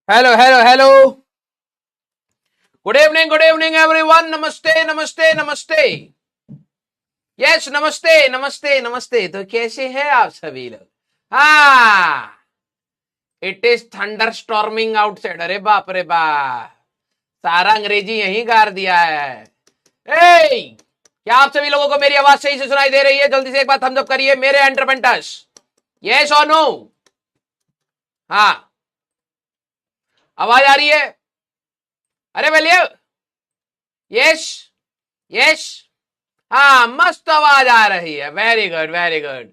Hello hello hello. Good evening everyone. नमस्ते नमस्ते नमस्ते। यस नमस्ते नमस्ते नमस्ते। तो कैसे हैं आप सभी लोग? हाँ, it is thunder storming outside. अरे बाप रे बाप, सारा अंग्रेजी यहीं गाड़ दिया है। ए, क्या आप सभी लोगों को मेरी आवाज सही से सुनाई दे रही है? जल्दी से एक बार थम्स अप करिए मेरे एंटरपेंटस। यस और नो? हाँ, आवाज आ रही है? अरे बोलिए। Yes yes. हाँ, मस्त आवाज आ रही है। Very good very good.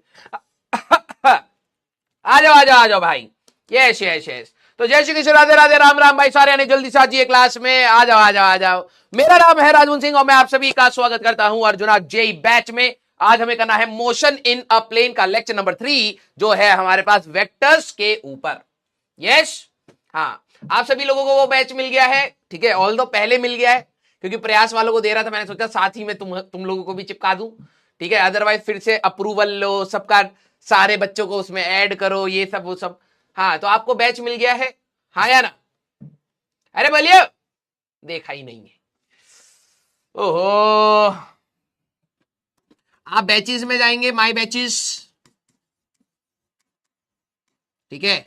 आ जाओ आ जाओ आ जाओ भाई। Yes yes yes. तो जय श्री कृष्ण, राधे राधे, राम राम भाई। सारे आने जल्दी से आजिए क्लास में। आ जाओ आ जाओ आ जाओ। मेरा नाम है राजवन सिंह और मैं आप सभी का स्वागत करता हूं अर्जुना जेई बैच में। आज हमें करना है मोशन इन अ प्लेन का लेक्चर नंबर 3, जो है हमारे पास वेक्टर्स के ऊपर। यस। हाँ, आप सभी लोगों को वो बैच मिल गया है, ठीक है। ऑल दो पहले मिल गया है क्योंकि प्रयास वालों को दे रहा था, मैंने सोचा साथ ही में तुम लोगों को भी चिपका दूं, ठीक है। अदरवाइज फिर से अप्रूवल लो सबका, सारे बच्चों को उसमें ऐड करो, ये सब वो सब। हाँ, तो आपको बैच मिल गया है, हाँ या ना? अरे बोलिए। देखा ही नहीं है। ओहो, आप बैचेस में जाएंगे, माय बैचेस, ठीक है।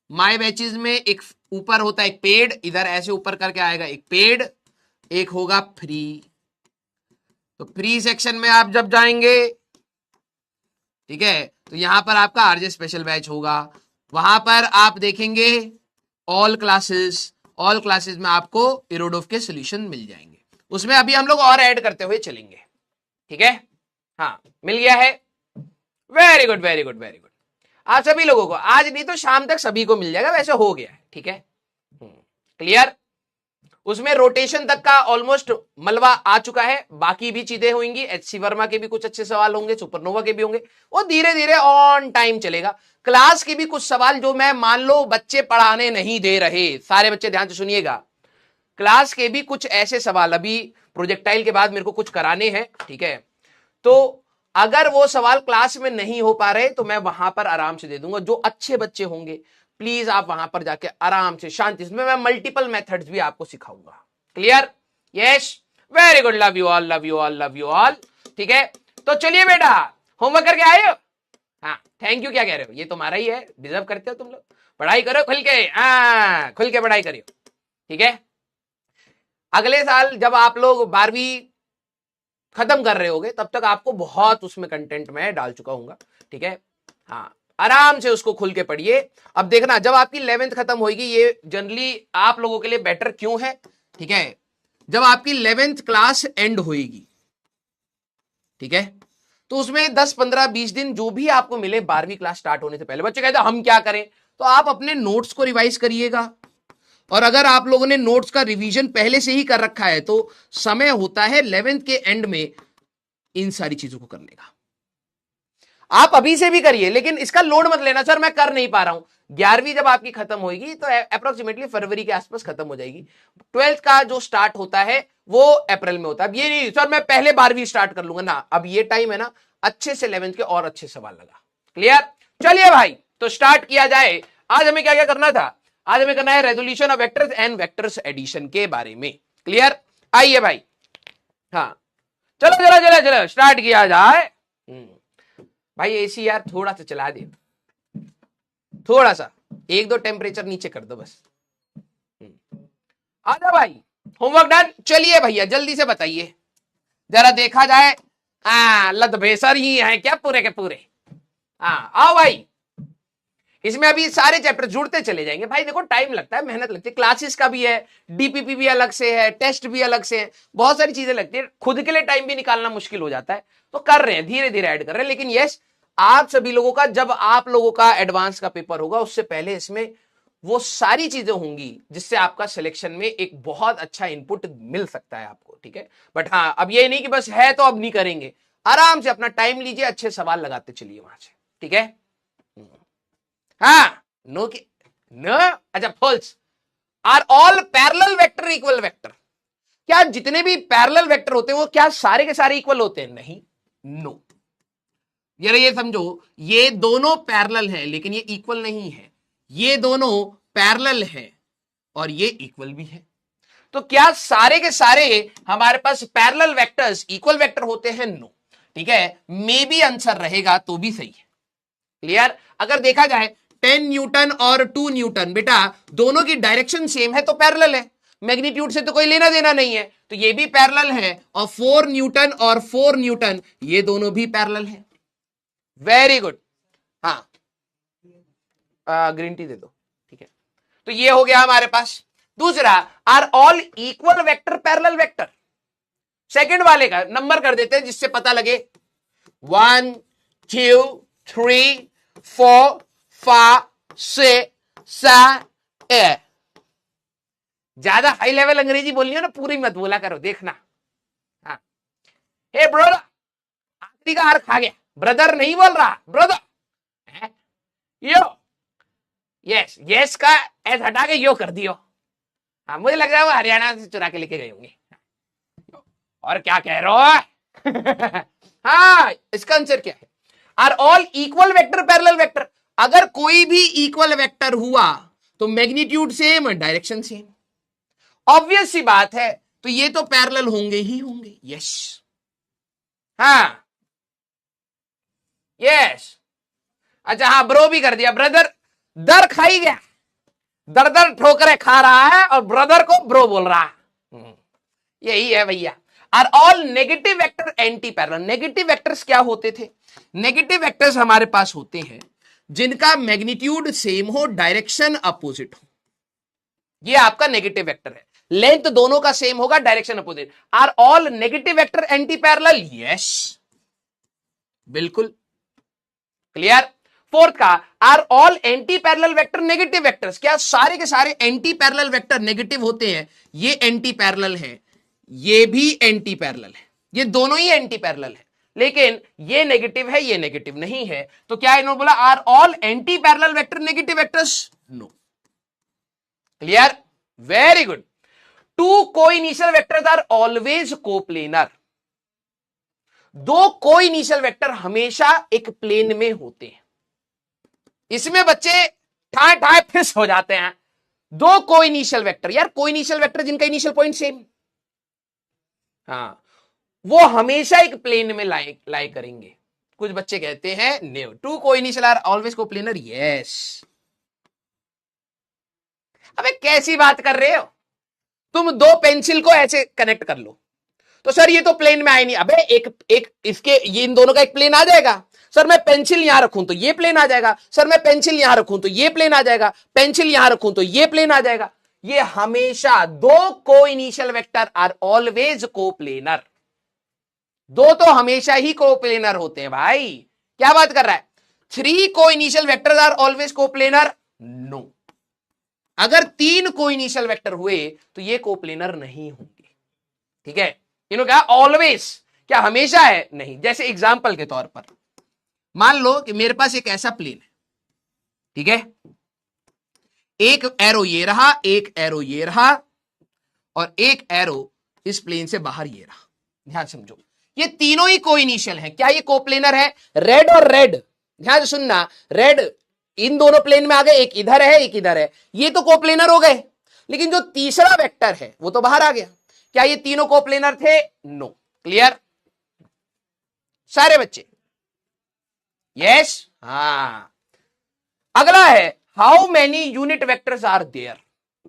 माय बैचेस में एक ऊपर होता है एक पेड, इधर ऐसे ऊपर करके आएगा एक पेड, एक होगा फ्री। तो फ्री सेक्शन में आप जब जाएंगे, ठीक है, तो यहां पर आपका आरजे स्पेशल बैच होगा। वहां पर आप देखेंगे ऑल क्लासेस, ऑल क्लासेस में आपको इरोडोफ के सॉल्यूशन मिल जाएंगे। उसमें अभी हम लोग और ऐड करते हुए चलेंगे, ठीक है। हाँ, मिल गया है। Very good very good very good. आप सभी लोगों को आज नहीं तो शाम तक सभी को मिल जाएगा, वैसे हो गया है, ठीक है। क्लियर? उसमें रोटेशन तक का ऑलमोस्ट मलबा आ चुका है, बाकी भी चीजें होंगी। एचसी वर्मा के भी कुछ अच्छे सवाल होंगे, सुपरनोवा के भी होंगे, वो धीरे धीरे ऑन टाइम चलेगा। क्लास के भी कुछ सवाल जो मैं मान लो बच्चे पढ़ाने नहीं दे रहे, सारे बच्चे ध्यान से सुनिएगा। क्लास के भी कुछ ऐसे सवाल अभी प्रोजेक्टाइल के बाद मेरे को कुछ कराने हैं, ठीक है। तो अगर वो सवाल क्लास में नहीं हो पा रहे तो मैं वहां पर आराम से दे दूंगा। जो अच्छे बच्चे होंगे प्लीज आप वहां पर जाके आराम से शांति से, मैं मल्टीपल मेथड्स भी आपको सिखाऊंगा। Clear? Yes, very good. Love you all love you all love you all, ठीक है। तो चलिए बेटा, होमवर्क करके आए हो? हाँ, थैंक यू क्या कह रहे हो, ये तुम्हारा ही है, डिजर्व करते हो तुम लोग। पढ़ाई करो खुल के, हाँ खुल के पढ़ाई करियो, ठीक है। अगले साल जब आप लोग 12वीं खत्म कर रहे होगे तब तक आपको बहुत उसमें कंटेंट मैं डाल चुका हूंगा, ठीक है। हाँ, आराम से उसको खुल के पढ़िए। अब देखना, जब आपकी 11th खत्म होगी, ये जनरली आप लोगों के लिए बेटर क्यों है, ठीक है। जब आपकी 11th क्लास एंड होगी, ठीक है, तो उसमें 10 15 20 दिन जो भी आपको मिले 12वीं क्लास स्टार्ट होने से पहले, बच्चे कहते हैं हम क्या करें, तो आप अपने नोट्स को रिवाइज करिएगा। और अगर आप लोगों ने नोट्स का रिवीजन पहले से ही कर रखा है तो समय होता है 11th के एंड में इन सारी चीजों को करने का। आप अभी से भी करिए, लेकिन इसका लोड मत लेना सर मैं कर नहीं पा रहा हूं। 11वीं जब आपकी खत्म होगी तो अप्रोक्सीमेटली फरवरी के आसपास खत्म हो जाएगी। 12th का जो स्टार्ट होता है वो अप्रैल में होता है। अब ये नहीं सर मैं पहले 12वीं स्टार्ट कर लूंगा ना, अब ये टाइम है ना, अच्छे से 11th के और अच्छे सवाल लगा। क्लियर? चलिए भाई, तो स्टार्ट किया जाए। आज हमें क्या क्या करना था? आज हमें करना है resolution of vectors and vectors addition के बारे में। क्लियर? आइए भाई, हाँ चलो चलो चलो चलो स्टार्ट किया जाए। भाई एसी यार थोड़ा सा चला दे, थोड़ा सा, एक दो टेम्परेचर नीचे कर दो बस। आजा भाई, होमवर्क डन। चलिए भैया जल्दी से बताइए, जरा देखा जाए। लद भेसर ही है क्या पूरे के पूरे? आओ भाई, इसमें अभी सारे चैप्टर जुड़ते चले जाएंगे भाई। देखो टाइम लगता है, मेहनत लगती है, क्लासेस का भी है, डीपीपी भी अलग से है, टेस्ट भी अलग से है, बहुत सारी चीजें लगती है, खुद के लिए टाइम भी निकालना मुश्किल हो जाता है। तो कर रहे हैं, धीरे धीरे ऐड कर रहे हैं। लेकिन यस, आप सभी लोगों का जब आप लोगों का एडवांस का पेपर होगा उससे पहले इसमें वो सारी चीजें होंगी जिससे आपका सिलेक्शन में एक बहुत अच्छा इनपुट मिल सकता है आपको, ठीक है। बट हाँ, अब ये नहीं कि बस है तो अब नहीं करेंगे, आराम से अपना टाइम लीजिए, अच्छे सवाल लगाते चलिए वहां से, ठीक है। हाँ, नो की नो, अच्छा false. Are all parallel vector equal vector? क्या जितने भी पैरेलल वेक्टर होते हैं वो क्या सारे के सारे इक्वल होते हैं? नहीं, नो। ये समझो, ये दोनों पैरेलल हैं लेकिन ये इक्वल नहीं है। ये दोनों पैरेलल हैं और ये इक्वल भी है। तो क्या सारे के सारे हमारे पास पैरेलल वेक्टर्स इक्वल वेक्टर होते हैं? नो। ठीक है, मे बी आंसर रहेगा तो भी सही है। क्लियर? अगर देखा जाए 10 न्यूटन और 2 न्यूटन, बेटा दोनों की डायरेक्शन सेम है तो पैरेलल है, मैग्नीट्यूड से तो कोई लेना देना नहीं है, तो ये भी पैरेलल है। और 4 न्यूटन और 4 न्यूटन ये दोनों भी पैरेलल है। Very good. हाँ, ग्रीन टी दे दो। ठीक है, तो ये हो गया हमारे पास। दूसरा, are all equal vector parallel vector? Second वाले का नंबर कर देते हैं जिससे पता लगे। 1 2 3 4 5 6 7 8। ज्यादा हाई लेवल अंग्रेजी बोलनी हो ना, पूरी मत बोला करो, देखना। हाँ, हे ब्रदर, आखिरी का आर खा गया, ब्रदर नहीं बोल रहा, ब्रदर। यो, यस, यस का एस हटा के यो कर दियो। हाँ, मुझे लग रहा है वो हरियाणा से चुरा के लेके गए होंगे। और क्या कह रहे हो? हाँ, इसका आंसर क्या है? Are all equal vector parallel vector? अगर कोई भी इक्वल वेक्टर हुआ तो magnitude same, direction same, obvious सी बात है, तो ये तो पैरेलल होंगे ही होंगे। यस, हाँ, यस। अच्छा, हाँ, ब्रो भी कर दिया, ब्रदर दर खाई गया, दर दर ठोकरे खा रहा है और ब्रदर को ब्रो बोल रहा है। यही है भैया। Are all negative vector anti parallel? Negative vectors क्या होते थे? नेगेटिव वेक्टर्स हमारे पास होते हैं जिनका मैग्नीट्यूड सेम हो, डायरेक्शन अपोजिट हो। ये आपका नेगेटिव वेक्टर है, लेंथ दोनों का सेम होगा, direction opposite. Are all negative vector anti parallel? Yes, बिल्कुल क्लियर। फोर्थ का, are all anti parallel vector negative vectors? क्या सारे के सारे एंटी पैरेलल वेक्टर नेगेटिव होते हैं? ये एंटी पैरेलल है, ये भी एंटी पैरेलल है, ये दोनों ही एंटी पैरेलल है, लेकिन ये नेगेटिव है, ये नेगेटिव नहीं है। तो क्या इन्होंने बोला are all anti parallel vector negative vectors? No. Clear, very good. Two coinitial vectors are always coplanar? दो कोइनिशियल वेक्टर हमेशा एक प्लेन में होते हैं। इसमें बच्चे ठाए ठाए फिस हो जाते हैं। दो कोइनिशियल वेक्टर, यार कोइनिशियल वेक्टर जिनका इनिशियल पॉइंट सेम, हाँ, वो हमेशा एक प्लेन में लाई करेंगे। कुछ बच्चे कहते हैं no, two coinitial are always coplanar. Yes. अबे कैसी बात कर रहे हो तुम? दो पेंसिल को ऐसे कनेक्ट कर लो तो सर ये तो प्लेन में आए नहीं। अबे एक इसके, ये इन दोनों का एक प्लेन आ जाएगा। सर मैं पेंसिल यहां रखूं तो ये प्लेन आ जाएगा, सर मैं पेंसिल यहां रखूं तो ये प्लेन आ जाएगा, पेंसिल यहां रखूं तो ये प्लेन आ जाएगा। ये हमेशा दो coinitial vector are always coplanar. दो तो हमेशा ही कोप्लेनर होते हैं भाई। क्या बात कर रहा है? Three coinitial vectors are always coplanar? No. अगर तीन कोइनिशियल वेक्टर हुए तो ये कोप्लेनर नहीं होंगे। ठीक है, इन्होंने कहा ऑलवेज, क्या हमेशा है? नहीं। जैसे एग्जांपल के तौर पर मान लो कि मेरे पास एक ऐसा प्लेन है, ठीक है, एक एरो ये रहा, एक एरो ये रहा, और एक एरो इस प्लेन से बाहर ये रहा। ध्यान समझो, ये तीनों ही कोइनिशियल हैं। क्या ये कोप्लेनर है? रेड और रेड, ध्यान से सुनना, रेड इन दोनों प्लेन में आ गए, एक इधर है एक इधर है, ये तो कोप्लेनर हो गए। लेकिन जो तीसरा वेक्टर है वो तो बाहर आ गया। क्या ये तीनों कोप्लेनर थे? नो। क्लियर सारे बच्चे? यस। हाँ, अगला है how many unit vectors are there?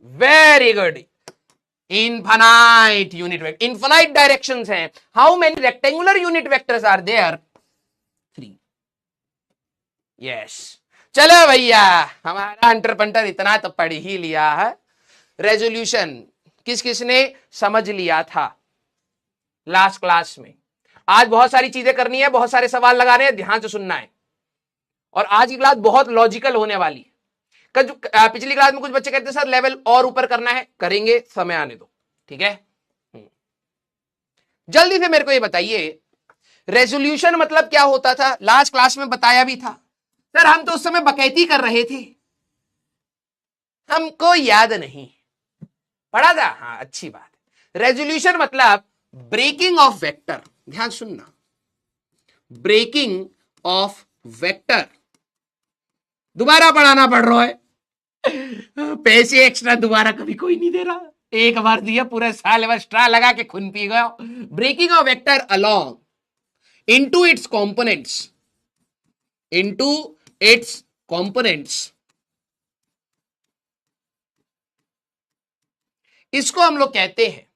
Very good. Infinite unit vector, infinite directions हैं। How many rectangular unit vectors are there? 3। Yes. चलो भैया, हमारा अंटर पंटर इतना तो पढ़ ही लिया है। रेजोल्यूशन किस किसने समझ लिया था लास्ट क्लास में? आज बहुत सारी चीजें करनी है, बहुत सारे सवाल लगाने हैं, ध्यान से सुनना है। और आज की क्लास बहुत लॉजिकल होने वाली है। पिछली क्लास में कुछ बच्चे कहते हैं सर लेवल और ऊपर करना है, करेंगे, समय आने दो। ठीक है, जल्दी से मेरे को ये बताइए, रेजोल्यूशन मतलब क्या होता था? लास्ट क्लास में बताया भी था। सर हम तो उस समय बकैती कर रहे थे, हमको याद नहीं। पढ़ा था? हाँ, अच्छी बात है। रेजोल्यूशन मतलब ब्रेकिंग ऑफ वेक्टर। ध्यान सुनना, ब्रेकिंग ऑफ वेक्टर। दोबारा पढ़ाना पड़ रहा है। पैसे एक्स्ट्रा दोबारा कभी कोई नहीं दे रहा, एक बार दिया पूरे साल भर स्ट्रा लगा के खून पी गया। Breaking a vector along into its components, into its components, इसको हम लोग कहते हैं,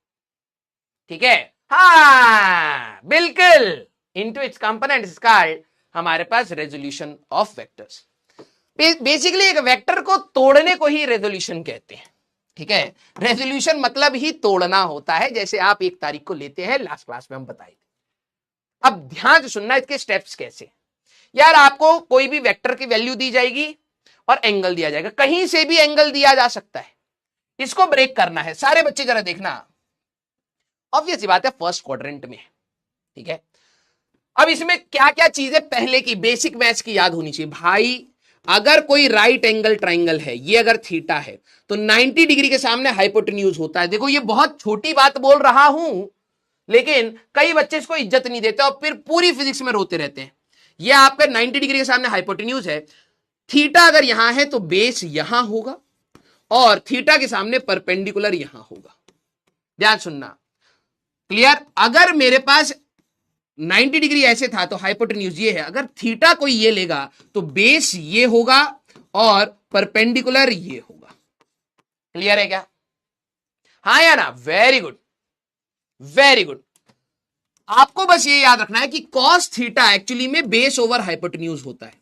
ठीक है, हाँ बिल्कुल, इनटू इट्स कंपोनेंट्स कॉल्ड हमारे पास रेजोल्यूशन ऑफ वेक्टर्स। बेसिकली एक वेक्टर को तोड़ने को ही रेजोल्यूशन कहते हैं, ठीक है। रेजोल्यूशन मतलब ही तोड़ना होता है, जैसे आप एक तारीख को लेते हैं, लास्ट क्लास में हम बताए थे। अब ध्यान से सुनना इसके स्टेप्स कैसे। यार आपको कोई भी वेक्टर की वैल्यू दी जाएगी और एंगल दिया जाएगा, कहीं से भी एंगल दिया जा सकता है, इसको ब्रेक करना है। सारे बच्चे जरा देखना, ऑब्वियस बात है फर्स्ट क्वाड्रेंट में, ठीक है। अब इसमें क्या क्या चीजें पहले की बेसिक मैथ्स की याद होनी चाहिए भाई। अगर कोई राइट एंगल ट्राइंगल है, ये अगर थीटा है तो 90 डिग्री के सामने हाइपोटेन्यूज होता है। देखो ये बहुत छोटी बात बोल रहा हूं, लेकिन कई बच्चे इसको इज्जत नहीं देते और फिर पूरी फिजिक्स में रोते रहते हैं। ये आपका 90 डिग्री के सामने हाइपोटेन्यूज है, थीटा अगर यहां है तो बेस यहां होगा और थीटा के सामने परपेंडिकुलर यहां होगा। ध्यान सुनना, क्लियर। अगर मेरे पास 90 डिग्री ऐसे था तो हाइपोटेन्यूज ये है, अगर थीटा कोई ये लेगा तो बेस ये होगा और परपेंडिकुलर ये होगा। क्लियर है क्या? हाँ या ना? Very good, very good. आपको बस ये याद रखना है कि कॉस थीटा एक्चुअली में बेस ओवर हाइपोटेन्यूज होता है।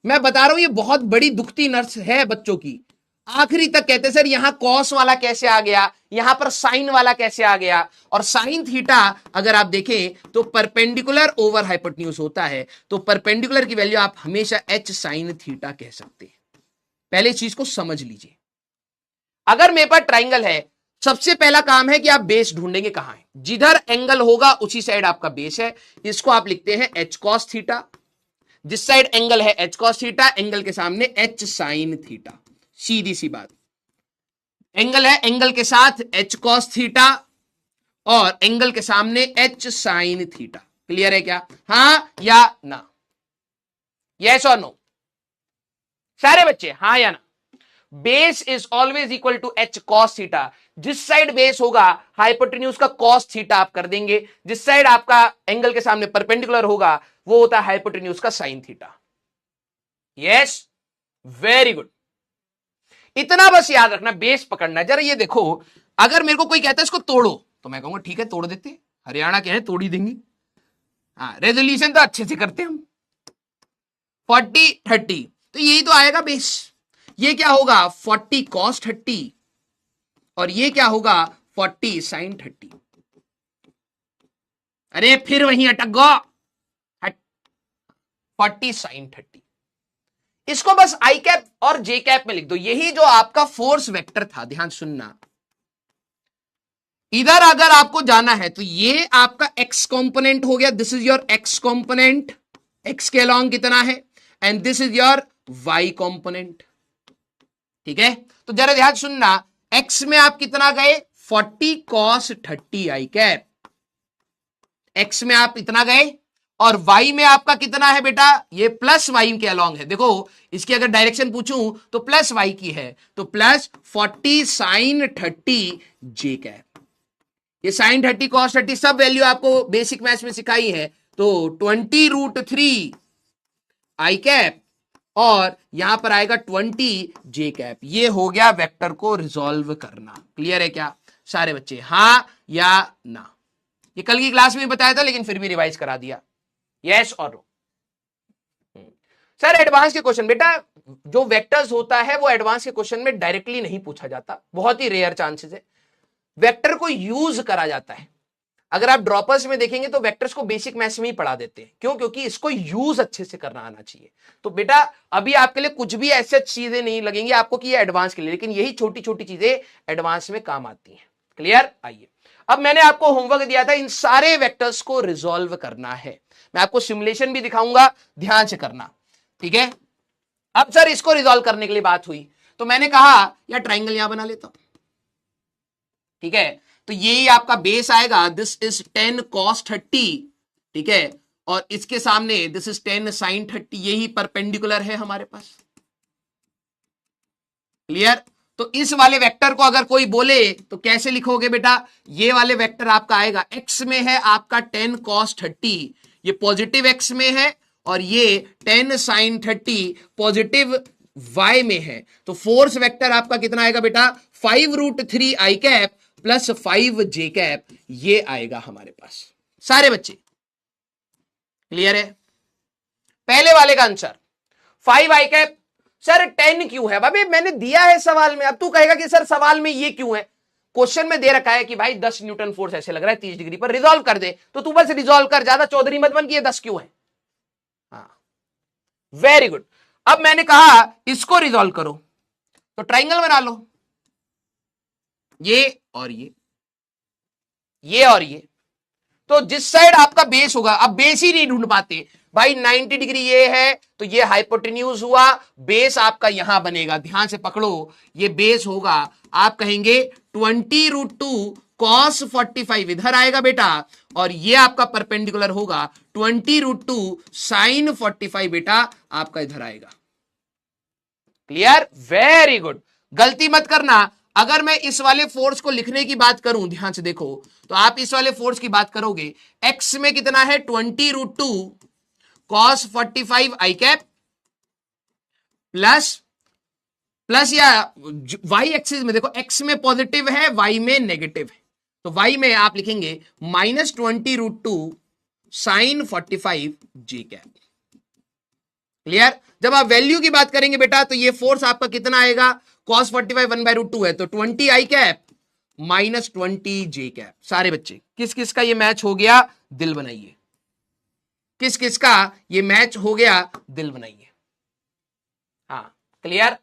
मैं बता रहा हूं ये बहुत बड़ी दुखती नर्स है बच्चों की, आखिरी तक कहते सर यहां कॉस वाला कैसे आ गया, यहां पर साइन वाला कैसे आ गया। और साइन थीटा अगर आप देखें तो परपेंडिकुलर ओवर हाइपोटेन्यूज होता है, तो परपेंडिकुलर की वैल्यू आप हमेशा एच साइन थीटा कह सकते हैं। पहले इस चीज को समझ लीजिए। अगर मेरे पास ट्राइंगल है, सबसे पहला काम है कि आप बेस ढूंढेंगे कहां है, जिधर एंगल होगा उसी साइड आपका बेस है। इसको आप लिखते हैं एच कॉस थीटा, जिस साइड एंगल है एच कॉस थीटा, एंगल के सामने एच साइन थीटा। सीधी सी बात, एंगल है, एंगल के साथ एच कॉस थीटा और एंगल के सामने एच साइन थीटा। क्लियर है क्या? हां या ना? यस और नो? सारे बच्चे हां या ना? Base is always equal to H cos theta. जिस साइड बेस होगा हाइपोटेन्यूज का कॉस थीटा आप कर देंगे, जिस साइड आपका एंगल के सामने परपेंडिकुलर होगा वो होता है हाइपोटेन्यूज का sine theta. Yes, very good. इतना बस याद रखना, बेस पकड़ना। जरा ये देखो, अगर मेरे को कोई कहता है इसको तोड़ो तो मैं कहूंगा ठीक है तोड़ देते, हरियाणा के हैं तोड़ ही देंगे। हाँ, रेजोल्यूशन तो अच्छे से करते हम। 40 30 तो यही तो आएगा बेस। ये क्या होगा 40 cos 30 और ये क्या होगा 40 sin 30। अरे फिर वहीं अटक गो, 40 sin 30। इसको बस आई कैप और जे कैप में लिख दो। यही जो आपका फोर्स वेक्टर था, ध्यान सुनना, इधर अगर आपको जाना है तो ये आपका एक्स कंपोनेंट हो गया, this is your x component, x के अलोंग कितना है, and this is your y component. ठीक है, तो जरा ध्यान सुनना, एक्स में आप कितना गए 40 cos 30 आई कैप, एक्स में आप इतना गए, और वाई में आपका कितना है बेटा, ये प्लस वाई के अलोंग है। देखो इसकी अगर डायरेक्शन पूछूं तो प्लस वाई की है, तो प्लस 40 sin 30 जे कैप। ये sin 30 cos 30 सब वैल्यू आपको बेसिक मैथ्स में सिखाई है, तो 20√3 आई कैप और यहां पर आएगा 20 जे कैप। ये हो गया वेक्टर को रिजॉल्व करना। क्लियर है क्या सारे बच्चे? हां या ना? ये कल की क्लास में बताया था लेकिन फिर भी रिवाइज करा दिया। यस और नो? सर एडवांस के क्वेश्चन बेटा, जो वेक्टर्स होता है वो एडवांस के क्वेश्चन में डायरेक्टली नहीं पूछा जाता, बहुत ही रेयर चांसेस है। वेक्टर को यूज करा जाता है। अगर आप ड्रॉपर्स में देखेंगे तो वेक्टर्स को बेसिक मैथ्स में ही पढ़ा देते हैं। क्यों? क्योंकि इसको यूज अच्छे से करना आना चाहिए। तो बेटा अभी आपके लिए कुछ भी ऐसे चीजें नहीं लगेंगी आपको कि ये एडवांस के लिए, लेकिन यही छोटी छोटी चीजें एडवांस में काम आती हैं। क्लियर? आइए, अब मैंने आपको होमवर्क दिया था, इन सारे वेक्टर्स को रिजॉल्व करना है। मैं आपको सिमुलेशन भी दिखाऊंगा, ध्यान से करना। ठीक है, अब सर इसको रिजॉल्व करने के लिए बात हुई तो मैंने कहा यार ट्राइंगल यहां बना लेता हूं। ठीक है, तो यही आपका बेस आएगा, दिस इज 10 cos 30। ठीक है, और इसके सामने दिस इज 10 sin 30, यही परपेंडिकुलर है हमारे पास। क्लियर? तो इस वाले वेक्टर को अगर कोई बोले तो कैसे लिखोगे बेटा? ये वाले वेक्टर आपका आएगा, एक्स में है आपका 10 cos 30, ये पॉजिटिव एक्स में है, और ये 10 sin 30 पॉजिटिव y में है। तो फोर्स वेक्टर आपका कितना आएगा बेटा? 5√3 i cap plus 5 j cap, ये आएगा हमारे पास। सारे बच्चे क्लियर है? पहले वाले का आंसर 5 i कैप। सर 10 क्यों है? भाई मैंने दिया है सवाल में, अब तू कहेगा कि सर सवाल में ये क्यों है? क्वेश्चन में दे रखा है कि भाई 10 न्यूटन फोर्स ऐसे लग रहा है 30 डिग्री पर, रिजॉल्व कर दे, तो तू बस रिजॉल्व कर, ज्यादा चौधरी मत बन कि ये 10 क्यों है। हाँ वेरी गुड। अब मैंने कहा इसको रिजॉल्व करो, तो ट्राइंगल बना लो, ये और ये और ये। तो जिस साइड आपका बेस होगा, अब बेस ही नहीं ढूंढ पाते भाई, 90 डिग्री ये है तो ये हाइपोटेन्यूज हुआ, बेस आपका यहां बनेगा, ध्यान से पकड़ो, ये बेस होगा, आप कहेंगे 20√2 cos 45 इधर आएगा बेटा, और ये आपका परपेंडिकुलर होगा 20√2 sin 45 बेटा आपका इधर आएगा। क्लियर? Very good. गलती मत करना, अगर मैं इस वाले फोर्स को लिखने की बात करूं, ध्यान से देखो, तो आप इस वाले फोर्स की बात करोगे, एक्स में कितना है 20√2 cos 45 i कैप प्लस या वाई एक्सिस में देखो, एक्स में पॉजिटिव है, वाई में नेगेटिव है, तो वाई में आप लिखेंगे -20√2 sin 45 j कैप। क्लियर? जब आप वैल्यू की बात करेंगे बेटा, तो ये फोर्स आपका कितना आएगा? cos 45 1/√2 है, तो 20 i कैप -20 j कैप। सारे बच्चे किस किस का ये मैच हो गया? दिल बनाइए, किस किस का ये मैच हो गया? दिल बनाइए। हाँ क्लियर?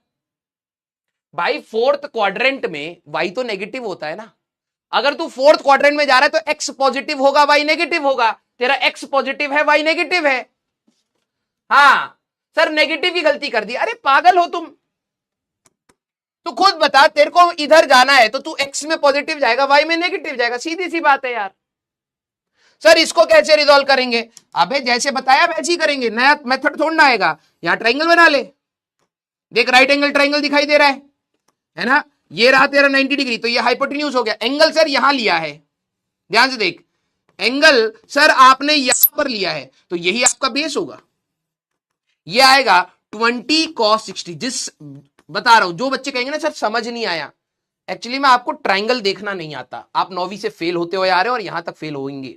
भाई फोर्थ क्वाड्रेंट में वाई तो नेगेटिव होता है ना, अगर तू फोर्थ क्वाड्रेंट में जा रहा है तो एक्स पॉजिटिव होगा, वाई नेगेटिव होगा, तेरा एक्स पॉजिटिव है, वाई नेगेटिव है। हाँ सर नेगेटिव की गलती कर दी, अरे पागल हो तुम, तू खुद बता, तेरे को इधर जाना है तो तू एक्स में पॉजिटिव जाएगा, वाई में नेगेटिव जाएगा, सीधी सी बात है यार। सर इसको कैसे रिजॉल्व करेंगे? अबे जैसे बताया वैसे ही करेंगे, नया मेथड थोड़ा ना आएगा। यहां ट्राइंगल बना ले, देख राइट एंगल ट्राइंगल दिखाई दे रहा है ना, ये रहा तेरा 90 डिग्री, तो ये हाइपोटेन्यूज हो गया। एंगल सर यहां लिया है, ध्यान से देख, एंगल सर आपने यहां पर लिया है, तो यही आपका बेस होगा, ये आएगा 20 cos 60। जिस बता रहा हूं, जो बच्चे कहेंगे ना सर समझ नहीं आया, एक्चुअली में आपको ट्राइंगल देखना नहीं आता, आप 9वीं से फेल होते हुए आ रहे हो और यहां तक फेल होंगे।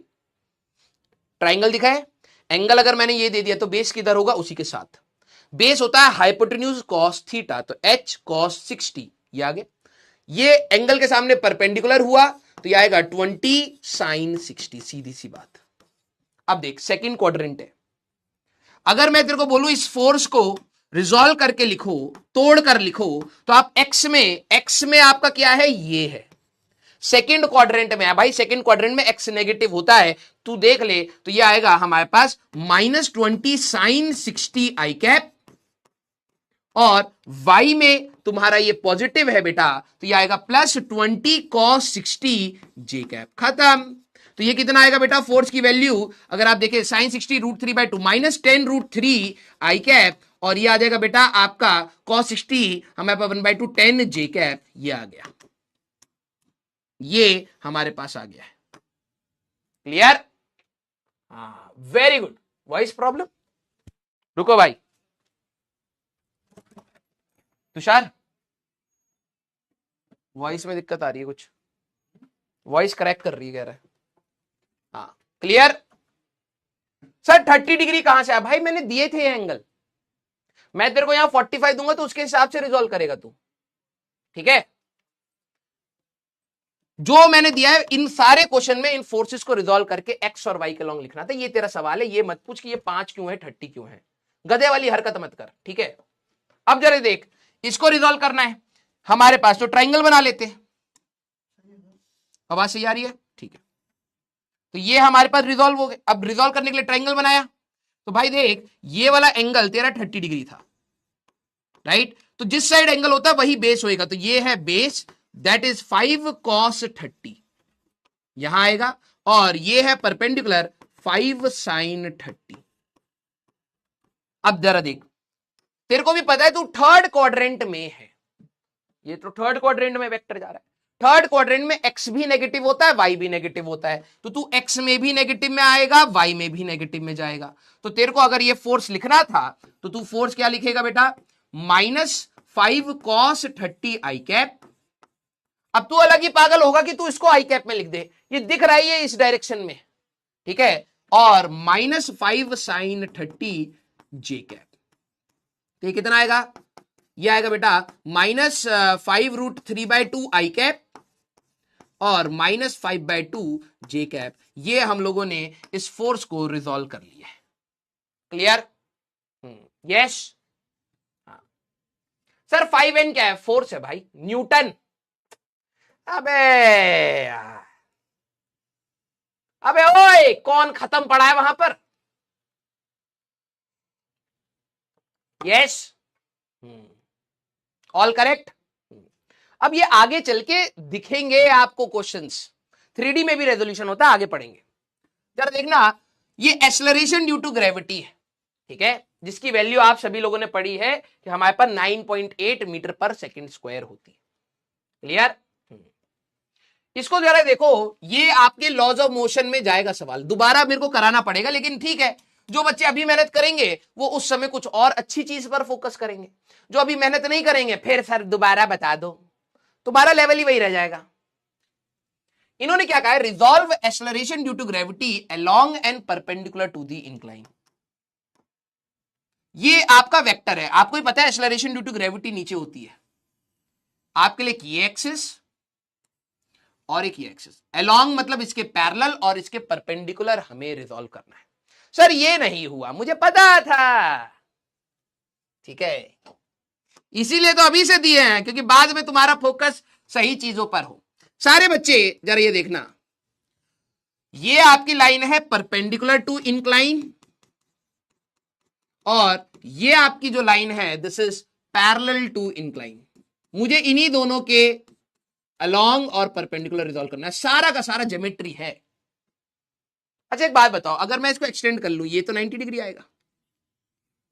ट्राइंगल दिखा है, एंगल अगर मैंने ये दे दिया तो बेस किधर होगा? उसी के साथ। बेस होता है हाइपोटेन्यूज cos थीटा, तो h cos 60 ये आ गया, ये एंगल के सामने परपेंडिकुलर हुआ तो ये आएगा 20 sin 60, सीधी सी बात। अब देख सेकंड क्वाड्रेंट है, अगर मैं तेरे को बोलूं इस फोर्स को रिजॉल्व करके लिखो, तोड़ कर लिखो, तो आप एक्स में आपका क्या है? ये है, सेकंड क्वाड्रेंट में है भाई, सेकंड क्वाड्रेंट में एक्स नेगेटिव होता है, तू देख ले, तो ये आएगा हमारे पास -20 sin 60 i कैप, और y में तुम्हारा ये पॉजिटिव है बेटा, तो ये आएगा +20 cos 60 j कैप। खत्म। तो ये कितना आएगा बेटा? फोर्स की वैल्यू अगर आप देखें sin 60 √3/2 -10√3 i कैप, और ये आ जाएगा बेटा आपका cos 60 हमारे पास 1/2 10 j कैप, ये आ गया, ये हमारे पास आ गया है। क्लियर? हाँ वेरी गुड। Voice problem? रुको भाई, तुषार वॉइस में दिक्कत आ रही है कुछ, वॉइस करेक्ट कर रही है कह रहा है। हाँ क्लियर? सर 30 डिग्री कहां से आया? भाई मैंने दिए थे ये एंगल, मैं तेरे को यहां 45 दूंगा तो उसके हिसाब से रिजॉल्व करेगा तू, ठीक है? जो मैंने दिया है इन सारे क्वेश्चन में, इन फोर्सेस को रिजॉल्व करके एक्स और वाई के लॉन्ग लिखना था। ये तेरा सवाल है, ये मत पूछ कि ये 5 क्यों है 30 क्यों है, गधे वाली हरकत मत कर, ठीक है? अब जरा देख, इसको रिजॉल्व करना है हमारे पास, तो ट्राइंगल बना लेते हैं। आवाज सही आ रही है? ठीक है, तो ये हमारे पास रिजॉल्व हो गए। अब रिजॉल्व करने के लिए ट्राइंगल बनाया, तो भाई देख ये वाला एंगल तेरा 30 डिग्री था, राइट? तो जिस साइड एंगल होता है वही बेस होएगा, तो ये है बेस, दैट इज 5 cos 30 यहां आएगा, और ये है परपेंडिकुलर 5 sin 30। अब जरा देख, तेरे को भी पता है तू थर्ड क्वाड्रेंट में है, ये तो थर्ड क्वाड्रेंट में वेक्टर जा रहा है। थर्ड क्वाड्रेंट में x भी नेगेटिव होता है, y भी नेगेटिव होता है, तो तू x में भी नेगेटिव में आएगा, y में भी नेगेटिव में जाएगा। तो तेरे को अगर ये फोर्स लिखना था तो तू फोर्स क्या लिखेगा बेटा, -5 cos 30 i कैप। अब तू अलग ही पागल होगा कि तू इसको आई कैप में लिख दे, ये दिख रहा है इस डायरेक्शन में, ठीक है, और -5 sin 30 j कैप। तो ये कितना आएगा, ये आएगा बेटा -5√3/2 i कैप और -5/2 j कैप। ये हम लोगों ने इस फोर्स को रिजॉल्व कर लिया है। क्लियर? यस। सर 5n क्या है, फोर्स है भाई, न्यूटन। अबे ओए, कौन खत्म पड़ा है वहां पर? Yes, all correct. अब ये आगे चल के दिखेंगे आपको क्वेश्चंस, 3D में भी रेजोल्यूशन होता है, आगे पढ़ेंगे। जरा देखना, ये एक्सेलरेशन ड्यू टू ग्रेविटी है, ठीक है, जिसकी वैल्यू आप सभी लोगों ने पढ़ी है कि हमारे पास 9.8 मीटर पर सेकंड स्क्वायर होती है। क्लियर? इसको जरा देखो, ये आपके लॉज ऑफ मोशन में जाएगा सवाल, दोबारा मेरे को कराना पड़ेगा, लेकिन ठीक है, जो बच्चे अभी मेहनत करेंगे वो उस समय कुछ और अच्छी चीज पर फोकस करेंगे, जो अभी मेहनत नहीं करेंगे फिर सर दोबारा बता दो, तुम्हारा लेवल ही वही रह जाएगा। इन्होंने क्या कहा है, resolve acceleration due to gravity along and perpendicular to the incline. ये आपका वेक्टर है, आपको ही पता है एक्सेलरेशन ड्यू टू ग्रेविटी नीचे होती है, आपके लिए ये एक्सिस और एक ये एक्सिस, अलोंग मतलब इसके पैरेलल और इसके परपेंडिकुलर हमें रिजॉल्व करना है। सर ये नहीं हुआ, मुझे पता था, ठीक है, इसीलिए तो अभी से दिए हैं, क्योंकि बाद में तुम्हारा फोकस सही चीजों पर हो। सारे बच्चे जरा ये देखना, ये आपकी लाइन है परपेंडिकुलर टू इंक्लाइन, और ये आपकी जो लाइन है this is parallel to incline. मुझे इन्हीं दोनों के अलोंग और परपेंडिकुलर रिजॉल्व करना है, सारा का सारा ज्योमेट्री है। अच्छा एक बात बताओ, अगर मैं इसको एक्सटेंड कर लूं, ये तो 90 डिग्री आएगा,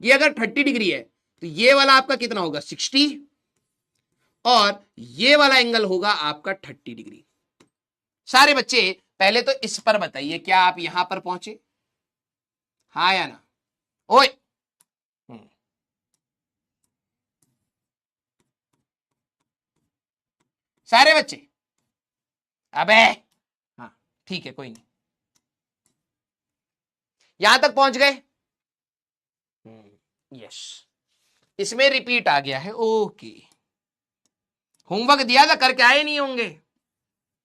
ये अगर 30 डिग्री है तो ये वाला आपका कितना होगा 60, और ये वाला एंगल होगा आपका 30 डिग्री। सारे बच्चे पहले तो इस पर बताइए, क्या आप यहां पर पहुंचे, हाँ या ना? ओए सारे बच्चे, अबे हाँ ठीक है, कोई नहीं, यहां तक पहुंच गए? यस, इसमें रिपीट आ गया है, ओके। होमवर्क दिया था, करके आए नहीं होंगे,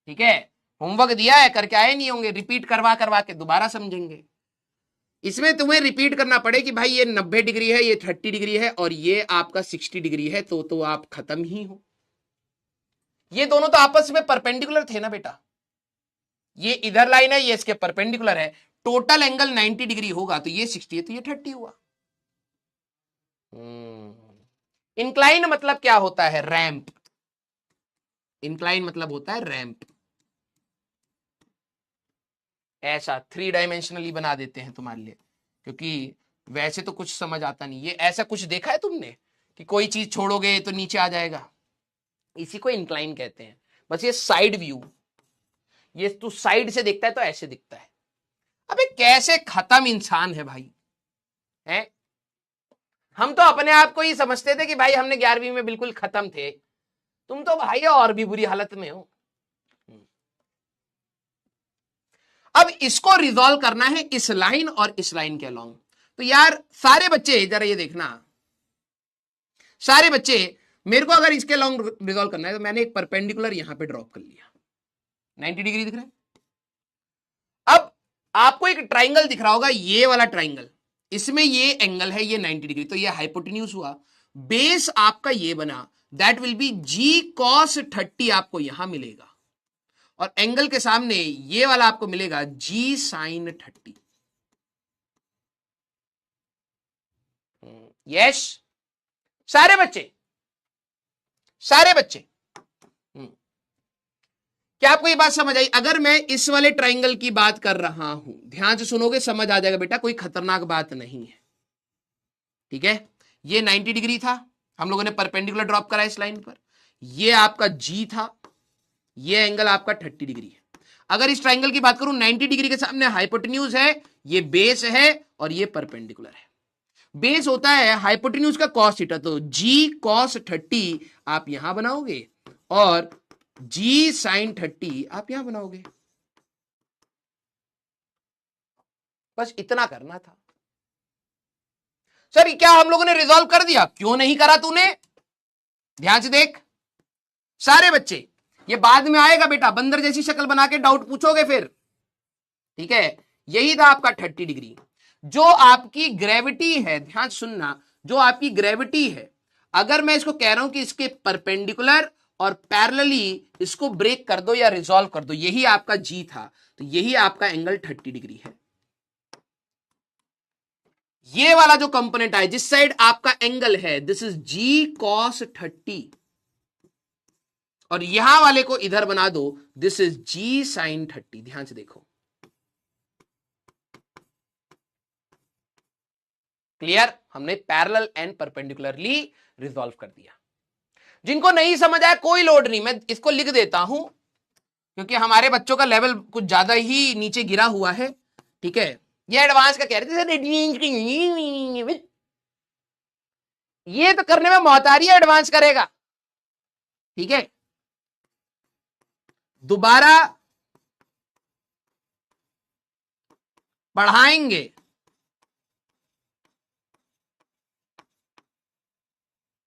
ठीक है, होमवर्क दिया है, करके आए नहीं होंगे, रिपीट करवा करवा के दोबारा समझेंगे। इसमें तुम्हें रिपीट करना पड़े कि भाई ये 90 डिग्री है, ये 30 डिग्री है, और ये आपका 60 डिग्री है, तो आप खत्म ही हो। ये दोनों तो आपस में परपेंडिकुलर थे ना बेटा, ये इधर लाइन है, ये इसके परपेंडिकुलर है, टोटल एंगल 90 डिग्री होगा, तो ये 60 है तो ये 30 हुआ। इंक्लाइन मतलब क्या होता है, रैंप। इंक्लाइन मतलब होता है रैंप। ऐसा 3 डायमेंशनली बना देते हैं तुम्हारे लिए, क्योंकि वैसे तो कुछ समझ आता नहीं। ये ऐसा कुछ देखा है तुमने कि कोई चीज छोड़ोगे तो नीचे आ जाएगा, इसी को इंक्लाइन कहते हैं। बस ये साइड व्यू, ये तू साइड से देखता है तो ऐसे दिखता है। अबे कैसे खत्म इंसान है भाई, है? हम तो अपने आप को ही समझते थे कि भाई हमने 11वीं में बिल्कुल खत्म थे, तुम तो भाई और भी बुरी हालत में हो। अब इसको रिजॉल्व करना है इस लाइन और इस लाइन के अलोंग। तो यार सारे बच्चे जरा ये देखना, सारे बच्चे मेरे को अगर इसके अलोंग रिजॉल्व करना है तो मैंने एक परपेंडिकुलर यहां पे ड्रॉप कर लिया, 90 डिग्री दिख रहा है। अब आपको एक ट्राइंगल दिख रहा होगा, ये वाला ट्राइंगल, इसमें ये एंगल है, ये 90 डिग्री, तो ये हाइपोटेन्यूज हुआ। बेस आपका ये बना, that will be g cos 30 आपको यहां मिलेगा, और एंगल के सामने ये वाला आपको मिलेगा जी साइन 30। यस सारे बच्चे, सारे बच्चे, क्या आपको ये बात समझ आई? अगर मैं इस वाले ट्राइंगल की बात कर रहा हूं, ध्यान से सुनोगे समझ आ जाएगा बेटा, कोई खतरनाक बात नहीं है, ठीक है। ये 90 डिग्री था, हम लोगों ने परपेंडिकुलर ड्रॉप करा इस लाइन पर, ये आपका जी था, ये एंगल आपका 30 डिग्री है। अगर इस ट्राइंगल की बात करूं 90 डिग्री के सामने हाइपोटेन्यूज है, ये बेस है और ये परपेंडिकुलर है। बेस होता है हाइपोटेन्यूज का cos थीटा, तो जी cos 30 आप यहां बनाओगे और जी sin 30 आप यहां बनाओगे। बस इतना करना था। सर क्या हम लोगों ने रिजॉल्व कर दिया? क्यों नहीं करा तूने? ध्यान से देख सारे बच्चे, ये बाद में आएगा बेटा, बंदर जैसी शक्ल बना के डाउट पूछोगे फिर, ठीक है। यही था आपका 30 डिग्री। जो आपकी ग्रेविटी है, ध्यान सुनना, जो आपकी ग्रेविटी है, अगर मैं इसको कह रहा हूं कि इसके परपेंडिकुलर और पैरेलली इसको ब्रेक कर दो या रिजॉल्व कर दो, यही आपका जी था, तो यही आपका एंगल 30 डिग्री है। ये वाला जो कंपोनेंट है जिस साइड आपका एंगल है, दिस इज जी कॉस 30, और यहां वाले को इधर बना दो, दिस इज जी साइन 30। ध्यान से देखो, क्लियर? हमने पैरेलल एंड परपेंडिकुलरली रिजॉल्व कर दिया। जिनको नहीं समझ आया कोई लोड नहीं, मैं इसको लिख देता हूं क्योंकि हमारे बच्चों का लेवल कुछ ज्यादा ही नीचे गिरा हुआ है, ठीक है। ये एडवांस का कह रहे थे, ये तो करने में मोहतारी एडवांस करेगा, ठीक है। दोबारा पढ़ाएंगे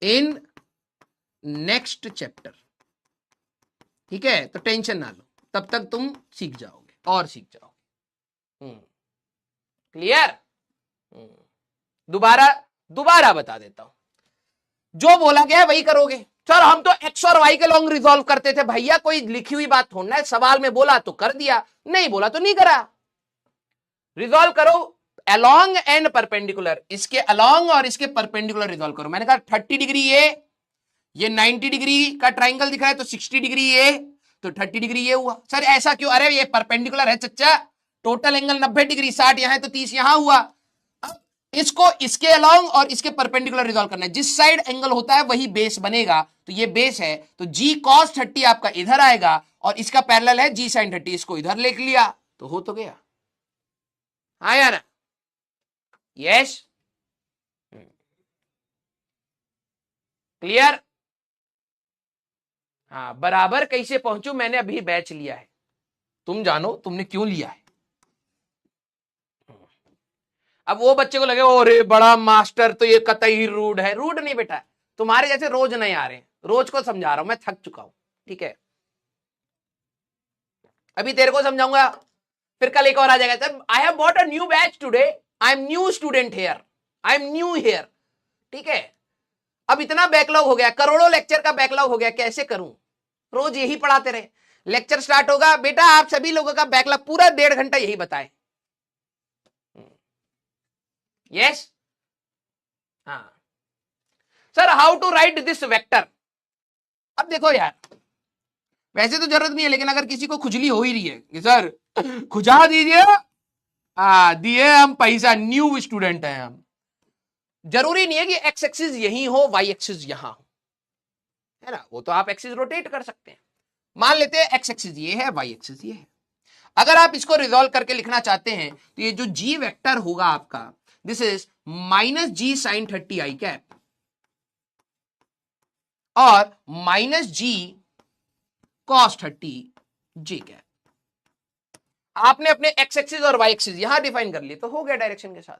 इन नेक्स्ट चैप्टर, ठीक है। तो टेंशन ना लो, तब तक तुम सीख जाओगे और सीख जाओगे। क्लियर? दोबारा बता देता हूं, जो बोला गया है वही करोगे। सर हम तो एक्स और वाई के लॉन्ग रिजॉल्व करते थे भैया, कोई लिखी हुई बात थोड़ा है, सवाल में बोला तो कर दिया, नहीं बोला तो नहीं करा। रिजॉल्व करो अलोंग एंड परपेंडिकुलर, इसके अलोंग और इसके परपेंडिकुलर रिजॉल्व करो। मैंने कहा 30 डिग्री ये 90 डिग्री का ट्राइंगल दिख रहा है, तो 60 डिग्री ये, तो 30 डिग्री ये हुआ। सर ऐसा क्यों? अरे ये परपेंडिकुलर है चच्चा, टोटल एंगल 90 डिग्री, 60 यहां है तो 30 यहां हुआ। अब इसको इसके अलोंग और इसके परपेंडिकुलर रिजॉल्व करना है, जिस साइड एंगल होता है वही बेस बनेगा, तो ये बेस है, तो जी कॉस 30 आपका इधर आएगा और इसका पैरेलल है जी साइन 30, इसको इधर लिख लिया तो हो तो गया। आया ना? Yes, clear? हाँ, बराबर कैसे पहुंचू, मैंने अभी बैच लिया है, तुम जानो तुमने क्यों लिया है। अब वो बच्चे को लगे अरे बड़ा मास्टर तो ये कतई रूड है। रूड नहीं बेटा, तुम्हारे जैसे रोज नहीं आ रहे, रोज को समझा रहा हूं, मैं थक चुका हूं, ठीक है। अभी तेरे को समझाऊंगा, फिर कल एक और आ जाएगा, sir I have bought a new batch today, I am new student here, I am new here, ठीक है। अब इतना बैकलॉग हो गया, करोड़ों लेक्चर का बैकलॉग हो गया, कैसे करूं? रोज यही पढ़ाते रहे, लेक्चर स्टार्ट होगा बेटा, आप सभी लोगों का बैकलॉग पूरा 1.5 घंटा यही बताए। यस, हाँ sir, how to write this vector. अब देखो यार, वैसे तो जरूरत नहीं है, लेकिन अगर किसी को खुजली हो ही रही है कि सर खुजा दीजिए, दिए हम पैसा, न्यू स्टूडेंट है हम, जरूरी नहीं है कि एक्स एक्सिस यही हो, वाई एक्सिस यहां हो, है ना। वो तो आप एक्सिस रोटेट कर सकते हैं। मान लेते हैं एक्स एक्सिस ये है, वाई एक्सिस ये है। अगर आप इसको रिजॉल्व करके लिखना चाहते हैं तो ये जो जी वेक्टर होगा आपका, this is minus g sine 30 i cap और minus g cos 30 g cap. आपने अपने एक्स एक्सिस और वाई एक्सिस यहां डिफाइन कर लिए, तो हो गया डायरेक्शन के साथ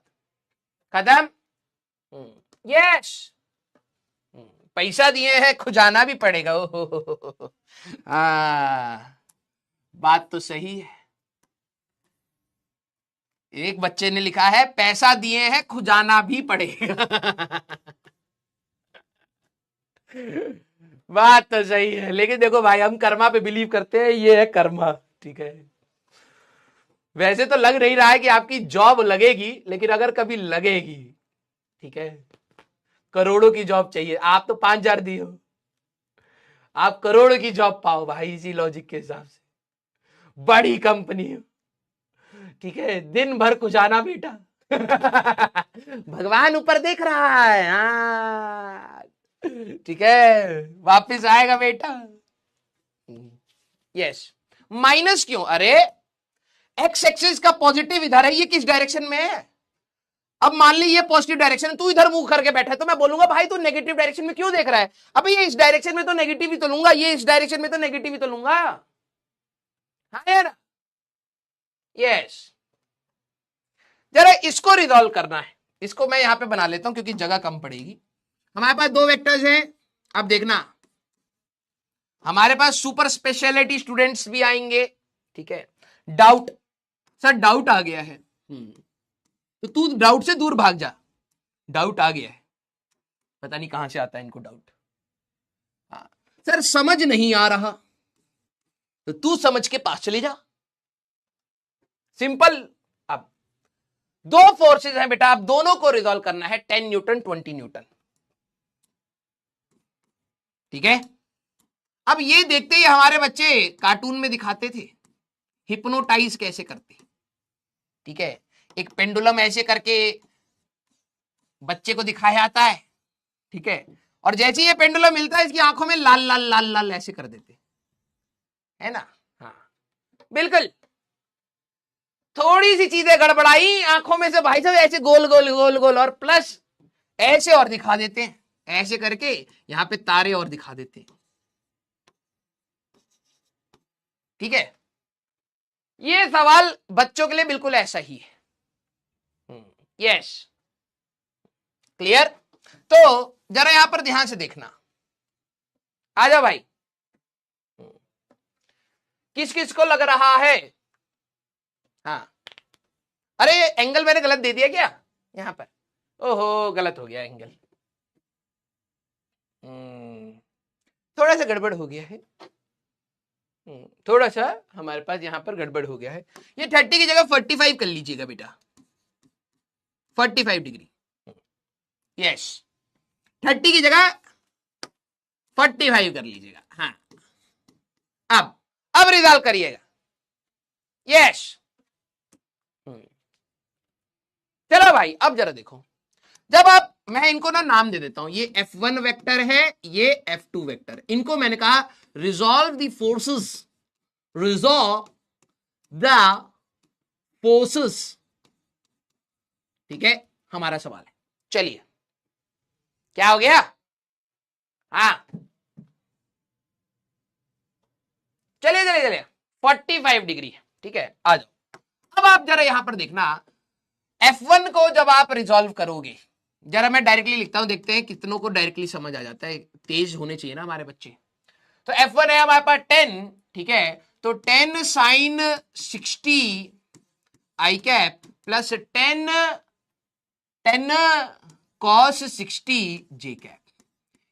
खत्म। यस, पैसा दिए हैं, खुजाना भी पड़ेगा। बात तो सही है। एक बच्चे ने लिखा है पैसा दिए हैं, खुजाना भी पड़ेगा। बात तो सही है, लेकिन देखो भाई, हम कर्मा पे बिलीव करते हैं, ये है कर्मा, ठीक है। वैसे तो लग नहीं रहा है कि आपकी जॉब लगेगी, लेकिन अगर कभी लगेगी, ठीक है, करोड़ों की जॉब चाहिए, आप तो 5,000 दिए हो, आप करोड़ों की जॉब पाओ भाई, इसी लॉजिक के हिसाब से, बड़ी कंपनी हो, ठीक है, दिन भर खुजाना बेटा। भगवान ऊपर देख रहा है, हाँ ठीक है, वापिस आएगा बेटा। यस, माइनस क्यों? अरे एक्स एक्सिस का पॉजिटिव इधर है, ये किस डायरेक्शन में है? अब मान ली ये पॉजिटिव डायरेक्शन, तू इधर मुंह करके बैठा है तो मैं बोलूंगा भाई तू नेगेटिव डायरेक्शन में क्यों देख रहा है? अबे ये इस डायरेक्शन में तो नेगेटिव ही तो लूंगा, ये इस डायरेक्शन में तो नेगेटिव ही तो लूंगा। हाँ यार, यस। जरा इसको रिजॉल्व करना है, इसको मैं यहां पे बना लेता हूं क्योंकि जगह कम पड़ेगी। हमारे पास दो वेक्टर्स हैं। अब देखना, हमारे पास सुपर स्पेशलिटी स्टूडेंट्स भी आएंगे, ठीक है। डाउट, सर डाउट आ गया है, तो तू डाउट से दूर भाग जा। डाउट आ गया है, पता नहीं कहां से आता है इनको डाउट। हाँ सर समझ नहीं आ रहा, तो तू समझ के पास चले जा, सिंपल। अब दो फोर्सेस हैं बेटा, अब दोनों को रिजॉल्व करना है, 10 न्यूटन 20 न्यूटन, ठीक है। अब ये देखते ही हमारे बच्चे कार्टून में दिखाते थे हिप्नोटाइज कैसे करते, ठीक है। एक पेंडुलम ऐसे करके बच्चे को दिखाया जाता है, ठीक है, और जैसे ये पेंडुलम मिलता है इसकी आंखों में लाल लाल लाल लाल ऐसे कर देते है ना। हाँ बिल्कुल, थोड़ी सी चीजें गड़बड़ाई आंखों में से भाई साहब ऐसे गोल गोल गोल गोल, और प्लस ऐसे और दिखा देते हैं, ऐसे करके यहां पे तारे और दिखा देते हैं, ठीक है। ये सवाल बच्चों के लिए बिल्कुल ऐसा ही है। Yes, clear. तो जरा यहां पर ध्यान से देखना, आ जाओ भाई। किस किस को लग रहा है? हाँ, अरे एंगल मैंने गलत दे दिया क्या यहां पर? ओहो गलत हो गया एंगल, थोड़ा सा गड़बड़ हो गया है, थोड़ा सा हमारे पास यहां पर गड़बड़ हो गया है। ये 30 की जगह 45 कर लीजिएगा बेटा, 45 डिग्री। यस, 30 की जगह 45 कर लीजिएगा। हाँ, अब रिजॉल्व करिएगा। यस, चलो भाई अब जरा देखो, जब आप, मैं इनको ना नाम दे देता हूं, ये F1 वेक्टर है, ये F2 वेक्टर, इनको मैंने कहा resolve the forces, resolve the forces, ठीक है हमारा सवाल है। चलिए क्या हो गया? हाँ चलिए चलिए चलिए, 45 डिग्री है, ठीक है, आ जाओ। अब आप जरा यहां पर देखना, F1 को जब आप रिजॉल्व करोगे, जरा मैं डायरेक्टली लिखता हूं, देखते हैं कितनों को डायरेक्टली समझ आ जाता है, तेज होने चाहिए ना हमारे बच्चे। तो F1 है हमारे पास 10, ठीक है, तो 10 साइन 60 आई कैप प्लस 10 कॉस 60 जे कैप,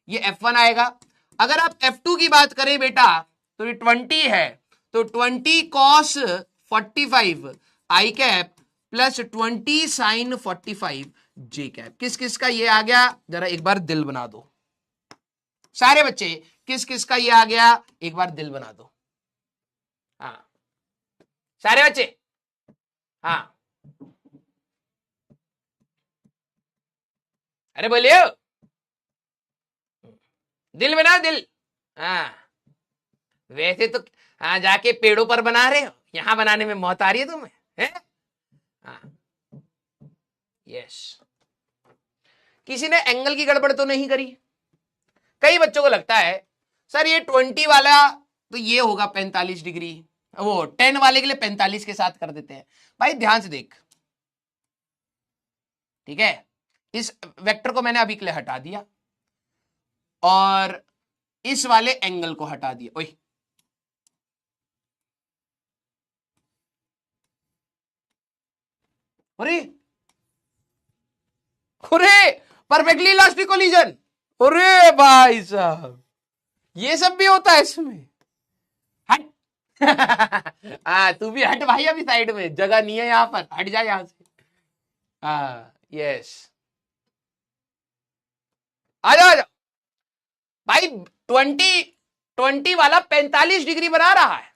ये F1 आएगा। अगर आप F2 की बात करें बेटा तो ये 20 है, तो 20 कॉस 45 आई कैप प्लस 20 साइन 45 जे कैप। किस किस का ये आ गया? जरा एक बार दिल बना दो सारे बच्चे, किस किस का ये आ गया? एक बार दिल बना दो। हाँ सारे बच्चे, हाँ अरे बोलिए, दिल बना दिल। हाँ वैसे तो हाँ जाके पेड़ों पर बना रहे हो, यहां बनाने में मौत आ रही है तुम्हें, है? हाँ यस, किसी ने एंगल की गड़बड़ तो नहीं करी? कई बच्चों को लगता है सर ये 20 वाला तो ये होगा 45 डिग्री, वो 10 वाले के लिए 45 के साथ कर देते हैं। भाई ध्यान से देख, ठीक है, इस वेक्टर को मैंने अभी के लिए हटा दिया और इस वाले एंगल को हटा दिया। ओए अरे अरे परफेक्टली इलास्टिक कोलिजन, अरे भाई साहब ये सब भी होता है इसमें। हट तू भी हट भाई, अभी साइड में जगह नहीं है यहां पर, हट जा यहां से। हाँ यस, आ जाओ भाई। 20 वाला 45 डिग्री बना रहा है,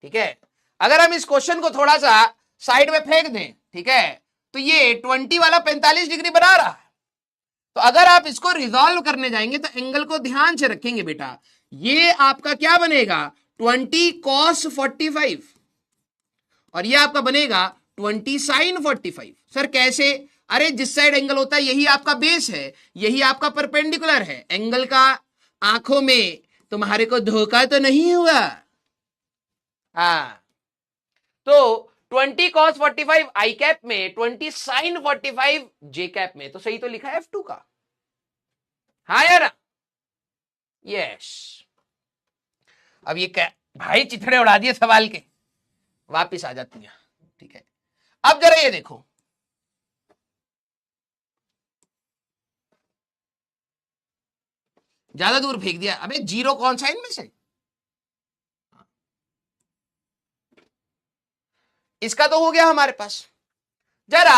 ठीक है। अगर हम इस क्वेश्चन को थोड़ा सा साइड में फेंक दें, ठीक है, तो ये 20 वाला 45 डिग्री बना रहा है। तो अगर आप इसको रिजॉल्व करने जाएंगे तो एंगल को ध्यान से रखेंगे बेटा, ये आपका क्या बनेगा 20 cos 45 और ये आपका बनेगा 20 sin 45। सर कैसे? अरे जिस साइड एंगल होता है यही आपका बेस है, यही आपका परपेंडिकुलर है। एंगल का आंखों में तुम्हारे को धोखा तो नहीं हुआ? हाँ, तो 20 cos 45 आई कैप में, 20 sin 45 जे कैप में, तो सही तो लिखा है F2 का। हाँ यार, यस। अब ये क्या भाई, चिथड़े उड़ा दिए सवाल के, वापिस आ जाती है। ठीक है, अब जरा ये देखो, ज्यादा दूर फेंक दिया। अबे जीरो कौन सा इनमें से? इसका तो हो गया हमारे पास। जरा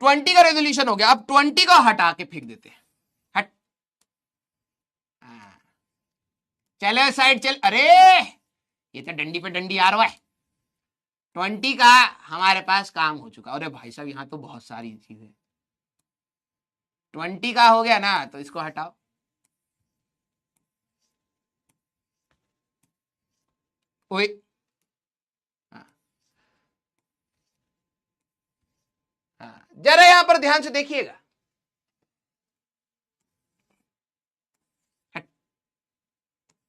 20 का रेजोल्यूशन हो गया, अब 20 को हटा के फेंक देते हैं। हट, चले साइड चल। अरे ये तो डंडी पे डंडी आ रहा है। 20 का हमारे पास काम हो चुका। अरे भाई साहब, यहां तो बहुत सारी चीजें। 20 का हो गया ना, तो इसको हटाओ। ओए जरा यहां पर ध्यान से देखिएगा।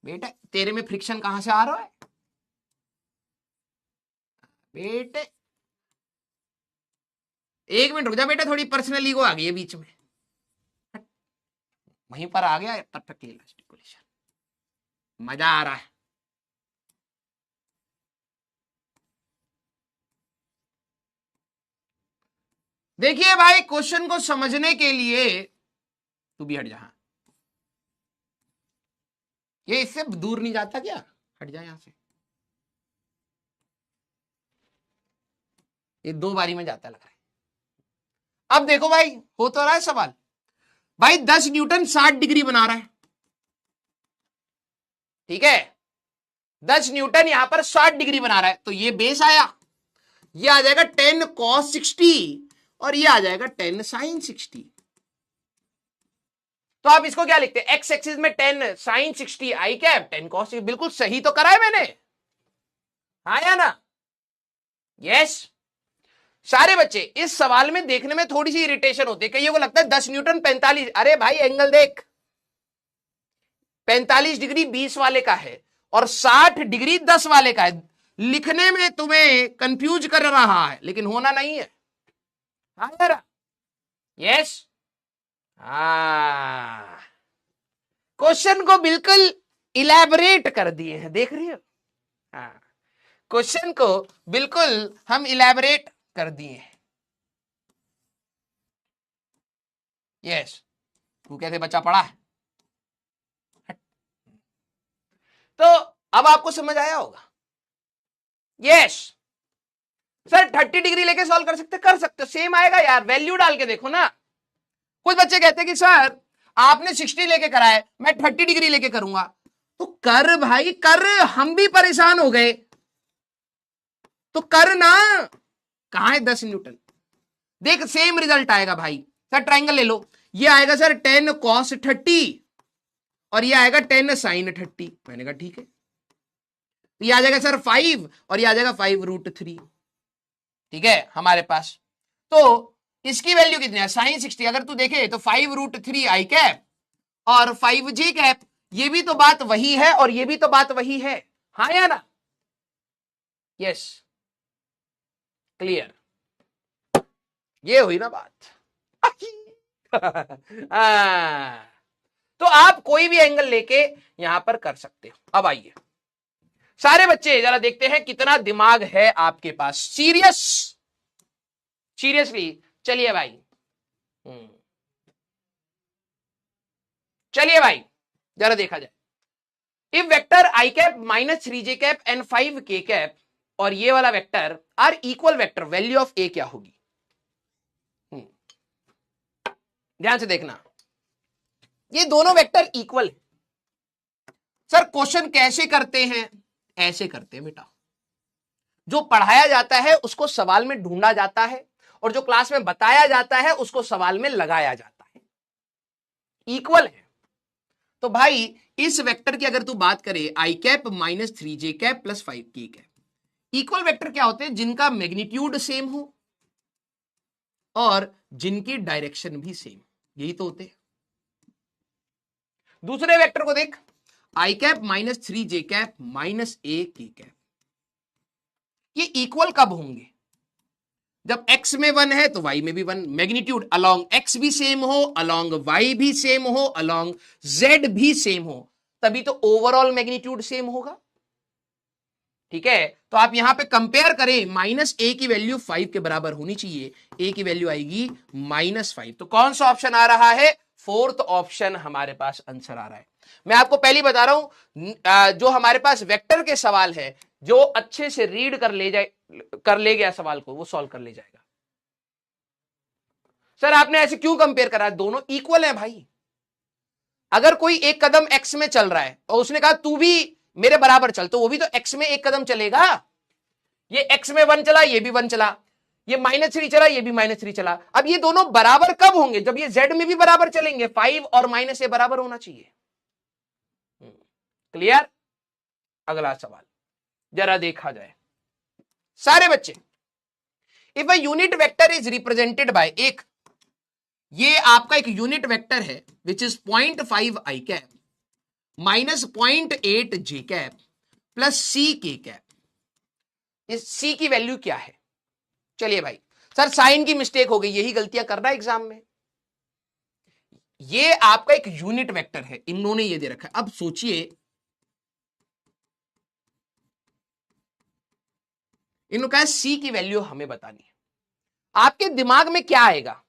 बेटा तेरे में फ्रिक्शन कहां से आ रहा है बेटे? एक मिनट रुक जा बेटा, थोड़ी पर्सनल ईगो आ गई है बीच में। वहीं पर आ गया परफेक्टली इलास्टिकुलेशन, मजा आ रहा है। देखिए भाई, क्वेश्चन को समझने के लिए तू भी हट जा। ये इससे दूर नहीं जाता क्या? हट जा यहां से। ये 2 बारी में जाता लग रहा है। अब देखो भाई, हो तो रहा है सवाल। भाई 10 न्यूटन 60 डिग्री बना रहा है, ठीक है? 10 न्यूटन यहां पर 60 डिग्री बना रहा है, तो ये बेस आया, ये आ जाएगा 10 cos 60 और ये आ जाएगा 10 sin 60। तो आप इसको क्या लिखते हैं? एक्स एक्सिस में 10 sin 60 आई कैप, 10 cos 60। बिल्कुल सही तो करा है मैंने, हाँ या ना? यस। सारे बच्चे इस सवाल में देखने में थोड़ी सी इरिटेशन होती है, कईयों को लगता है 10 न्यूटन 45। अरे भाई एंगल देख, 45 डिग्री 20 वाले का है और 60 डिग्री 10 वाले का है। लिखने में तुम्हें कंफ्यूज कर रहा है, लेकिन होना नहीं है। हाँ यार, यस। क्वेश्चन को बिल्कुल इलैबोरेट कर दिए हैं, देख रही हो? हाँ, क्वेश्चन को बिल्कुल हम इलैबोरेट कर दिए हैं। यस, तू कैसे बच्चा पढ़ा है? तो अब आपको समझ आया होगा। यस सर, 30 डिग्री लेके सॉल्व कर सकते, सेम आएगा यार, वैल्यू डाल के देखो ना। कुछ बच्चे कहते हैं कि सर आपने 60 लेके कराए, मैं 30 डिग्री लेके करूंगा। तो कर भाई कर, हम भी परेशान हो गए तो कर ना। कहां है 10 न्यूटन? देख सेम रिजल्ट आएगा भाई। सर ट्राइंगल ले लो, ये आएगा सर 10 cos 30 और ये आएगा 10 sin 30। मैंने कहा ठीक है। ये आ जाएगा सर 5 और ये आ जाएगा 5√3, ठीक है हमारे पास। तो इसकी वैल्यू कितनी है? sin 60। अगर तू देखे तो 5√3 आई कैप और 5 जे कैप, ये भी तो बात वही है और ये भी तो बात वही है, हाँ या ना? यस, क्लियर, ये हुई ना बात। तो आप कोई भी एंगल लेके यहां पर कर सकते हो। अब आइए सारे बच्चे जरा देखते हैं कितना दिमाग है आपके पास। सीरियसली चलिए भाई, चलिए भाई जरा देखा जाए। If vector I cap -3 J cap and 5 K cap और ये वाला vector are equal vector, value of A क्या होगी? ध्यान से देखना, ये दोनों वेक्टर इक्वल है। सर क्वेश्चन कैसे करते हैं? ऐसे करते हैं बेटा, जो पढ़ाया जाता है उसको सवाल में ढूंढा जाता है और जो क्लास में बताया जाता है उसको सवाल में लगाया जाता है। इक्वल है। तो भाई इस वेक्टर की अगर तू बात करे I cap minus 3j cap plus 5k cap, equal vector क्या होते हैं? जिनका मैग्नीट्यूड सेम हो और जिनकी डायरेक्शन भी सेम, यही तो होते हैं। दूसरे वेक्टर को देख, I cap minus 3j cap minus a k cap, ये इक्वल कब होंगे? जब x में 1 है तो y में भी 1, मैग्नीट्यूड अलोंग x भी सेम हो, अलोंग y भी सेम हो, अलोंग z भी सेम हो, तभी तो ओवरऑल मैग्नीट्यूड सेम होगा। ठीक है, तो आप यहां पे कंपेयर करें, माइनस a की वैल्यू 5 के बराबर होनी चाहिए, a की वैल्यू आएगी -5। तो कौन सा ऑप्शन आ रहा है? फोर्थ ऑप्शन हमारे पास आंसर आ रहा है। मैं आपको पहले बता रहा हूं, जो हमारे पास वेक्टर के सवाल है, जो अच्छे से रीड कर ले गया सवाल को, वो सॉल्व कर ले जाएगा। सर आपने ऐसे क्यों कंपेयर करा? दोनों इक्वल है भाई। अगर कोई एक कदम x में चल रहा है और उसने कहा तू भी मेरे बराबर चल, तो वो भी तो x में एक कदम चलेगा। ये x में 1 चला, ये भी 1 चला, ये -3 चला, ये भी -3 चला। अब ये दोनों बराबर कब होंगे? जब ये z में भी बराबर चलेंगे। 5 और -a बराबर होना चाहिए। क्लियर? अगला सवाल जरा देखा जाए सारे बच्चे। If a unit vector is represented by, एक ये आपका एक यूनिट वेक्टर है which is 0.5 I cap minus 0.8 J cap plus C K cap, इस सी की वैल्यू क्या है? चलिए भाई, सर साइन की मिस्टेक हो गई, यही गलतियां कर रहा है एग्जाम में। ये आपका एक यूनिट वेक्टर है, इन्होंने ये दे रखा है। अब सोचिए, इन्होंने कहा सी की वैल्यू हमें बतानी है, आपके दिमाग में क्या आएगा?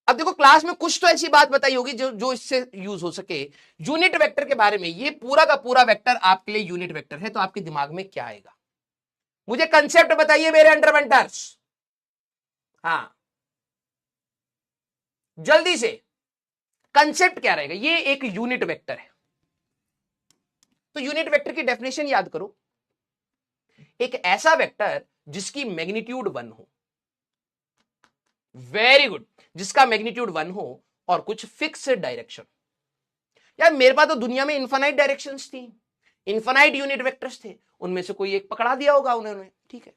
अब देखो, क्लास में कुछ तो ऐसी बात बताई होगी जो इससे यूज हो सके। यूनिट वेक्टर के बारे में, ये पूरा का पूरा वेक्टर आपके लिए यूनिट वेक्टर है, तो आपके दिमाग में क्या आएगा? मुझे कंसेप्ट बताइए मेरे अंडरमेंटर्स। हाँ जल्दी से, कंसेप्ट क्या रहेगा? ये एक यूनिट वेक्टर है, तो यूनिट वेक्टर की डेफिनेशन याद करो। एक ऐसा वेक्टर जिसकी मैग्नीट्यूड 1 हो, वेरी गुड, जिसका मैग्नीट्यूड 1 हो और कुछ फिक्स डायरेक्शन। यार मेरे पास तो दुनिया में इनफाइनाइट डायरेक्शंस थी, इनफाइनाइट यूनिट वेक्टर्स थे, उनमें से कोई एक पकड़ा दिया होगा उन्होंने। ठीक है,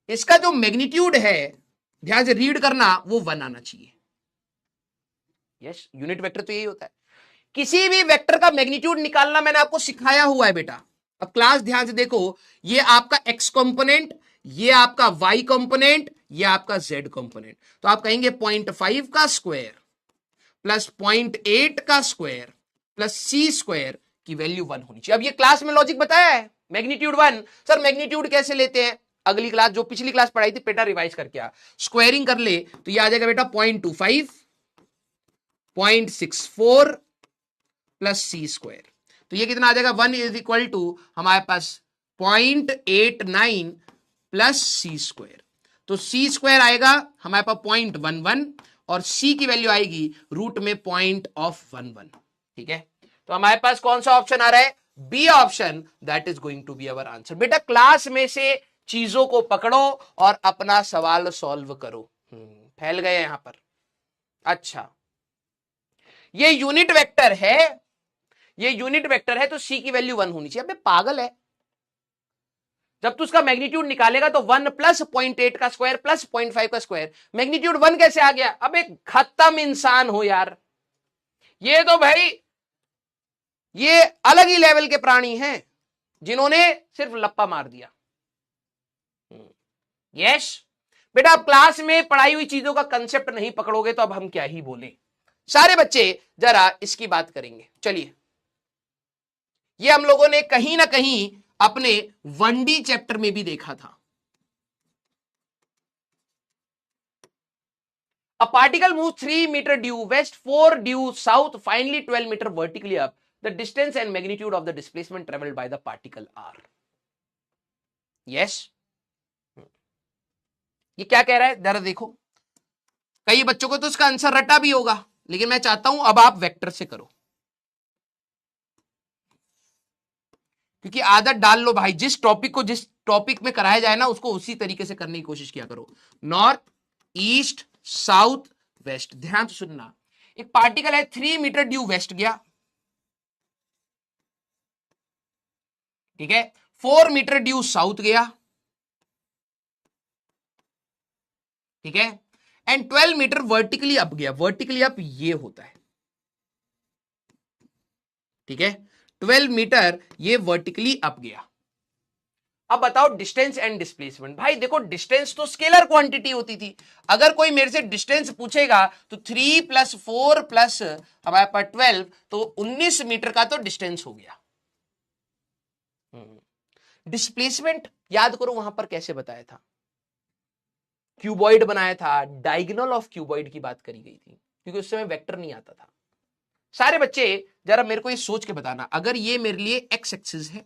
इसका जो मैग्नीट्यूड है, ध्यान से रीड करना, वो 1 आना चाहिए। यस, यूनिट वेक्टर तो यही होता है। किसी भी वेक्टर का मैग्नीट्यूड निकालना मैंने आपको सिखाया हुआ है बेटा। अब क्लास ध्यान से देखो, ये आपका x कंपोनेंट, ये आपका y कंपोनेंट, ये आपका z कंपोनेंट। तो आप कहेंगे 0.5 का स्क्वायर प्लस 0.8 का स्क्वायर प्लस c स्क्वायर की वैल्यू 1 होनी चाहिए। अब ये क्लास में लॉजिक बताया है, मैग्नीट्यूड 1। सर मैग्नीट्यूड कैसे लेते हैं? अगली क्लास, जो पिछली क्लास पढ़ाई थी, बेटा रिवाइज करके आ, स्क्वायरिंग कर ले तो ये आ जाएगा बेटा 0.25 0.64 प्लस सी स्क्वायर। तो ये कितना आ जाएगा? 1 इज इक्वल टू हमारे पास 0.89 प्लस सी स्क्वायर। तो सी स्क्वायर आएगा हमारे पास 0.11 और सी की वैल्यू आएगी रूट में 0.11। ठीक है, तो हमारे पास कौन सा ऑप्शन आ रहा है? B option, that is going to be our answer. बेटा क्लास में से चीजों को पकड़ो और अपना सवाल सॉल्व करो। फैल गए यहां पर। अच्छा, ये यूनिट वेक्टर है, ये यूनिट वेक्टर है, तो सी की वैल्यू 1 होनी चाहिए। अबे पागल है, जब तू उसका मैग्नीट्यूड निकालेगा तो 1 प्लस 0.8 का स्क्वायर प्लस 0.5 का स्क्वायर, मैग्नीट्यूड 1 कैसे आ गया? अब एक खत्म इंसान हो यार, ये तो भाई ये अलग ही लेवल के प्राणी हैं जिन्होंने सिर्फ लप्पा मार दिया। यस बेटा, अब क्लास में पढ़ाई हुई चीजों का कंसेप्ट नहीं पकड़ोगे तो अब हम क्या ही बोले। सारे बच्चे जरा इसकी बात करेंगे। चलिए, ये हम लोगों ने कहीं ना कहीं अपने 1D चैप्टर में भी देखा था। A particle moves 3 meter due west, 4 due south, finally 12 meter vertically up. The distance and magnitude of the displacement traveled by the particle are. Yes. ये क्या कह रहा है जरा देखो। कई बच्चों को तो इसका आंसर रटा भी होगा, लेकिन मैं चाहता हूं अब आप वेक्टर से करो, क्योंकि आदत डाल लो भाई। जिस टॉपिक में कराया जाए ना, उसको उसी तरीके से करने की कोशिश किया करो। North, east, south, west. ध्यान से सुनना, एक पार्टिकल है 3 मीटर ड्यू वेस्ट गया, ठीक है, 4 मीटर ड्यू साउथ गया, ठीक है, एंड 12 मीटर वर्टिकली अप गया। वर्टिकली अप ये होता है, ठीक है, 12 मीटर ये वर्टिकली अप गया। अब बताओ डिस्टेंस एंड डिस्प्लेसमेंट। भाई देखो, डिस्टेंस तो स्केलर क्वांटिटी होती थी। अगर कोई मेरे से डिस्टेंस पूछेगा तो 3 + 4 + हमारे पास 12, तो 19 मीटर का तो डिस्टेंस हो गया। डिस्प्लेसमेंट याद करो, वहां पर कैसे बताया था, क्यूबॉइड बनाया था, डायगोनल ऑफ क्यूबॉइड की बात करी गई थी, क्योंकि उस समय वेक्टर नहीं आता था। सारे बच्चे जरा मेरे को ये सोच के बताना, अगर ये मेरे लिए एक्स एक्सिस है,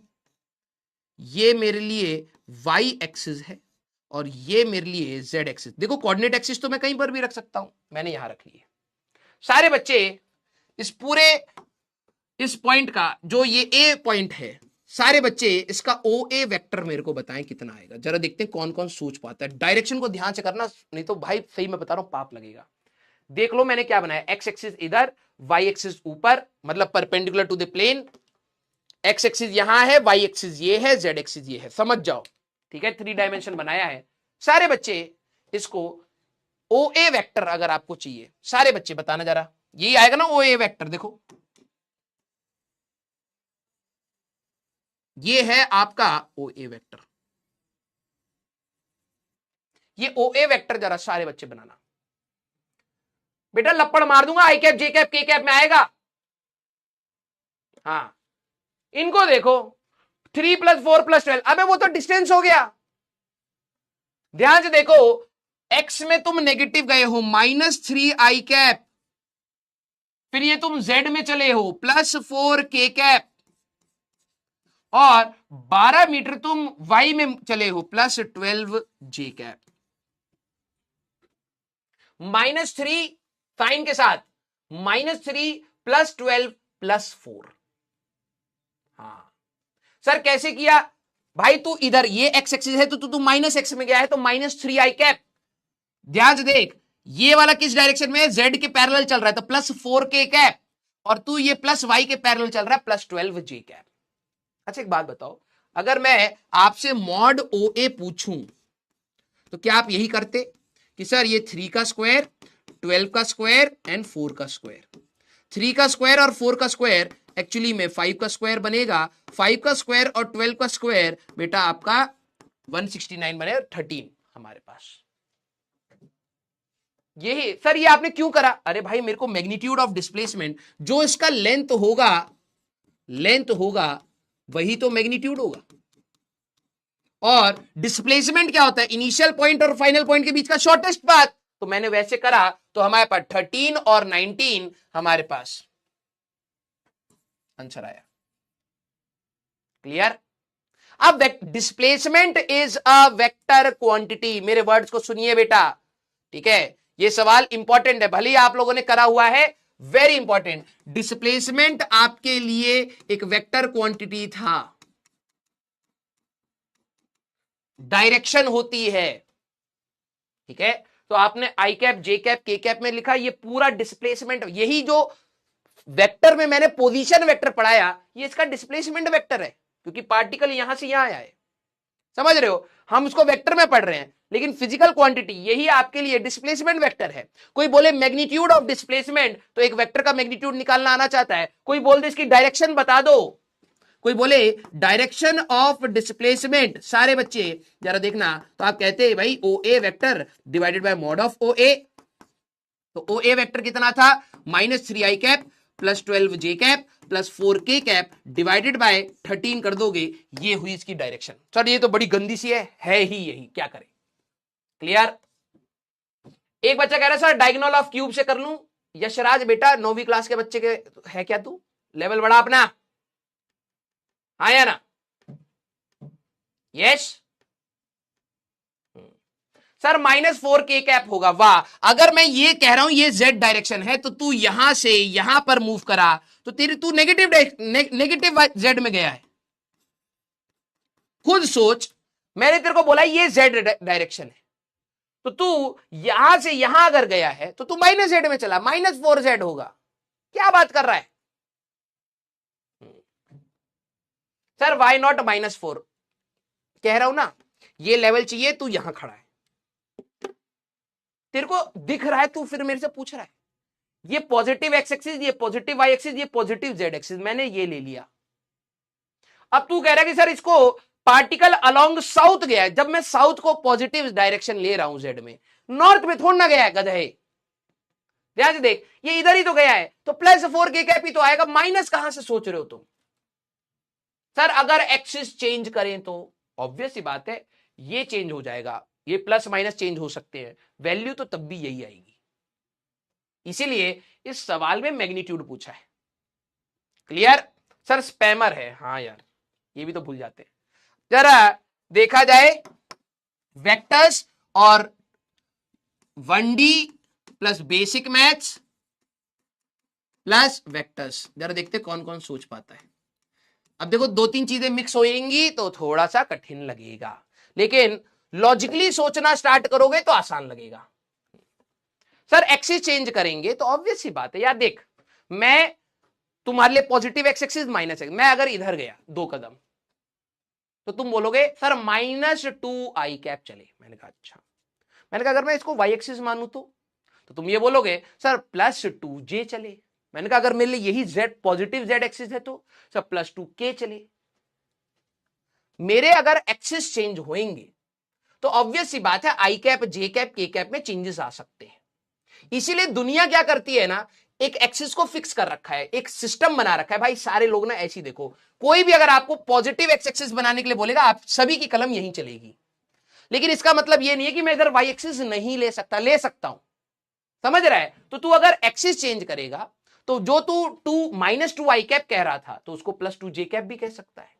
ये मेरे लिए वाई एक्सिस है, और ये मेरे लिए जेड एक्सिस। देखो कोऑर्डिनेट एक्सिस तो मैं कहीं पर भी रख सकता हूं, मैंने यहां रख ली है। सारे बच्चे इस पूरे इस पॉइंट का जो ये ए पॉइंट है, सारे बच्चे इसका ओ ए वेक्टर मेरे को बताएं कितना आएगा। जरा देखते हैं कौन कौन सोच पाता है। डायरेक्शन को ध्यान से करना, नहीं तो भाई सही मैं बता रहा हूं पाप लगेगा। देख लो मैंने क्या बनाया, एक्स एक्सिस इधर, वाई एक्सिस ऊपर, मतलब perpendicular to the plane. X axis यहां है, वाई एक्सिस ये है, जेड एक्सिस ये है, समझ जाओ, ठीक है। 3 डायमेंशन बनाया है। सारे बच्चे इसको ओ ए वेक्टर अगर आपको चाहिए, सारे बच्चे बताना जरा, यही आएगा ना ओ ए वेक्टर। देखो ये है आपका ओ ए वेक्टर, ये ओ ए वेक्टर जरा सारे बच्चे बनाना। बेटा लपड़ मार दूंगा, आई कैप जे कैप के कैप में आएगा। हाँ, इनको देखो, 3 + 4 + 12, अबे वो तो डिस्टेंस हो गया। ध्यान से देखो, एक्स में तुम नेगेटिव गए हो -3 कैप, फिर ये तुम जेड में चले हो +4 के कैप, और 12 मीटर तुम वाई में चले हो +12 जे कैप। -3 साइन के साथ, -3 + 12 + 4। हाँ सर कैसे किया भाई, तू इधर ये एक्स एक्सिस है तो तू -x में गया है, तो -3 कैप। ध्यान से देख, ये वाला किस डायरेक्शन में है, जेड के पैरेलल चल रहा है, तो +4 के कैप, और तू ये +y के पैरेलल चल रहा है, +12 जे कैप। अच्छा एक बात बताओ, अगर मैं आपसे मॉड ओ ए पूछूं तो क्या आप यही करते कि सर ये 3 का स्क्वायर, 12 का स्क्वायर एंड 4 का स्क्वायर। 3 का स्क्वायर और 4 का स्क्वायर एक्चुअली में 5 का स्क्वायर बनेगा। 5 का स्क्वायर और 12 का स्क्वायर बेटा आपका 169 बने, 13 हमारे पास। यही सर ये आपने क्यों करा, अरे भाई मेरे को मैग्नीट्यूड ऑफ डिस्प्लेसमेंट, जो इसका लेंथ होगा वही तो मैग्नीट्यूड होगा। और डिस्प्लेसमेंट क्या होता है, इनिशियल पॉइंट और फाइनल पॉइंट के बीच का शॉर्टेस्ट पाथ। तो मैंने वैसे करा, तो हमारे पास 13 और 19 हमारे पास आंसर आया। क्लियर। अब displacement is a vector quantity, मेरे वर्ड्स को सुनिए बेटा, ठीक है। ये सवाल इंपॉर्टेंट है, भले ही आप लोगों ने करा हुआ है, वेरी इंपॉर्टेंट। डिस्प्लेसमेंट आपके लिए एक वेक्टर क्वांटिटी था, डायरेक्शन होती है, ठीक है। तो आपने आई कैप जे कैप के कैप में लिखा, ये पूरा डिस्प्लेसमेंट, यही जो वेक्टर में मैंने पोजीशन वेक्टर पढ़ाया, ये इसका डिस्प्लेसमेंट वेक्टर है, क्योंकि पार्टिकल यहां से यहां आया है। समझ रहे हो, हम उसको वेक्टर में पढ़ रहे हैं, लेकिन फिजिकल क्वांटिटी यही आपके लिए डिस्प्लेसमेंट वेक्टर है। कोई बोले मैग्नीट्यूड ऑफ डिस्प्लेसमेंट, तो एक वेक्टर का मैग्नीट्यूड निकालना आना चाहता है। कोई बोल दे इसकी डायरेक्शन बता दो, कोई बोले डायरेक्शन ऑफ डिस्प्लेसमेंट, सारे बच्चे जरा देखना, तो आप कहते हैं भाई O A vector divided by mod of O A. तो ओ ए वेक्टर कितना था, -3 कैप +12 जे कैप +4 के कैप डिवाइडेड बाय 13 कर दोगे, ये हुई इसकी डायरेक्शन। सर ये तो बड़ी गंदी सी है ही यही, क्या करें। क्लियर। एक बच्चा कह रहा है सर डायगोनल ऑफ क्यूब से कर लूं। यशराज बेटा 9वीं क्लास के बच्चे के है क्या तू, लेवल बढ़ा अपना, हाँ या ना, यस। सर -4 के कैप होगा, वाह। अगर मैं ये कह रहा हूं ये जेड डायरेक्शन है, तो तू यहां से यहां पर मूव करा, तो तू नेगेटिव जेड में गया है। खुद सोच, मैंने तेरे को बोला ये जेड डायरेक्शन है, तो तू यहां से यहां अगर गया है तो तू -z में चला, -4z होगा। क्या बात कर रहा है सर? Why not -4? कह रहा हूं ना, ये लेवल चाहिए, तू यहां खड़ा है, तेरे को दिख रहा है, तू फिर मेरे से पूछ रहा है ये पॉजिटिव एक्स एक्सिस, ये पॉजिटिव वाई एक्सिस, ये पॉजिटिव जेड एक्सिस, मैंने ये ले लिया। अब तू कह रहा है कि सर इसको पार्टिकल अलोंग साउथ गया है, जब मैं साउथ को पॉजिटिव डायरेक्शन ले रहा हूं जेड में, नॉर्थ में थोड़ा ना गया है गधे। ध्यान से देख, ये इधर ही तो गया है, तो +4 के कैप ही तो आएगा, माइनस कहां से सोच रहे हो तुम? सर अगर एक्सिस चेंज करें तो ऑब्वियस सी बात है ये चेंज हो जाएगा, ये प्लस माइनस चेंज हो सकते हैं, वैल्यू तो तब भी यही आएगी। इसीलिए इस सवाल में मैग्नीट्यूड पूछा है। क्लियर? सर स्पैमर है, हाँ यार ये भी तो भूल जाते हैं। जरा देखा जाए वेक्टर्स और 1D plus basic maths plus vectors, जरा देखते कौन कौन सोच पाता है। अब देखो 2-3 चीजें मिक्स होएंगी तो थोड़ा सा कठिन लगेगा, लेकिन लॉजिकली सोचना स्टार्ट करोगे तो आसान लगेगा। सर एक्सिस चेंज करेंगे तो ऑब्वियस सी बात है यार, देख मैं तुम्हारे लिए positive x axis minus x, मैं अगर इधर गया 2 कदम तो तुम बोलोगे सर -2i कैप चले। मैंने कहा अच्छा, मैंने कहा अगर मैं इसको y एक्सिस मानूं तो तुम ये बोलोगे सर +2j चले। मैंने कहा अगर मेरे लिए यही z पॉजिटिव z एक्सिस है तो सर +2k चले। मेरे अगर एक्सिस चेंज होंगे तो ऑब्वियस सी बात है आई कैप जे कैप के कैप में चेंजेस आ सकते हैं। इसीलिए दुनिया क्या करती है ना, एक एक्सिस को फिक्स कर रखा है, एक सिस्टम बना रखा है। भाई सारे लोग ना ऐसी देखो, कोई भी अगर आपको पॉजिटिव एक्स एक्सिस बनाने के लिए बोलेगा, आप सभी की कलम यहीं चलेगी। लेकिन इसका मतलब यह नहीं है कि मैं इधर वाई एक्सिस नहीं ले सकता, ले सकता हूं। समझ रहा है? तो तू अगर एक्सिस चेंज करेगा तो जो तू -2i कैप कह रहा था तो उसको +2j कैप भी कह सकता है,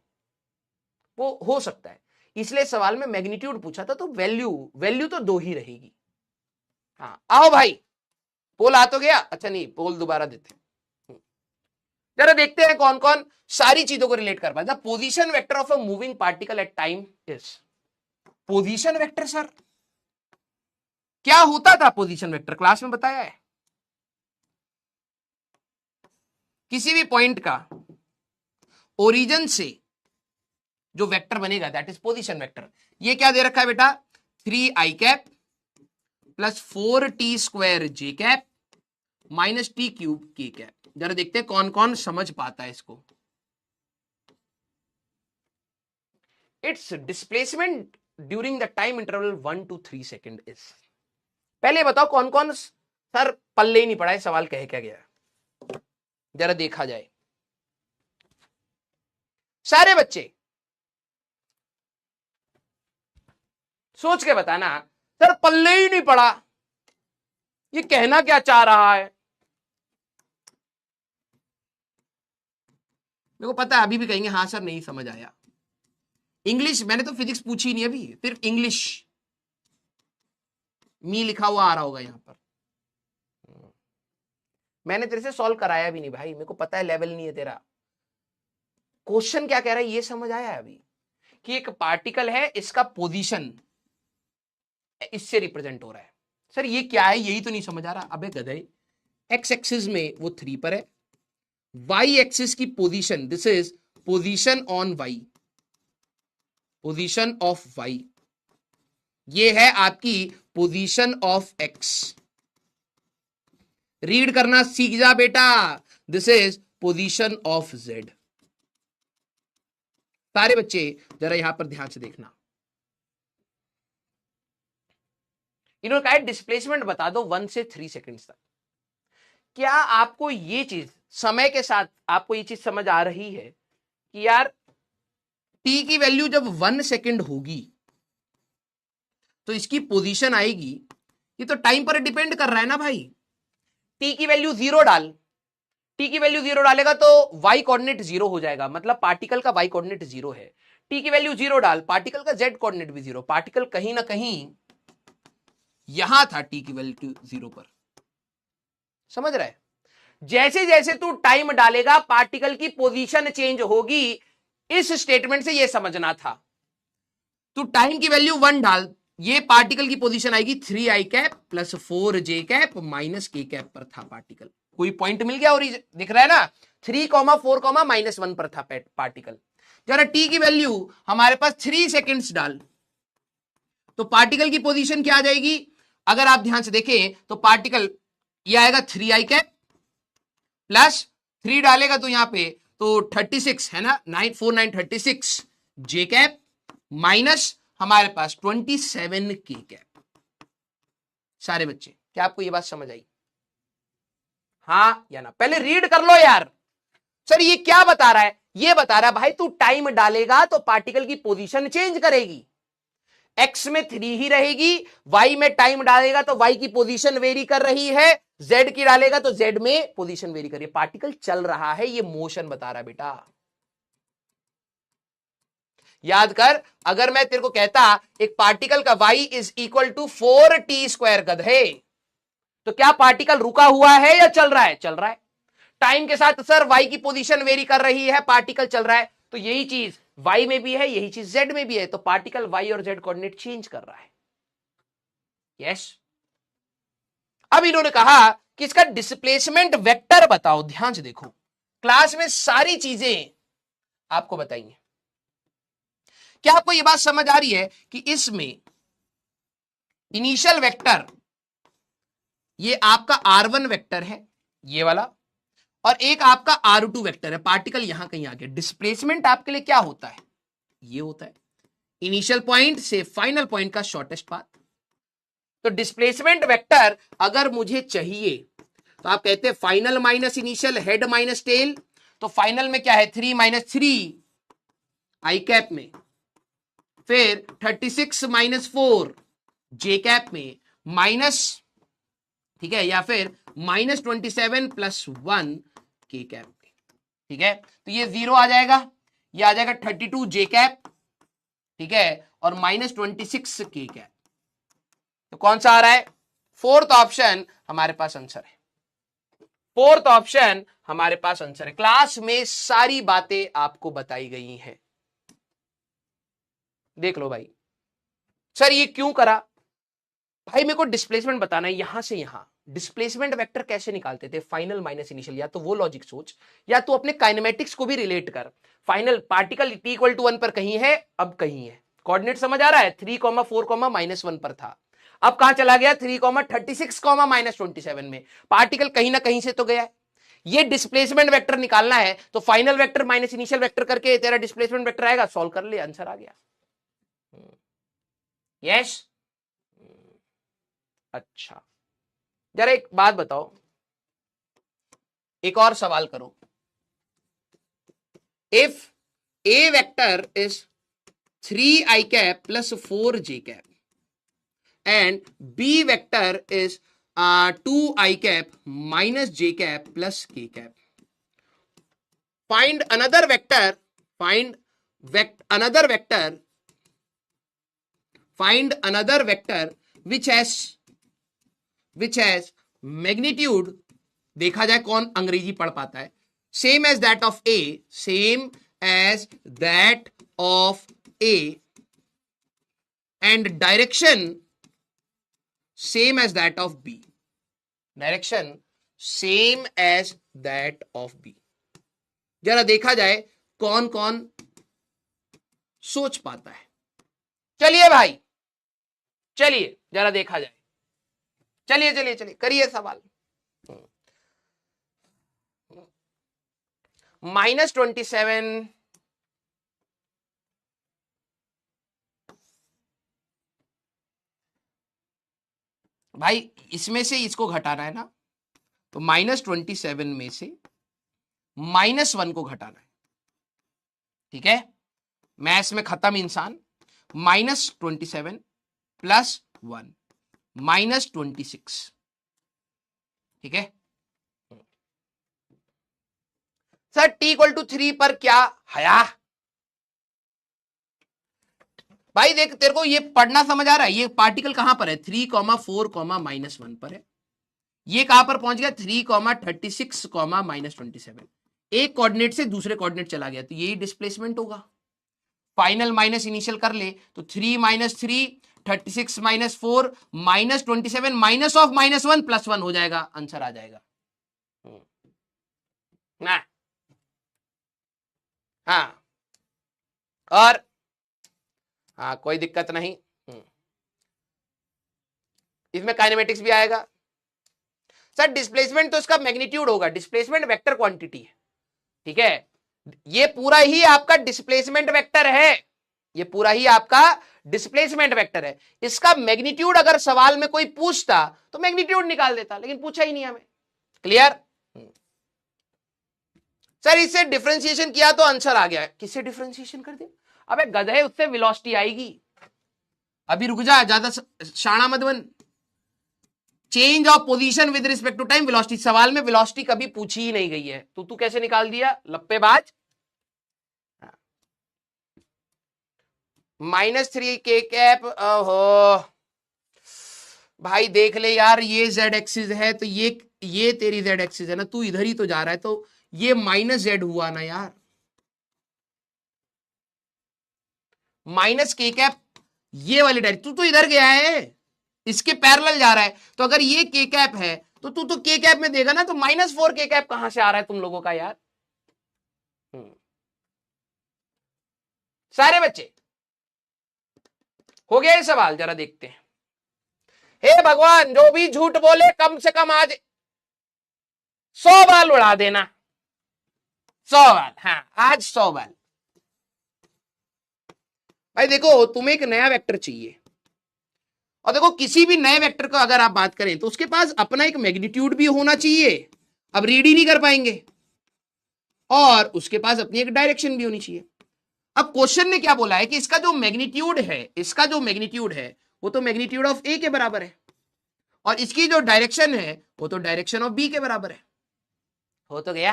वो हो सकता है। इसलिए सवाल में मैग्नीट्यूड पूछा था तो वैल्यू तो 2 ही रहेगी। हाँ आओ भाई, पोल आ तो गया। अच्छा नहीं, पोल दोबारा देते हैं, जरा देखते हैं कौन कौन सारी चीजों को रिलेट कर पाता। Position vector of a moving particle at time is. Position vector sir क्या होता था? पोजीशन वेक्टर क्लास में बताया है, किसी भी पॉइंट का ओरिजिन से जो वेक्टर बनेगा दैट इज पोजीशन वेक्टर। ये क्या दे रखा है बेटा? 3i cap plus 4t² j cap -t³ k cap. जरा देखते हैं कौन कौन समझ पाता है इसको। It's displacement during the time interval 1 to 3 second is. पहले बताओ कौन कौन सर पल्ले ही नहीं पड़ा है सवाल कह क्या गया, जरा देखा जाए। सारे बच्चे सोच के बताना, सर पल्ले ही नहीं पड़ा, ये कहना क्या चाह रहा है? मेरे को पता है अभी भी कहेंगे हाँ सर नहीं समझ आया। इंग्लिश मैंने तो फिजिक्स पूछी नहीं अभी, सिर्फ इंग्लिश मी लिखा हुआ आ रहा होगा यहां पर। मैंने तेरे से सॉल्व कराया भी नहीं भाई, मेरे को पता है लेवल नहीं है तेरा। क्वेश्चन क्या कह रहा है ये समझ आया अभी, कि एक पार्टिकल है, इसका पोजीशन इससे रिप्रेजेंट हो रहा है। सर ये क्या है यही तो नहीं समझ आ रहा। अबे गधे, एक्स एक्सिस में वो 3 पर है, वाई एक्सिस की position, this is position on y, position of y, ये है आपकी पोजीशन ऑफ एक्स। रीड करना सीख जा बेटा, this is position of Z. सारे बच्चे जरा यहां पर ध्यान से देखना। इन्होंने कहा डिस्प्लेसमेंट बता दो 1 से 3 सेकंड्स तक। क्या आपको ये चीज समय के साथ आपको ये चीज समझ आ रही है कि यार t की वैल्यू जब 1 सेकंड होगी तो इसकी पोजीशन आएगी, ये तो टाइम पर डिपेंड कर रहा है ना भाई। t की वैल्यू 0 डाल, t की वैल्यू 0 डालेगा तो y कोऑर्डिनेट 0 हो जाएगा, मतलब पार्टिकल का y कोऑर्डिनेट 0 है। t की वैल्यू 0 डाल, पार्टिकल का z कोऑर्डिनेट भी 0, पार्टिकल कहीं ना कहीं यहां था t की वैल्यू 0 पर। समझ रहा है? जैसे जैसे तू टाइम डालेगा पार्टिकल की पोजीशन चेंज होगी। इस स्टेटमेंट से यह समझना था, तू टाइम की वैल्यू 1 डाल, ये पार्टिकल की पोजीशन आएगी 3i cap plus 4j cap minus k cap पर था पार्टिकल। कोई पॉइंट मिल गया? और दिख रहा है ना 3,4,-1 पर था पार्टिकल। जरा टी की वैल्यू हमारे पास 3 सेकेंड्स डाल, तो पार्टिकल की पोजीशन क्या आ जाएगी? अगर आप ध्यान से देखें तो पार्टिकल ये आएगा 3i कैप प्लस 3 डालेगा तो यहां पे तो 36 है ना, 9 4 9 36 j कैप माइनस हमारे पास 27 k कैप। सारे बच्चे क्या आपको ये बात समझ आई? हाँ या ना? पहले रीड कर लो यार। सर ये क्या बता रहा है? ये बता रहा है भाई तू टाइम डालेगा तो पार्टिकल की पोजीशन चेंज करेगी। एक्स में 3 ही रहेगी, वाई में टाइम डालेगा तो वाई की पोजीशन वेरी कर रही है, जेड की डालेगा तो जेड में पोजीशन वेरी कर रही है। पार्टिकल चल रहा है, ये मोशन बता रहा है बेटा। याद कर, अगर मैं तेरे को कहता एक पार्टिकल का y is equal to 4t² गधे, तो क्या पार्टिकल रुका हुआ है या चल रहा है? चल रहा है। टाइम के साथ सर y की पोजीशन वेरी कर रही है, पार्टिकल चल रहा है, तो यही चीज y में भी है, यही चीज z में भी है, तो पार्टिकल y और z कोऑर्डिनेट चेंज कर रहा है। यस। अब इन्होंने कहा कि इसका डिस्प्लेसमेंट वेक्टर बताओ। ध्यान से देखो, क्लास में सारी चीजें आपको बताइए। क्या आपको यह बात समझ आ रही है कि इसमें इनिशियल वेक्टर ये आपका r1 वेक्टर है, ये वाला, और एक आपका r2 वेक्टर है। पार्टिकल यहां कहीं आ गया। डिस्प्लेसमेंट आपके लिए क्या होता है? ये होता है इनिशियल पॉइंट से फाइनल पॉइंट का शॉर्टेस्ट पाथ। तो डिस्प्लेसमेंट वेक्टर अगर मुझे चाहिए तो आप कहते हैं final minus initial, head minus tell. तो फाइनल में क्या है? 3 - 3 i कैप में, फिर 36 - 4 j कैप में, माइनस, ठीक है, या फिर -27 + 1 k कैप में। ठीक है, तो ये 0 आ जाएगा, ये आ जाएगा 32 j कैप, ठीक है, और -26 k कैप। तो कौन सा आ रहा है? फोर्थ ऑप्शन हमारे पास आंसर है। फोर्थ ऑप्शन हमारे पास आंसर है। क्लास में सारी बातें आपको बताई गई हैं, देख लो भाई। सर ये क्यों करा? भाई मेरे को डिस्प्लेसमेंट बताना है। यहां से यहां डिस्प्लेसमेंट वेक्टर कैसे निकालते थे? Final minus initial. या तो वो लॉजिक सोच, या तो अपने काइनेमेटिक्स को भी रिलेट कर। फाइनल पार्टिकल t = 1 पर कहीं है, अब कहीं है। कोऑर्डिनेट समझ आ रहा है? 3, 4, -1 पर था, अब कहां चला गया? 3, 36, -27 में। पार्टिकल कहीं ना कहीं से तो गया है। ये डिस्प्लेसमेंट वेक्टर निकालना है, तो final vector minus initial vector करके तेरा डिस्प्लेसमेंट वेक्टर आएगा। सॉल्व कर ले, आंसर आ गया। यस। अच्छा, जरा एक बात बताओ, एक और सवाल करो। If A vector is 3i cap plus 4j cap and b vector is 2i cap minus j cap plus k cap. Find another vector. Find another vector which has magnitude. देखा जाए कौन अंग्रेजी पढ़ पाता है। Same as that of A. Same as that of A. And direction same as that of B. Direction same as that of B. जरा देखा जाए कौन कौन सोच पाता है। चलिए भाई, चलिए जरा देखा जाए। चलिए चलिए चलिए करिए सवाल। -27 भाई, इसमें से इसको घटाना है ना, तो -27 में से -1 को घटाना है। ठीक है, मैथ्स में खत्म इंसान। -27 + 1 -26। ठीक है सर, t = 3 पर क्या हया? भाई देख, तेरे को ये पढ़ना समझ आ रहा है? ये पार्टिकल कहां पर है? 3, 4, -1 पर है। ये कहां पर पहुंच गया? 3, 36, -27। एक कोऑर्डिनेट से दूसरे कोऑर्डिनेट चला गया, तो यही डिस्प्लेसमेंट होगा। फाइनल माइनस इनिशियल कर ले तो 3 - 3 36 माइनस 4 माइनस 27 माइनस ऑफ -1 +1 हो जाएगा, आंसर आ जाएगा ना। हाँ, और हाँ कोई दिक्कत नहीं। इसमें काइनेमेटिक्स भी आएगा सर। डिस्प्लेसमेंट तो इसका मैग्नीट्यूड होगा, डिस्प्लेसमेंट वेक्टर क्वांटिटी है, ठीक है। ये पूरा ही आपका डिस्प्लेसमेंट वेक्टर है, ये पूरा ही आपका डिस्प्लेसमेंट वेक्टर है। इसका मैग्नीट्यूड अगर सवाल में कोई पूछता तो मैग्नीट्यूड निकाल देता, लेकिन पूछा ही नहीं हमें। Clear sir? इससे डिफरेंशिएशन किया तो आंसर आ गया। किससे डिफरेंशिएशन कर दिया? अबे गधे, उससे वेलोसिटी आएगी। अभी रुक जा, ज्यादा शाना मत बन। Change of position with respect to time velocity, सवाल में वेलोसिटी कभी पूछी ही नहीं गई है, तो तू कैसे निकाल दिया लप्पेबाज। -3 के कैप, ओहो भाई देख ले यार, ये z एक्सिस है तो ये तेरी z एक्सिस है ना, तू इधर ही तो जा रहा है, तो ये -z हुआ ना यार, -k कैप ये वाली डायरेक्शन, तू तो इधर गया है, इसके पैरेलल जा रहा है, तो अगर ये k कैप है तो तू तो k कैप में देगा ना, तो -4 k कैप कहां से आ रहा है तुम लोगों का यार। सारे बच्चे हो गया ये सवाल, जरा देखते हैं। हे भगवान, जो भी झूठ बोले कम से कम आज 100 बाल उड़ा देना, 100 बाल। हाँ, आज 100 बाल। भाई देखो, तुम्हें एक नया वेक्टर चाहिए, और देखो किसी भी नए वेक्टर का अगर आप बात करें तो उसके पास अपना एक मैग्नीट्यूड भी होना चाहिए, अब रीड ही नहीं कर पाएंगे, और उसके पास अपनी एक डायरेक्शन भी होनी चाहिए। अब क्वेश्चन ने क्या बोला है कि इसका जो मैग्नीट्यूड है, इसका जो मैग्नीट्यूड है वो तो मैग्नीट्यूड ऑफ ए के बराबर है, और इसकी जो डायरेक्शन है वो तो डायरेक्शन ऑफ बी के बराबर है। हो तो गया।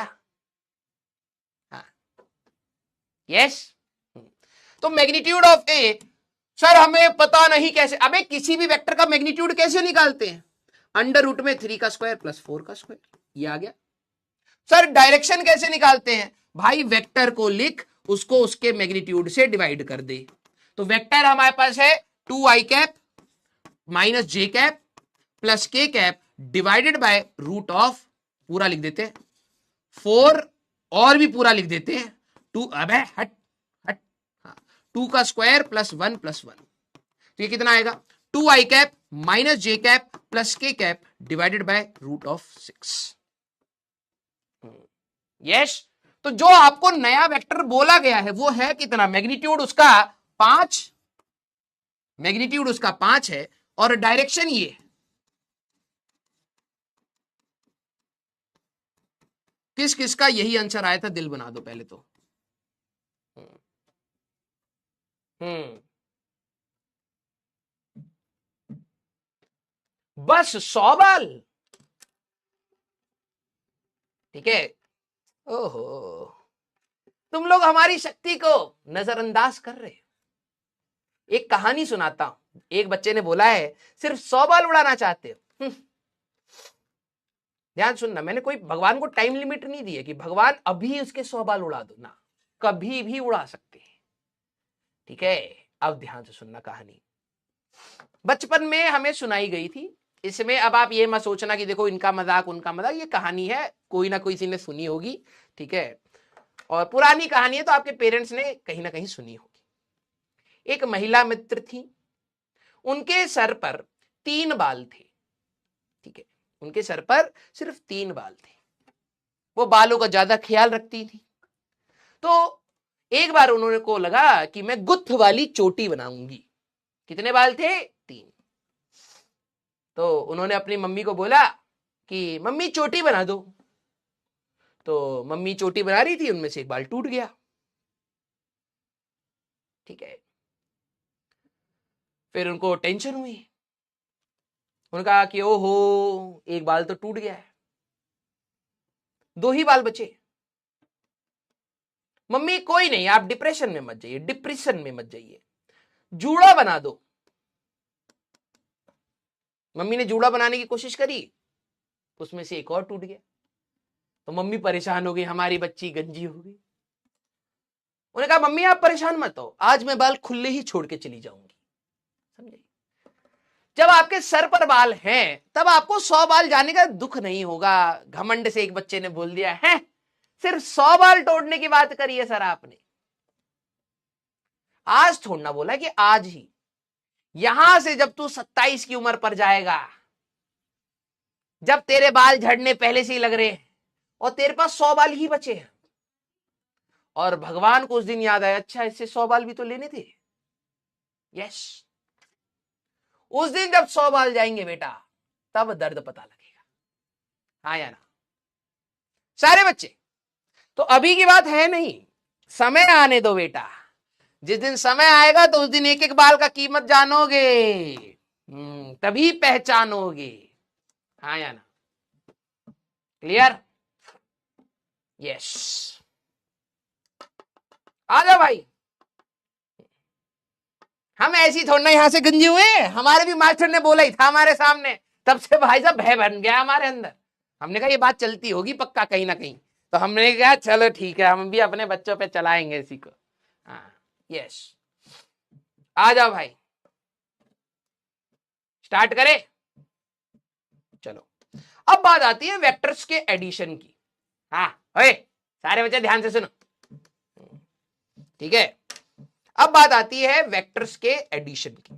हाँ, यस। तो मैग्नीट्यूड ऑफ ए, सर हमें पता नहीं कैसे। अबे किसी भी वेक्टर का मैग्नीट्यूड कैसे निकालते हैं? √3 में 3 का स्क्वायर प्लस 4 का स्क्वायर, ये आ गया। सर डायरेक्शन कैसे निकालते हैं? भाई वेक्टर को लिख, उसको उसके मैग्नीट्यूड से डिवाइड कर दे। तो वेक्टर हमारे पास है 2i cap minus j cap plus k cap divided by root of, पूरा लिख देते हैं 4, और भी पूरा लिख देते हैं 2, अबे हट हट, 2 का स्क्वायर प्लस 1 प्लस 1, तो ये कितना आएगा? 2i cap minus j cap plus k cap divided by root of 6। Yes. तो जो आपको नया वेक्टर बोला गया है वो है कितना? मैग्नीट्यूड उसका 5, मैग्नीट्यूड उसका 5 है, और डायरेक्शन ये। किस किस का यही आंसर आया था? दिल बना दो पहले तो। बस 100 बाल, ठीक है। ओहो, तुम लोग हमारी शक्ति को नजरअंदाज कर रहे हो। एक कहानी सुनाता हूं। एक बच्चे ने बोला है सिर्फ 100 बाल उड़ाना चाहते हो? ध्यान सुनना, मैंने कोई भगवान को टाइम लिमिट नहीं दी है कि भगवान अभी उसके 100 बाल उड़ा दो ना, कभी भी उड़ा सकते हैं, ठीक है। अब ध्यान से सुनना कहानी, बचपन में हमें सुनाई गई थी। इसमें अब आप ये मत सोचना कि देखो इनका मजाक उनका मजाक, ये कहानी है, कोई ना कोई किसी ने सुनी होगी, ठीक है, और पुरानी कहानी है तो आपके पेरेंट्स ने कहीं ना कहीं सुनी होगी। एक महिला मित्र थी, उनके सर पर 3 बाल थे, ठीक है, उनके सर पर सिर्फ 3 बाल थे। वो बालों का ज्यादा ख्याल रखती थी। तो एक बार उन्होंने को लगा कि मैं गुत्थ वाली चोटी बनाऊंगी। कितने बाल थे? 3। तो उन्होंने अपनी मम्मी को बोला कि मम्मी चोटी बना दो। तो मम्मी चोटी बना रही थी, उनमें से एक बाल टूट गया, ठीक है। फिर उनको टेंशन हुई, उन्होंने कहा कि ओहो एक बाल तो टूट गया है, 2 ही बाल बचे। मम्मी कोई नहीं, आप डिप्रेशन में मत जाइए, डिप्रेशन में मत जाइए, जूड़ा बना दो। मम्मी ने जूड़ा बनाने की कोशिश करी, उसमें से एक और टूट गया। तो मम्मी परेशान हो गई, हमारी बच्ची गंजी हो गई। उन्होंने कहा मम्मी आप परेशान मत हो, आज मैं बाल खुले ही छोड़ के चली जाऊंगी, समझे। जब आपके सर पर बाल हैं तब आपको 100 बाल जाने का दुख नहीं होगा। घमंड से एक बच्चे ने बोल दिया है सिर्फ 100 बाल तोड़ने की बात करी है सर आपने। आज थोड़ा बोला कि आज ही, यहां से जब तू 27 की उम्र पर जाएगा, जब तेरे बाल झड़ने पहले से ही लग रहे हैं और तेरे पास 100 बाल ही बचे हैं, और भगवान को उस दिन याद आया अच्छा इससे 100 बाल भी तो लेने थे। यस, उस दिन जब 100 बाल जाएंगे बेटा तब दर्द पता लगेगा। हाँ या ना सारे बच्चे? तो अभी की बात है नहीं, समय आने दो बेटा। जिस दिन समय आएगा तो उस दिन एक एक बाल का कीमत जानोगे, तभी पहचानोगे। हाँ या ना? क्लियर? यस। आ जाओ भाई, हम ऐसी थोड़ा ना यहां से गंजे हुए। हमारे भी मास्टर ने बोला ही था हमारे सामने, तब से भाई साहब भय बन गया हमारे अंदर। हमने कहा ये बात चलती होगी पक्का कहीं ना कहीं, तो हमने कहा चलो ठीक है हम भी अपने बच्चों पे चलाएंगे इसी को। हाँ यस, आ जाओ भाई, स्टार्ट करें। चलो, अब बात आती है वेक्टर्स के एडिशन की। हाँ ओए सारे बच्चे ध्यान से सुनो, ठीक है। अब बात आती है वेक्टर्स के एडिशन की।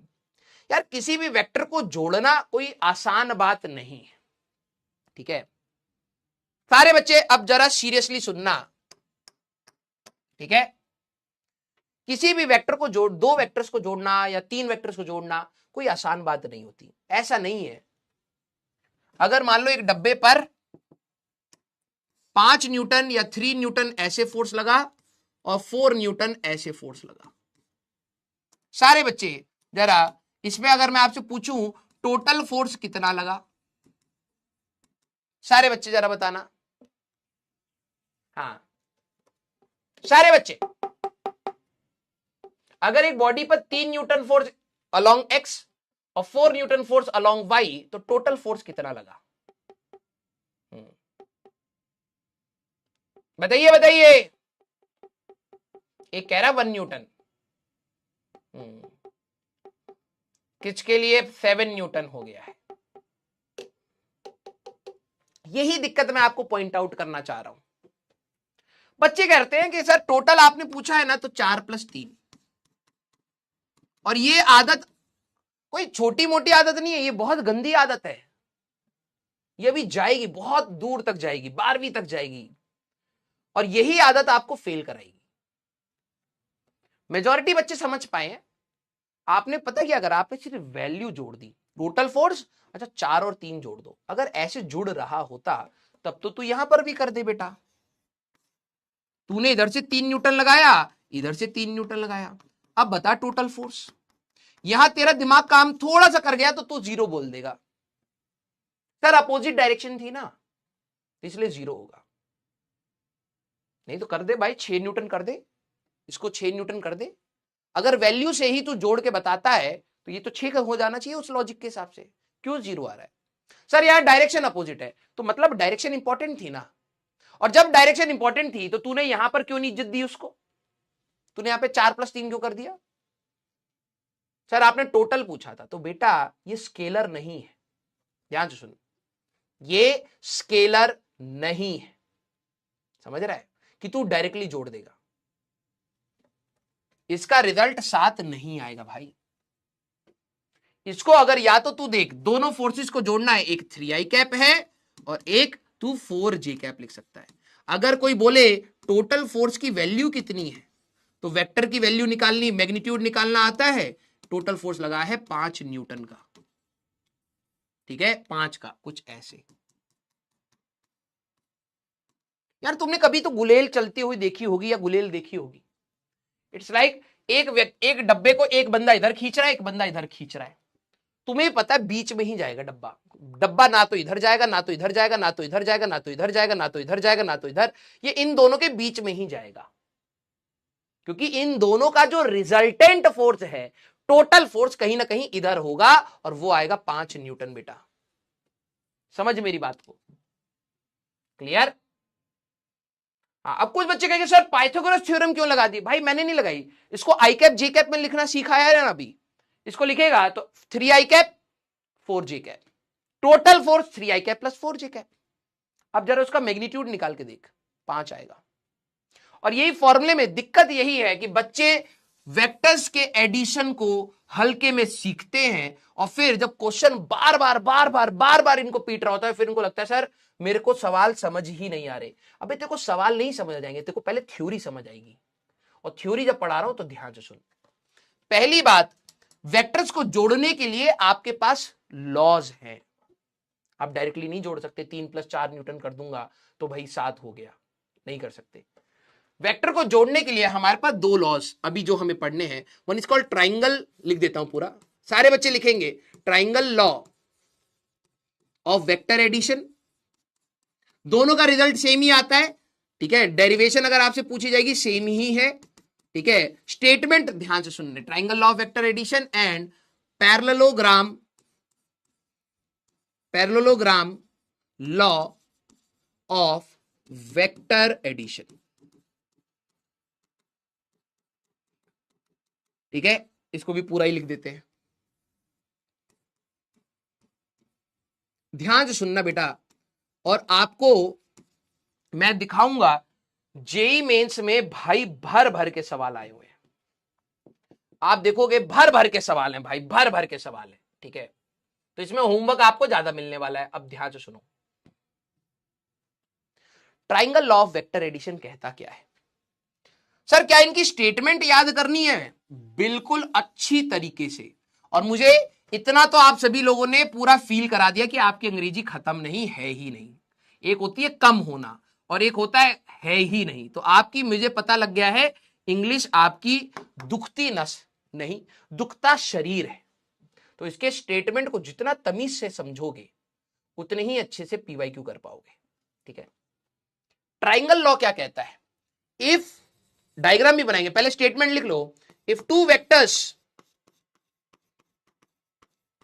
यार किसी भी वेक्टर को जोड़ना कोई आसान बात नहीं है, ठीक है। सारे बच्चे अब जरा सीरियसली सुनना, ठीक है। किसी भी वेक्टर को जोड़, 2 वेक्टर्स को जोड़ना या 3 वेक्टर्स को जोड़ना कोई आसान बात नहीं होती। ऐसा नहीं है, अगर मान लो एक डब्बे पर 5 न्यूटन या 3 न्यूटन ऐसे फोर्स लगा और 4 न्यूटन ऐसे फोर्स लगा। सारे बच्चे जरा इसमें अगर मैं आपसे पूछूं टोटल फोर्स कितना लगा, सारे बच्चे जरा बताना। हाँ सारे बच्चे, अगर एक बॉडी पर 3 न्यूटन फोर्स अलोंग एक्स और 4 न्यूटन फोर्स अलोंग वाई, तो टोटल फोर्स कितना लगा? बताइए बताइए। एक कह रहा 1 न्यूटन, किसके लिए 7 न्यूटन हो गया है। यही दिक्कत मैं आपको पॉइंट आउट करना चाह रहा हूं। बच्चे कहते हैं कि सर टोटल आपने पूछा है ना तो 4 + 3, और ये आदत कोई छोटी मोटी आदत नहीं है, ये बहुत गंदी आदत है। ये भी जाएगी, बहुत दूर तक जाएगी, 12वीं तक जाएगी, और यही आदत आपको फेल कराएगी। मेजॉरिटी बच्चे समझ पाए हैं। आपने पता क्या करा, आपने सिर्फ वैल्यू जोड़ दी, टोटल फोर्स, अच्छा 4 और 3 जोड़ दो। अगर ऐसे जुड़ रहा होता तब तो तू यहां पर भी कर दे बेटा। तूने इधर से 3 न्यूटन लगाया, इधर से 3 न्यूटन लगाया, अब बता टोटल फोर्स। यहां तेरा दिमाग काम थोड़ा सा कर गया तो तू 0 बोल देगा। सर अपोजिट डायरेक्शन थी ना इसलिए 0 होगा। नहीं तो कर दे भाई 6 न्यूटन कर दे, इसको 6 न्यूटन कर दे। अगर वैल्यू से ही तू जोड़ के बताता है तो ये तो 6 का हो जाना चाहिए उस लॉजिक के हिसाब से। क्यों 0 आ रहा है? सर यार डायरेक्शन अपोजिट है, तो मतलब डायरेक्शन इंपॉर्टेंट थी ना, और जब डायरेक्शन इंपॉर्टेंट थी तो तूने यहां पर क्यों नहीं इज्जत दी उसको? तूने यहां पे 4 + 3 क्यों कर दिया? सर आपने टोटल पूछा था, तो बेटा ये स्केलर नहीं है, ध्यान से सुन, ये स्केलर नहीं है। समझ रहा है कि तू डायरेक्टली जोड़ देगा, इसका रिजल्ट 7 नहीं आएगा भाई। इसको अगर या तो तू देख, दोनों फोर्सेस को जोड़ना है, एक 3i कैप है और एक तू 4j कैप लिख सकता है। अगर कोई बोले टोटल फोर्स की वैल्यू कितनी है, तो वेक्टर की वैल्यू निकालनी, मैग्नीट्यूड निकालना आता है। टोटल फोर्स लगा है 5 न्यूटन का, ठीक है, 5 का, कुछ ऐसे। यार तुमने कभी तो गुलेल चलती हुई देखी होगी या गुलेल देखी होगी। इट्स लाइक एक डब्बे को एक बंदा इधर खींच रहा है, एक बंदा इधर खींच रहा है। तुम्हें पता है बीच में ही जाएगा डब्बा ना तो इधर जाएगा, ना तो इधर जाएगा, ना तो इधर जाएगा, ना तो इधर जाएगा, ना तो इधर जाएगा, ना तो इधर, ये इन दोनों के बीच में ही जाएगा, क्योंकि इन दोनों का जो रिजल्टेंट फोर्स है, टोटल फोर्स कहीं ना कहीं इधर होगा, और वो आएगा 5 न्यूटन बेटा। समझ मेरी बात को? क्लियर? हाँ, अब कुछ बच्चे कहेंगे सर पाइथागोरस थ्योरम क्यों लगा दी? भाई मैंने नहीं लगाई, इसको आई कैप जे कैप में लिखना सिखाया है ना अभी। इसको लिखेगा तो 3i cap 4j cap, total force 3i cap plus 4j cap. अब जरा उसका मैग्नीट्यूड निकाल के देख, 5 आएगा। और यही फॉर्मूले में दिक्कत यही है कि बच्चे वेक्टर्स के एडिशन को हल्के में सीखते हैं और फिर जब क्वेश्चन बार बार इनको पीट रहा होता है, फिर इनको लगता है सर मेरे को सवाल समझ ही नहीं आ रहे। अबे तेरे को सवाल नहीं समझ आ जाएंगे, तेरे को पहले थ्योरी समझ आएगी। और थ्योरी जब पढ़ा रहा हूं तो ध्यान से सुन। पहली बात, वेक्टर्स को जोड़ने के लिए आपके पास लॉज हैं। आप डायरेक्टली नहीं जोड़ सकते, 3 + 4 न्यूटन कर दूंगा तो भाई 7 हो गया, नहीं कर सकते। वेक्टर को जोड़ने के लिए हमारे पास 2 लॉज अभी जो हमें पढ़ने हैं। वन इज कॉल्ड ट्राइंगल, लिख देता हूं पूरा, सारे बच्चे लिखेंगे, triangle law of vector addition. दोनों का रिजल्ट सेम ही आता है, ठीक है। डेरिवेशन अगर आपसे पूछी जाएगी सेम ही है, ठीक है। स्टेटमेंट ध्यान से सुनने, triangle law of vector addition and parallelogram law of vector addition, ठीक है। इसको भी पूरा ही लिख देते हैं। ध्यान से सुनना बेटा, और आपको मैं दिखाऊंगा जेई मेंस में भाई भर भर के सवाल आए हुए हैं। आप देखोगे भर भर के सवाल हैं भाई, भर भर के सवाल हैं, ठीक है। तो इसमें होमवर्क आपको ज्यादा मिलने वाला है। अब ध्यान से सुनो, triangle law of vector addition कहता क्या है? सर क्या इनकी स्टेटमेंट याद करनी है? बिल्कुल अच्छी तरीके से। और मुझे इतना तो आप सभी लोगों ने पूरा फील करा दिया कि आपकी अंग्रेजी खत्म नहीं है ही नहीं। एक होती है कम होना और एक होता है ही नहीं। तो आपकी, मुझे पता लग गया है, इंग्लिश आपकी दुखती नस नहीं, दुखता शरीर है। तो इसके स्टेटमेंट को जितना तमीज से समझोगे उतने ही अच्छे से पीवाईक्यू कर पाओगे, ठीक है। ट्राइंगल लॉ क्या कहता है? इफ, डायग्राम भी बनाएंगे, पहले स्टेटमेंट लिख लो। If two vectors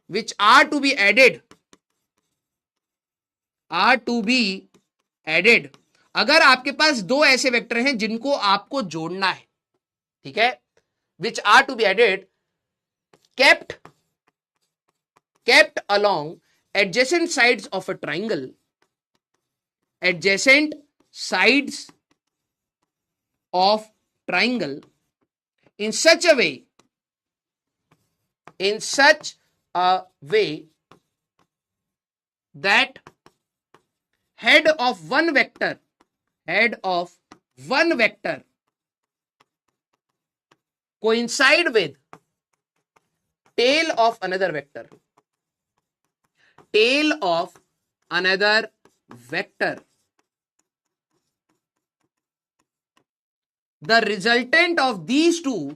which are to be added, अगर आपके पास 2 ऐसे वेक्टर हैं जिनको आपको जोड़ना है, ठीक है, which are to be added, kept along adjacent sides of a triangle, adjacent sides of triangle in such a way that head of one vector coincide with tail of another vector, the resultant of these two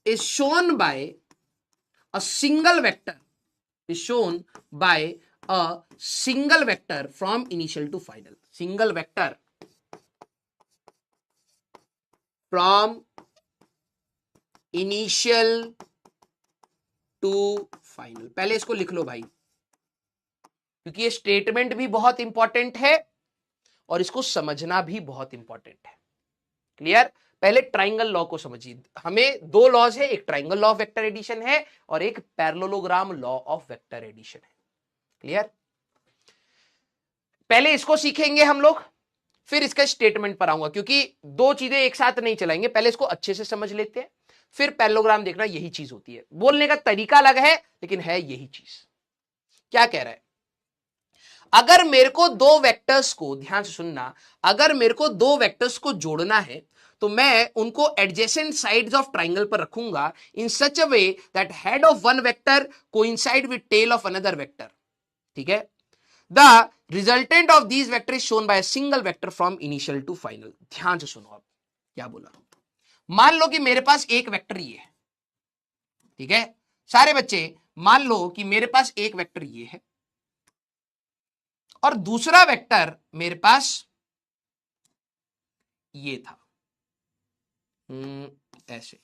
is shown by a single vector, from initial to final. Single vector from initial to final. पहले इसको लिख लो भाई, क्योंकि ये statement भी बहुत important है और इसको समझना भी बहुत इंपॉर्टेंट है। क्लियर? पहले ट्राइंगल लॉ को समझिए। हमें 2 लॉज है, एक triangle law of vector addition है और एक parallelogram law of vector addition है। क्लियर? पहले इसको सीखेंगे हम लोग, फिर इसका स्टेटमेंट पर आऊंगा, क्योंकि 2 चीजें एक साथ नहीं चलाएंगे। पहले इसको अच्छे से समझ लेते हैं, फिर पैरेललोग्राम देखना। यही चीज होती है, बोलने का तरीका अलग है लेकिन है यही चीज। क्या कह रहा है? अगर मेरे को 2 वेक्टर्स को, ध्यान से सुनना, अगर मेरे को 2 वेक्टर्स को जोड़ना है तो मैं उनको एडजेसेंट साइड्स ऑफ ट्राइंगल पर रखूंगा in such a way that head of one vector coincide with tail of another vector, ठीक है। The resultant of these vector is shown by a single vector from initial to final. ध्यान से सुनो, अब क्या बोला। मान लो कि मेरे पास एक वेक्टर ये है, ठीक है। सारे बच्चे मान लो कि मेरे पास एक वेक्टर ये है और दूसरा वेक्टर मेरे पास ये था, ऐसे,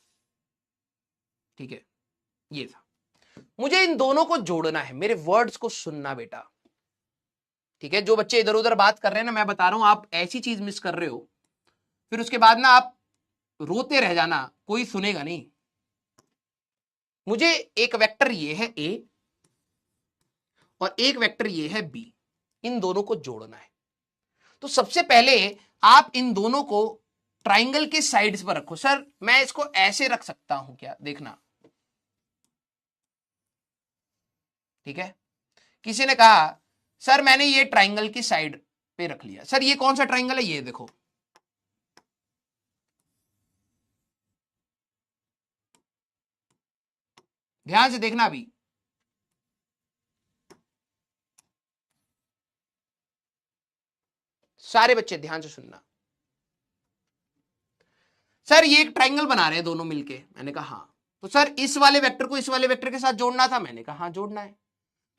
ठीक है, ये था। मुझे इन दोनों को जोड़ना है। मेरे वर्ड्स को सुनना बेटा, ठीक है। जो बच्चे इधर उधर बात कर रहे हैं ना, मैं बता रहा हूं, आप ऐसी चीज मिस कर रहे हो। फिर उसके बाद ना आप रोते रह जाना, कोई सुनेगा नहीं। मुझे एक वेक्टर ये है ए और एक वेक्टर ये है बी, इन दोनों को जोड़ना है। तो सबसे पहले आप इन दोनों को ट्राइंगल के साइड्स पर रखो। सर मैं इसको ऐसे रख सकता हूं क्या, देखना, ठीक है। किसी ने कहा सर मैंने ये ट्राइंगल की साइड पे रख लिया। सर ये कौन सा ट्राइंगल है, ये देखो, ध्यान से देखना अभी। सारे बच्चे ध्यान से सुनना। सर ये एक ट्राइंगल बना रहे हैं दोनों मिलके। मैंने कहा हाँ। तो सर इस वाले वेक्टर को इस वाले वेक्टर के साथ जोड़ना था। मैंने कहा हाँ जोड़ना है।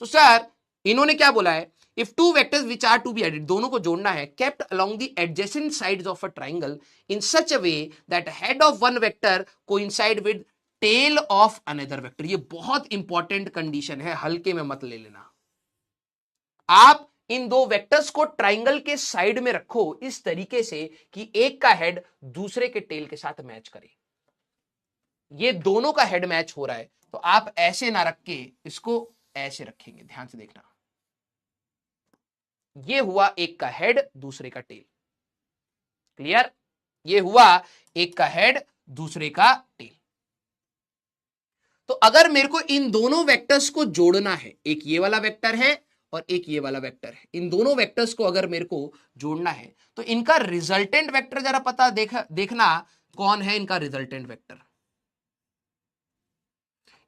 तो सर इन्होंने क्या बोला है, if two vectors which are to be added, दोनों को जोड़ना है, kept along the adjacent sides of a triangle in such a way that head of one vector coincide with tail of another vector. ये बहुत important condition है, हल्के में मत ले लेना। आप इन दो वेक्टर्स को ट्राइंगल के साइड में रखो इस तरीके से कि एक का हेड दूसरे के टेल के साथ मैच करे। ये दोनों का हेड मैच हो रहा है, तो आप ऐसे ना रख के इसको ऐसे रखेंगे। ध्यान से देखना, ये हुआ एक का हेड दूसरे का टेल। क्लियर? ये हुआ एक का हेड दूसरे का टेल। तो अगर मेरे को इन दोनों वेक्टर्स को जोड़ना है, एक ये वाला वेक्टर है और एक ये वाला वेक्टर है, इन दोनों वेक्टर्स को अगर मेरे को जोड़ना है तो इनका रिजल्टेंट वेक्टर जरा पता देखना कौन है इनका रिजल्टेंट वेक्टर।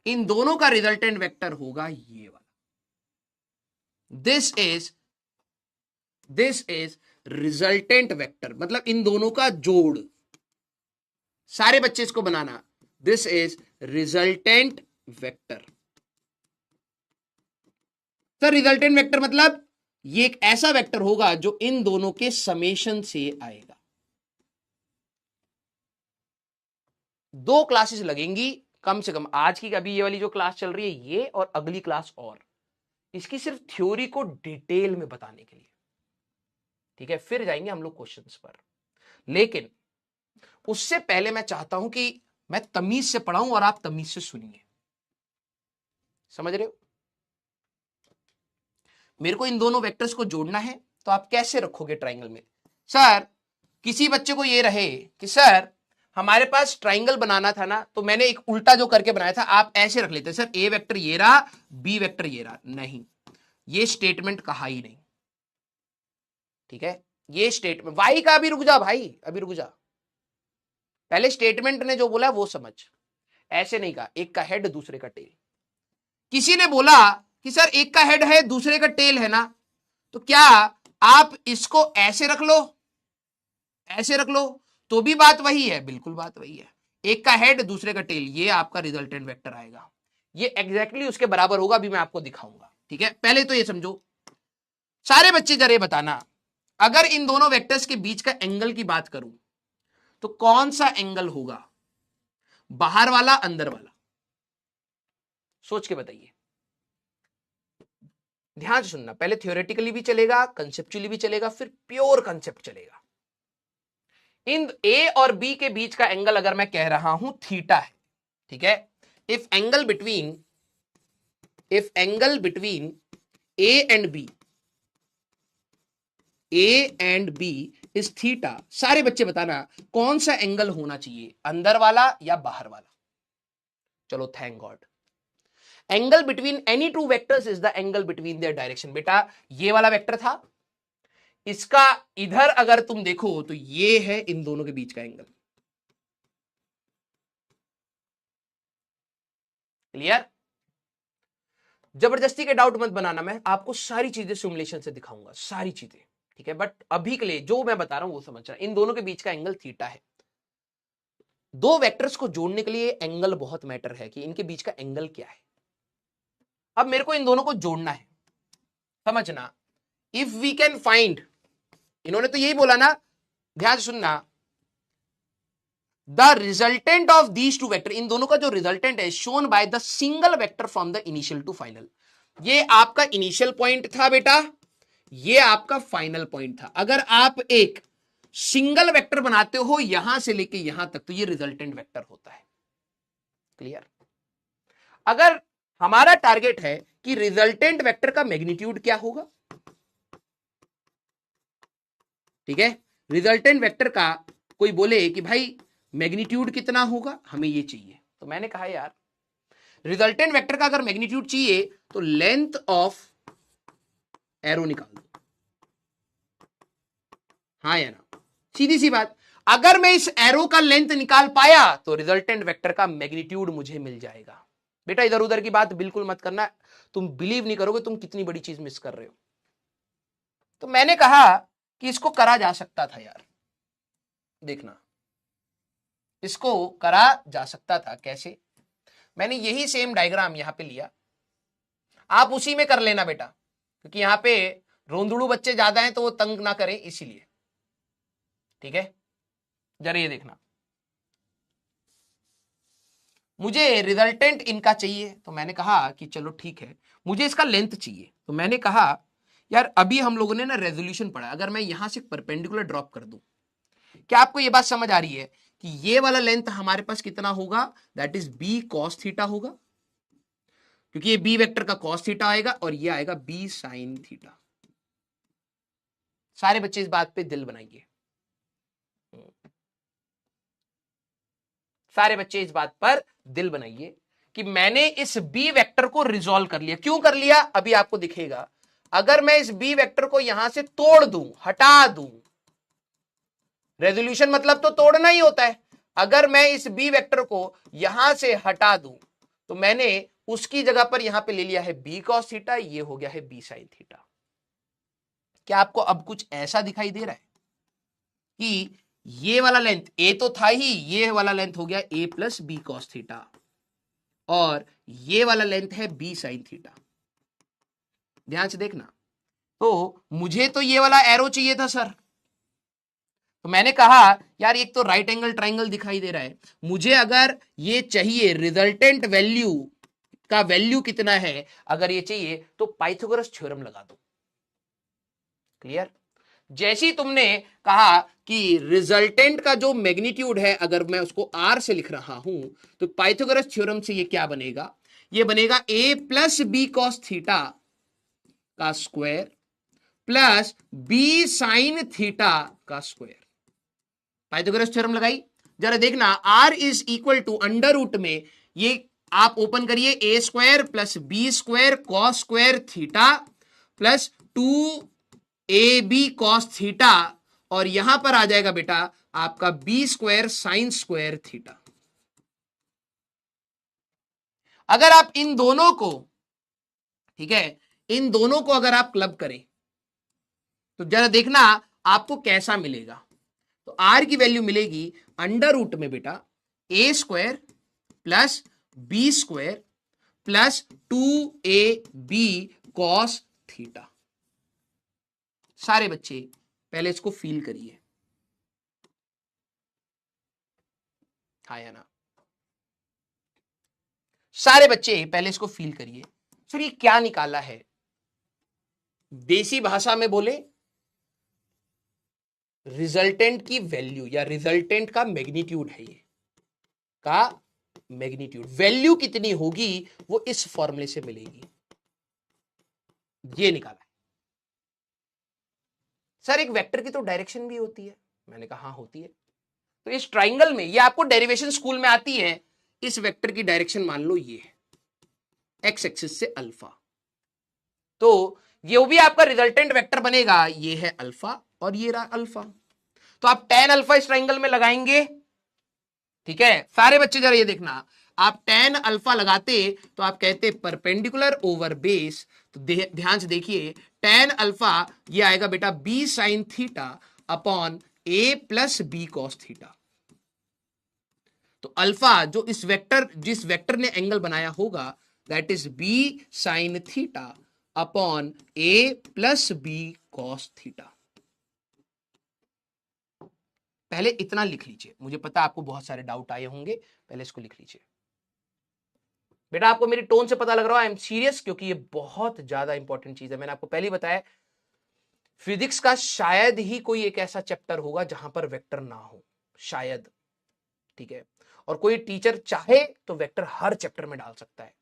इन दोनों का रिजल्टेंट वेक्टर होगा ये वाला। दिस इज रिजल्टेंट वेक्टर, मतलब इन दोनों का जोड़। सारे बच्चे इसको बनाना, this is resultant vector. Sir resultant vector मतलब ये एक ऐसा वेक्टर होगा जो इन दोनों के समेशन से आएगा। 2 क्लासेस लगेंगी कम से कम, आज की अभी ये वाली जो क्लास चल रही है ये, और अगली क्लास और, इसकी सिर्फ थ्योरी को डिटेल में बताने के लिए, ठीक है। फिर जाएंगे हम लोग क्वेश्चंस पर। लेकिन उससे पहले मैं चाहता हूं कि मैं तमीज से पढ़ाऊं और आप तमीज से सुनिए। समझ रहे हो? मेरे को इन दोनों वेक्टर्स को जोड़ना है, तो आप कैसे रखोगे ट्राइंगल में? सर किसी बच्चे को ये रहे कि सर हमारे पास ट्राइंगल बनाना था ना, तो मैंने एक उल्टा जो करके बनाया था, आप ऐसे रख लेते। सर ए वेक्टर ये रहा, बी वेक्टर ये रहा। नहीं, ये स्टेटमेंट कहा ही नहीं, ठीक है। ये स्टेटमेंट वाई का, अभी रुक जा भाई, अभी रुक जा, पहले स्टेटमेंट ने जो बोला वो समझ। ऐसे नहीं कहा एक का हेड दूसरे का टेल। किसी ने बोला कि सर एक का हेड है दूसरे का टेल है ना, तो क्या आप इसको ऐसे रख लो, ऐसे रख लो, तो भी बात वही है? बिल्कुल बात वही है। एक का हेड दूसरे का टेल, ये आपका रिजल्टेंट वेक्टर आएगा। ये एग्जैक्टली उसके बराबर होगा, अभी मैं आपको दिखाऊंगा, ठीक है। पहले तो ये समझो। सारे बच्चे जरा बताना, अगर इन दोनों वेक्टर्स के बीच का एंगल की बात करूं तो कौन सा एंगल होगा, बाहर वाला अंदर वाला? सोच के बताइए, ध्यान से सुनना। पहले थ्योरेटिकली भी चलेगा, कंसेप्चुअली भी चलेगा, फिर प्योर कंसेप्ट चलेगा। इन ए और बी के बीच का एंगल अगर मैं कह रहा हूं थीटा है, ठीक है। If angle between a and b is theta, सारे बच्चे बताना कौन सा एंगल होना चाहिए, अंदर वाला या बाहर वाला? चलो thank God. Angle between any two vectors is the angle between their direction. बेटा ये वाला वेक्टर था, इसका इधर अगर तुम देखो तो ये है इन दोनों के बीच का एंगल। क्लियर? जबरदस्ती के डाउट मत बनाना, मैं आपको सारी चीजें सिमुलेशन से दिखाऊंगा, सारी चीजें, ठीक है। बट अभी के लिए जो मैं बता रहा हूं वो समझ रहा है। इन दोनों के बीच का एंगल थीटा है। दो वेक्टर्स को जोड़ने के लिए एंगल बहुत मैटर है कि इनके बीच का एंगल क्या है। अब मेरे को इन दोनों को जोड़ना है, समझना। इफ वी कैन फाइंड, इन्होंने तो यही बोला ना, ध्यान से सुनना, the resultant of these two vector, इन दोनों का जो रिजल्टेंट है shown by the single vector from the initial to final. ये आपका इनिशियल पॉइंट था बेटा, ये आपका फाइनल पॉइंट था। अगर आप एक सिंगल वेक्टर बनाते हो यहां से लेके यहां तक, तो ये रिजल्टेंट वेक्टर होता है। क्लियर? अगर हमारा टारगेट है कि रिजल्टेंट वेक्टर का मैग्नीट्यूड क्या होगा, ठीक है, रिजल्टेंट वेक्टर का कोई बोले कि भाई मैग्नीट्यूड कितना होगा, हमें ये चाहिए, तो मैंने कहा यार रिजल्टेंट वेक्टर का अगर मैग्नीट्यूड चाहिए तो लेंथ ऑफ एरो निकाल दो। हाँ या ना? सीधी सी बात, अगर मैं इस एरो का लेंथ निकाल पाया तो रिजल्टेंट वेक्टर का मैग्नीट्यूड मुझे मिल जाएगा। बेटा इधर उधर की बात बिल्कुल मत करना, तुम बिलीव नहीं करोगे तुम कितनी बड़ी चीज मिस कर रहे हो। तो मैंने कहा कि इसको करा जा सकता था यार, देखना इसको करा जा सकता था। कैसे? मैंने यही सेम डायग्राम यहां पे लिया, आप उसी में कर लेना बेटा, क्योंकि यहां पे रोंदड़ू बच्चे ज्यादा हैं तो वो तंग ना करें इसीलिए। ठीक है, जरा ये देखना, मुझे रिजल्टेंट इनका चाहिए, तो मैंने कहा कि चलो ठीक है, मुझे इसका लेंथ चाहिए, तो मैंने कहा यार अभी हम लोगों ने ना रेजोल्यूशन पढ़ा, अगर मैं यहां से परपेंडिकुलर ड्रॉप कर दूं, क्या आपको ये बात समझ आ रही है कि ये वाला लेंथ हमारे पास कितना होगा, that is b cos theta होगा, क्योंकि ये बी वेक्टर का कॉस थीटा आएगा और ये आएगा बी साइन थीटा। सारे बच्चे इस बात पे दिल बनाइए, सारे बच्चे इस बात पर दिल बनाइए कि मैंने इस बी वेक्टर को रिजॉल्व कर लिया। क्यों कर लिया अभी आपको दिखेगा। अगर मैं इस बी वेक्टर को यहां से तोड़ दूं, हटा दूं, रेजोल्यूशन मतलब तो तोड़ना ही होता है, अगर मैं इस बी वेक्टर को यहां से हटा दूं तो मैंने उसकी जगह पर यहां पे ले लिया है बी कॉस थीटा, ये हो गया है बी साइन थीटा। क्या आपको अब कुछ ऐसा दिखाई दे रहा है कि ये वाला लेंथ ए तो था ही, ये वाला लेंथ हो गया ए प्लस बी कॉस थीटा और ये वाला लेंथ है बी साइन थीटा। ध्यान से देखना, तो मुझे तो ये वाला एरो चाहिए था सर, तो मैंने कहा यार एक तो राइट एंगल ट्राइंगल दिखाई दे रहा है, मुझे अगर ये चाहिए रिजल्टेंट वैल्यू का वैल्यू कितना है, अगर ये चाहिए तो पाइथागोरस थ्योरम लगा दो। क्लियर? जैसे ही तुमने कहा कि रिजल्टेंट का जो मैग्नीट्यूड है अगर मैं उसको आर से लिख रहा हूं तो पाइथागोरस थ्योरम से ये क्या बनेगा, ये बनेगा A plus B cos theta का square plus B sine theta का स्क्वायर। पाइथागोरस थ्योरम लगाई, जरा देखना R is equal to under root में, ये आप ओपन करिए, A square plus B square cos square theta plus 2ab cos theta और यहां पर आ जाएगा बेटा आपका B square sine square theta. अगर आप इन दोनों को, ठीक है, इन दोनों को अगर आप क्लब करें तो जरा देखना आपको कैसा मिलेगा। तो आर की वैल्यू मिलेगी अंडर रूट में बेटा A square plus B square plus 2ab cos theta. सारे बच्चे पहले इसको फील करिए, हाँ या ना? सारे बच्चे पहले इसको फील करिए। सर ये क्या निकाला है, देसी भाषा में बोले रिजल्टेंट की वैल्यू या रिजल्टेंट का मैग्नीट्यूड है, ये का मैग्नीट्यूड वैल्यू कितनी होगी वो इस फॉर्मूले से मिलेगी, ये निकाला है। सर एक वेक्टर की तो डायरेक्शन भी होती है, मैंने कहा हाँ होती है। तो इस ट्राइंगल में ये आपको डेरिवेशन स्कूल में आती है, इस वेक्टर की डायरेक्शन मान लो ये है एक्स एक्सिस से अल्फा, तो ये भी आपका रिजल्टेंट वेक्टर बनेगा, ये है अल्फा और ये रहा अल्फा, तो आप tan अल्फा इस ट्राइंगल में लगाएंगे। ठीक है, सारे बच्चे जरा ये देखना, आप tan अल्फा लगाते तो आप कहते परपेंडिकुलर ओवर बेस, तो ध्यान से देखिए tan अल्फा ये आएगा बेटा b sine theta upon a plus B cos theta. तो अल्फा जो इस वेक्टर, जिस वेक्टर ने एंगल बनाया होगा that is b sine theta upon a plus B cos theta. पहले इतना लिख लीजिए, मुझे पता आपको बहुत सारे डाउट आए होंगे, पहले इसको लिख लीजिए। बेटा आपको मेरी टोन से पता लग रहा है आई एम सीरियस, क्योंकि ये बहुत ज्यादा इंपॉर्टेंट चीज है। मैंने आपको पहले ही बताया फिजिक्स का शायद ही कोई एक ऐसा चैप्टर होगा जहां पर वेक्टर ना हो, शायद, ठीक है। और कोई टीचर चाहे तो वेक्टर हर चैप्टर में डाल सकता है।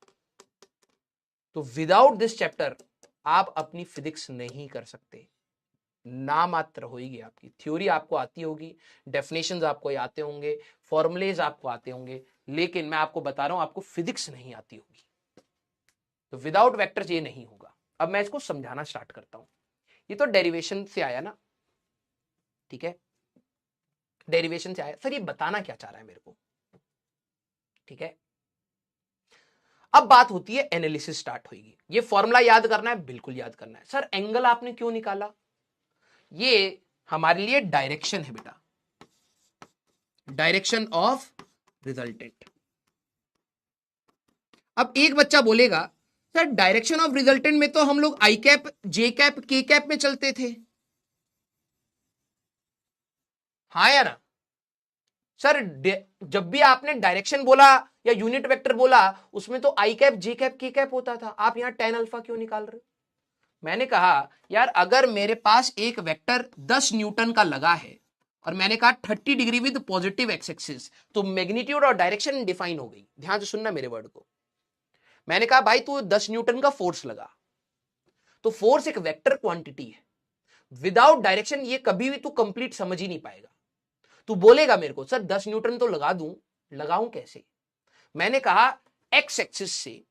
तो विदाउट दिस चैप्टर आप अपनी फिजिक्स नहीं कर सकते, ना मात्र होगी। आपकी थ्योरी आपको आती होगी, डेफिनेशंस आपको आते होंगे, फॉर्मुलेज आपको आते होंगे, लेकिन मैं आपको बता रहा हूं आपको फिजिक्स नहीं आती होगी। तो विदाउट वेक्टर्स ये नहीं होगा। अब मैं इसको समझाना स्टार्ट करता हूं। ये तो डेरिवेशन से आया ना, ठीक है, डेरिवेशन से आया। सर ये बताना क्या चाह रहा है मेरे को, ठीक है। अब बात होती है एनालिसिस स्टार्ट होगी। ये फॉर्मूला याद करना है, बिल्कुल याद करना है। सर एंगल आपने क्यों निकाला, ये हमारे लिए डायरेक्शन है बेटा, डायरेक्शन ऑफ रिजल्टेंट। अब एक बच्चा बोलेगा सर डायरेक्शन ऑफ रिजल्टेंट में तो हम लोग आई कैप, जे कैप, के कैप में चलते थे। हाँ या ना सर, जब भी आपने डायरेक्शन बोला या यूनिट वेक्टर बोला उसमें तो आई कैप, जे कैप, के कैप होता था। आप यहां tan अल्फा क्यों निकाल रहे हो? मैंने कहा यार अगर मेरे पास एक वेक्टर 10 न्यूटन का लगा है और मैंने कहा 30 degree with positive x axis, तो मैग्नीट्यूड और डायरेक्शन डिफाइन हो गई। ध्यान से सुनना मेरे वर्ड को। मैंने कहा भाई तू 10 न्यूटन का फोर्स लगा, तो फोर्स एक वेक्टर क्वांटिटी है, विदाउट डायरेक्शन ये कभी भी तू कंप्लीट समझ ही नहीं पाएगा। तू बोलेगा मेरे को सर 10 न्यूटन तो लगा दूं, लगाऊं कैसे? मैंने कहा एक्स एक्सिस से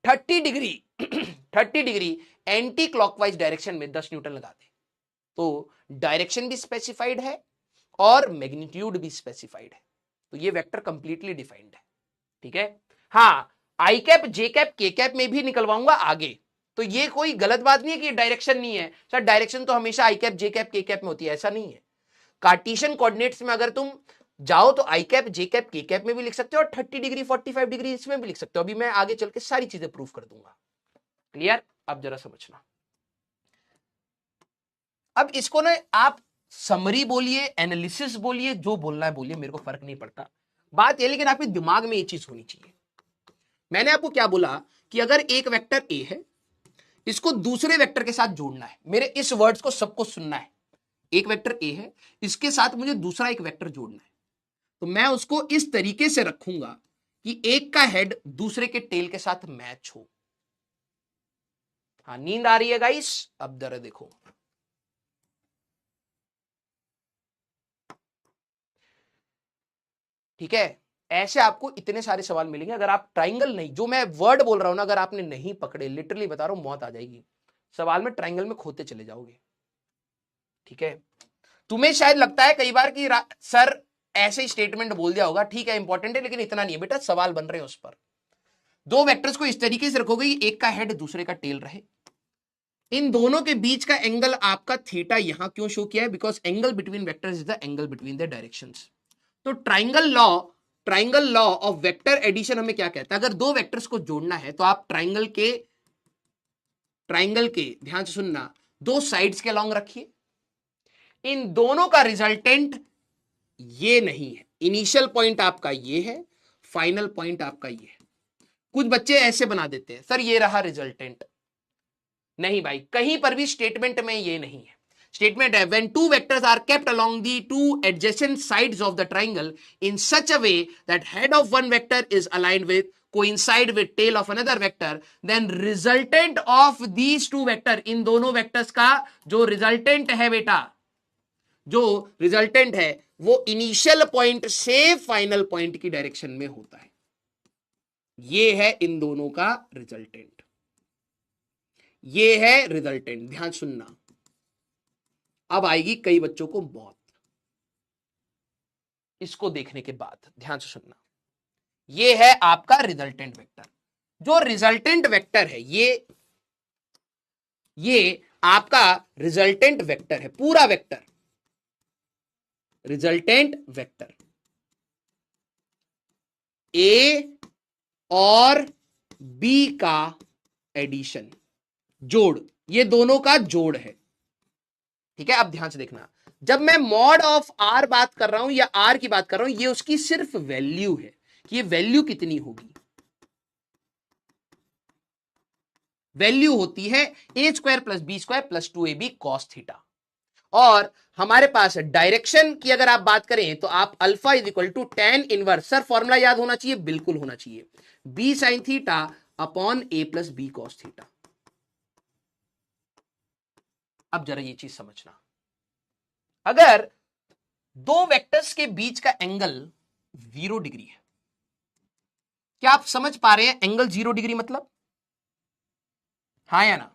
30 degree 30 degree anti clockwise direction में 10 न्यूटन लगा दे, तो डायरेक्शन भी स्पेसिफाइड है और मैग्नीट्यूड भी स्पेसिफाइड है। तो ये वेक्टर कंप्लीटली डिफाइंड है, ठीक है। हाँ, आई कैप, जे कैप, के कैप में भी निकलवाऊंगा आगे, तो ये कोई गलत बात नहीं है कि डायरेक्शन नहीं है। सर डायरेक्शन तो हमेशा आई कैप, जे कैप, के कैप में होती है, ऐसा नहीं है। कार्टेशियन कोऑर्डिनेट्स में अगर तुम जाओ तो आई कैप, जे कैप, के कैप में भी लिख सकते हो और 30 डिग्री 45 डिग्री इसमें भी लिख सकते हो। अभी मैं आगे चल के सारी चीजें प्रूफ कर दूंगा। क्लियर? अब जरा समझना। अब इसको ना आप समरी बोलिए, एनालिसिस बोलिए, जो बोलना है बोलिए, मेरे को फर्क नहीं पड़ता। बात यह, लेकिन आपके दिमाग में ये चीज होनी चाहिए। मैंने आपको क्या बोला कि अगर एक वेक्टर ए है, इसको दूसरे वेक्टर के साथ जोड़ना है। मेरे इस वर्ड्स को सबको सुनना है। एक वेक्टर ए है, इसके साथ मुझे दूसरा एक वेक्टर जोड़ना है, तो मैं उसको इस तरीके से रखूंगा कि एक का हेड दूसरे के टेल के साथ मैच हो। हाँ, नींद आ रही है गाइस? अब जरा देखो, ठीक है। ऐसे आपको इतने सारे सवाल मिलेंगे। अगर आप ट्राइंगल नहीं, जो मैं वर्ड बोल रहा हूं ना, अगर आपने नहीं पकड़े, लिटरली बता रहा हूं मौत आ जाएगी। सवाल में ट्राइंगल में खोते चले जाओगे, ठीक है। तुम्हें शायद लगता है कई बार कि सर ऐसे ही स्टेटमेंट बोल दिया होगा, ठीक है इंपॉर्टेंट है, लेकिन इतना नहीं है बेटा। सवाल बन रहे हैं उस पर। दो वेक्टर्स को इस तरीके से रखोगे कि एक का हेड दूसरे का टेल रहे। इन दोनों के बीच का एंगल आपका थीटा यहां क्यों शो किया है? Because angle between vectors is the angle between the directions. तो triangle law of vector addition हमें क्या कहता है? अगर दो वेक्टर्स को जोड़ना है तो आप ट्राइंगल के ध्यान से सुनना, दो साइड्स के अलॉन्ग रखिए। इन दोनों का रिजल्टेंट ये नहीं है। इनिशियल पॉइंट आपका ये है, फाइनल पॉइंट आपका ये है। कुछ बच्चे ऐसे बना देते हैं, सर ये रहा रिजल्टेंट। नहीं भाई, कहीं पर भी स्टेटमेंट में ये नहीं है। स्टेटमेंट है when two vectors are kept along the two adjacent sides of the triangle in such a way that head of one vector is aligned with, coincide with tail of another vector, then resultant of these two vector, इन दोनों vectors का जो resultant है बेटा, जो resultant है वो initial point से final point की डायरेक्शन में होता है। ये है इन दोनों का रिजल्टेंट, ये है रिजल्टेंट। ध्यान सुनना, अब आएगी कई बच्चों को मौत इसको देखने के बाद। ध्यान से सुनना, ये है आपका रिजल्टेंट वेक्टर। जो रिजल्टेंट वेक्टर है ये आपका रिजल्टेंट वेक्टर है, पूरा वेक्टर रिजल्टेंट वेक्टर। ए और बी का एडिशन, जोड़, ये दोनों का जोड़ है, ठीक है। अब ध्यान से देखना, जब मैं मॉड ऑफ आर बात कर रहा हूं या आर की बात कर रहा हूं, ये उसकी सिर्फ वैल्यू है कि ये वैल्यू कितनी होगी। वैल्यू होती है A square plus B square plus 2ab cos theta. और हमारे पास डायरेक्शन की अगर आप बात करें तो आप alpha is equal to tan inverse, sir formula याद होना चाहिए, बिल्कुल होना चाहिए, b sin theta upon a plus B cos theta. अब जरा ये चीज समझना, अगर दो वेक्टर्स के बीच का एंगल 0 डिग्री है, क्या आप समझ पा रहे हैं एंगल 0 डिग्री मतलब? हाँ या ना?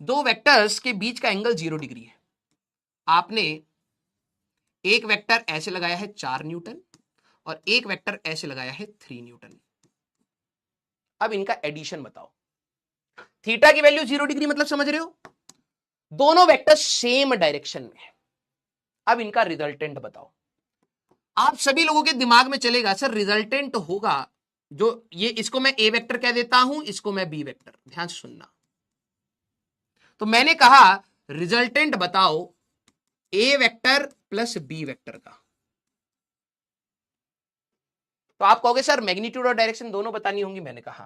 दो वेक्टर्स के बीच का एंगल 0 डिग्री है। आपने एक वेक्टर ऐसे लगाया है 4 न्यूटन और एक वेक्टर ऐसे लगाया है 3 न्यूटन। अब इनका एडिशन बताओ। थीटा की वैल्यू 0 डिग्री मतलब समझ रहे हो, दोनों वेक्टर सेम डायरेक्शन में है। अब इनका रिजल्टेंट बताओ। आप सभी लोगों के दिमाग में चलेगा सर रिजल्टेंट होगा जो ये, इसको मैं ए वेक्टर कह देता हूं, इसको मैं बी वेक्टर। ध्यान से सुनना, तो मैंने कहा रिजल्टेंट बताओ ए वेक्टर प्लस बी वेक्टर का। तो आप कहोगे सर मैग्नीट्यूड और डायरेक्शन दोनों बतानी होंगी। मैंने कहा,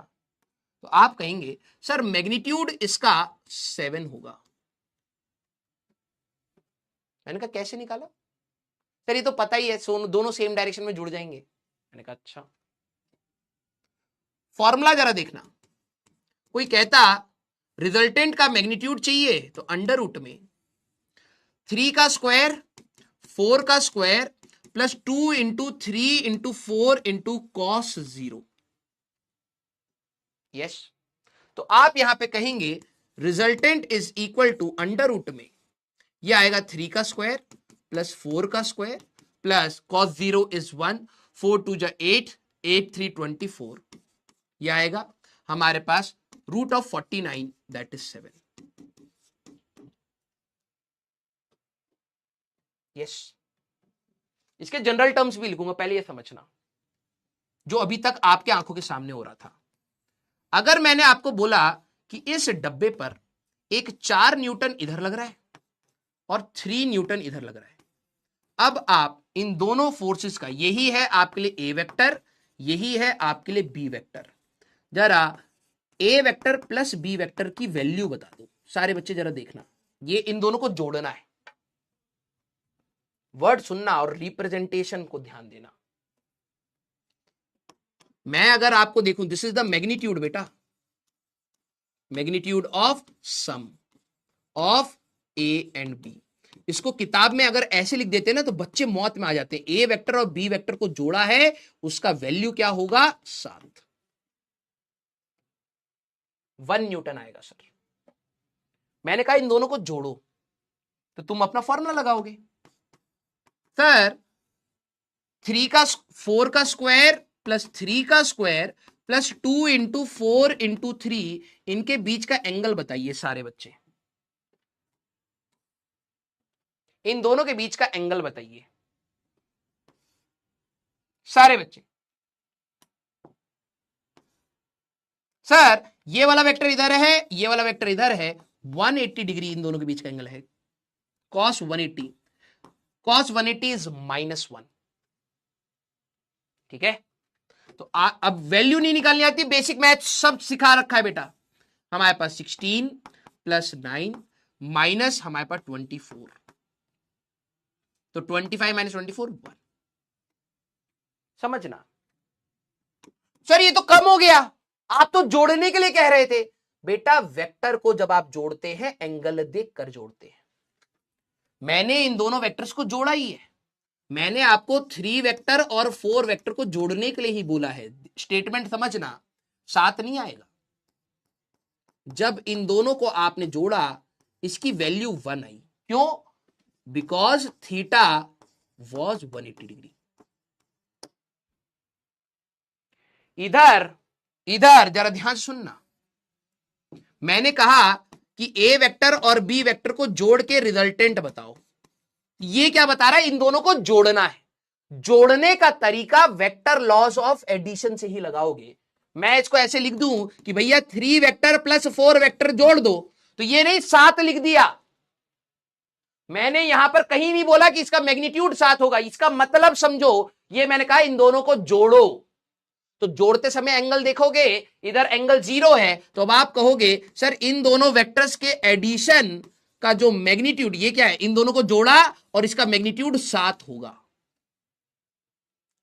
तो आप कहेंगे सर मैग्नीट्यूड इसका 7 होगा। मैंने कहा कैसे निकाला? सर ये तो पता ही है, दोनों सेम डायरेक्शन में जुड़ जाएंगे। मैंने कहा अच्छा, फॉर्मूला जरा देखना। कोई कहता रिजल्टेंट का मैग्नीट्यूड चाहिए तो अंडर रूट में 3 का स्क्वायर 4 का square plus 2 into 3 into 4 into cos 0। Yes, तो आप यहां पे कहेंगे resultant is equal to under root में यह आएगा 3 का स्क्वायर प्लस 4 का स्क्वायर प्लस कॉस 0 इज 1, 4 2 जा 8, 8 3 24, यह आएगा हमारे पास root of 49 that is 7। Yes, इसके जनरल टर्म्स भी लिखूंगा, पहले ये समझना जो अभी तक आपके आंखों के सामने हो रहा था। अगर मैंने आपको बोला कि इस डब्बे पर एक 4 न्यूटन इधर लग रहा है और 3 न्यूटन इधर लग रहा है, अब आप इन दोनों फोर्सेस का, यही है आपके लिए ए वेक्टर, यही है आपके लिए बी वेक्टर, जरा ए वेक्टर प्लस बी वेक्टर की वैल्यू बता दो। सारे बच्चे जरा देखना, ये इन दोनों को जोड़ना है। वर्ड सुनना और रिप्रेजेंटेशन को ध्यान देना। मैं अगर आपको देखूं, दिस इज द मैग्नीट्यूड बेटा, magnitude of sum of a and b. इसको किताब में अगर ऐसे लिख देते ना तो बच्चे मौत में आ जाते हैं। ए वेक्टर और बी वेक्टर को जोड़ा है, उसका वैल्यू क्या होगा? 7, 1 न्यूटन आएगा सर। मैंने कहा इन दोनों को जोड़ो, तो तुम अपना फॉर्मूला लगाओगे। सर 4 का स्क्वायर प्लस 3 का स्क्वायर प्लस 2 इंटू 4 इंटू 3, इनके बीच का एंगल बताइए सारे बच्चे, इन दोनों के बीच का एंगल बताइए सारे बच्चे। सर ये वाला वेक्टर इधर है, ये वाला वेक्टर इधर है, 180 डिग्री इन दोनों के बीच का एंगल है, cos 180, cos 180 इज -1। ठीक है, तो अब वैल्यू नहीं निकालनी आती, बेसिक मैथ सब सिखा रखा है बेटा। हमारे पास 16 प्लस 9 माइनस हमारे पास 24, तो 25 माइनस 24 1। समझना सर ये तो कम हो गया, आप तो जोड़ने के लिए कह रहे थे। बेटा वेक्टर को जब आप जोड़ते हैं एंगल देखकर जोड़ते हैं। मैंने इन दोनों वेक्टर्स को जोड़ा ही है, मैंने आपको 3 वेक्टर और 4 वेक्टर को जोड़ने के लिए ही बोला है। स्टेटमेंट समझना, 7 नहीं आएगा। जब इन दोनों को आपने जोड़ा इसकी वैल्यू 1 आई, क्यों? Because theta was 180 degree. इधर इधर जरा ध्यान सुनना, मैंने कहा कि ए वेक्टर और बी वेक्टर को जोड़ के रिजल्टेंट बताओ। ये क्या बता रहा है? इन दोनों को जोड़ना है। जोड़ने का तरीका वेक्टर लॉस ऑफ एडिशन से ही लगाओगे। मैं इसको ऐसे लिख दूं कि भैया 3 वेक्टर प्लस 4 वेक्टर जोड़ दो, तो ये नहीं 7 लिख दिया। मैंने यहां पर कहीं नहीं बोला कि इसका मैग्नीट्यूड 7 होगा, इसका मतलब समझो। ये मैंने कहा इन दोनों को जोड़ो, तो जोड़ते समय एंगल देखोगे, इधर एंगल 0 है, तो अब आप कहोगे सर इन दोनों वेक्टर्स के एडिशन का जो मैग्नीट्यूड, ये क्या है, इन दोनों को जोड़ा और इसका मैग्नीट्यूड 7 होगा।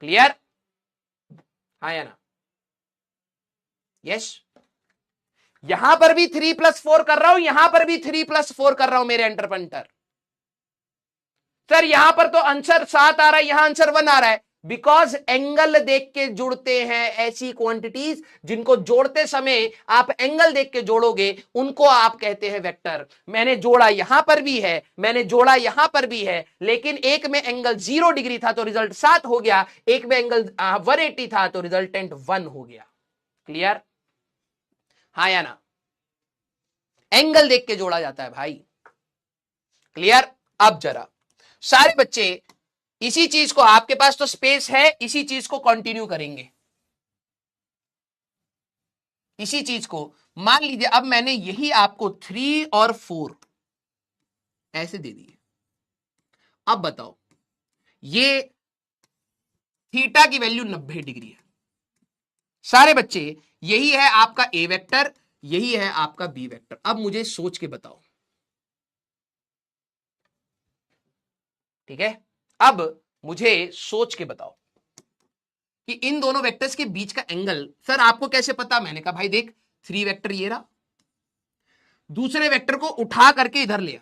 क्लियर? हाँ या ना? यस। यहां पर भी 3+4 कर रहा हूं, यहां पर भी 3+4 कर रहा हूं मेरे एंटरप्रेन्योर। सर यहां पर तो आंसर 7 आ रहा है, यहां आंसर 1 आ रहा है, बिकॉज एंगल देख के जुड़ते हैं। ऐसी क्वांटिटीज जिनको जोड़ते समय आप एंगल देख के जोड़ोगे उनको आप कहते हैं वेक्टर। मैंने जोड़ा यहां पर भी है, मैंने जोड़ा यहां पर भी है, लेकिन एक में एंगल 0 डिग्री था तो रिजल्ट 7 हो गया, एक में एंगल 180 था तो रिजल्टेंट 1 हो गया। क्लियर? हाँ या ना? एंगल देख के जोड़ा जाता है भाई। क्लियर? अब जरा सारे बच्चे इसी चीज को, आपके पास तो स्पेस है, इसी चीज को कंटिन्यू करेंगे। इसी चीज को मान लीजिए, अब मैंने यही आपको 3 और 4 ऐसे दे दिए। अब बताओ, ये थीटा की वैल्यू 90 डिग्री है। सारे बच्चे यही है आपका ए वेक्टर, यही है आपका बी वेक्टर। अब मुझे सोच के बताओ, ठीक है? अब मुझे सोच के बताओ कि इन दोनों वेक्टर्स के बीच का एंगल, सर आपको कैसे पता? मैंने कहा भाई देख, 3 वेक्टर ये रहा, दूसरे वेक्टर को उठा करके इधर लिया।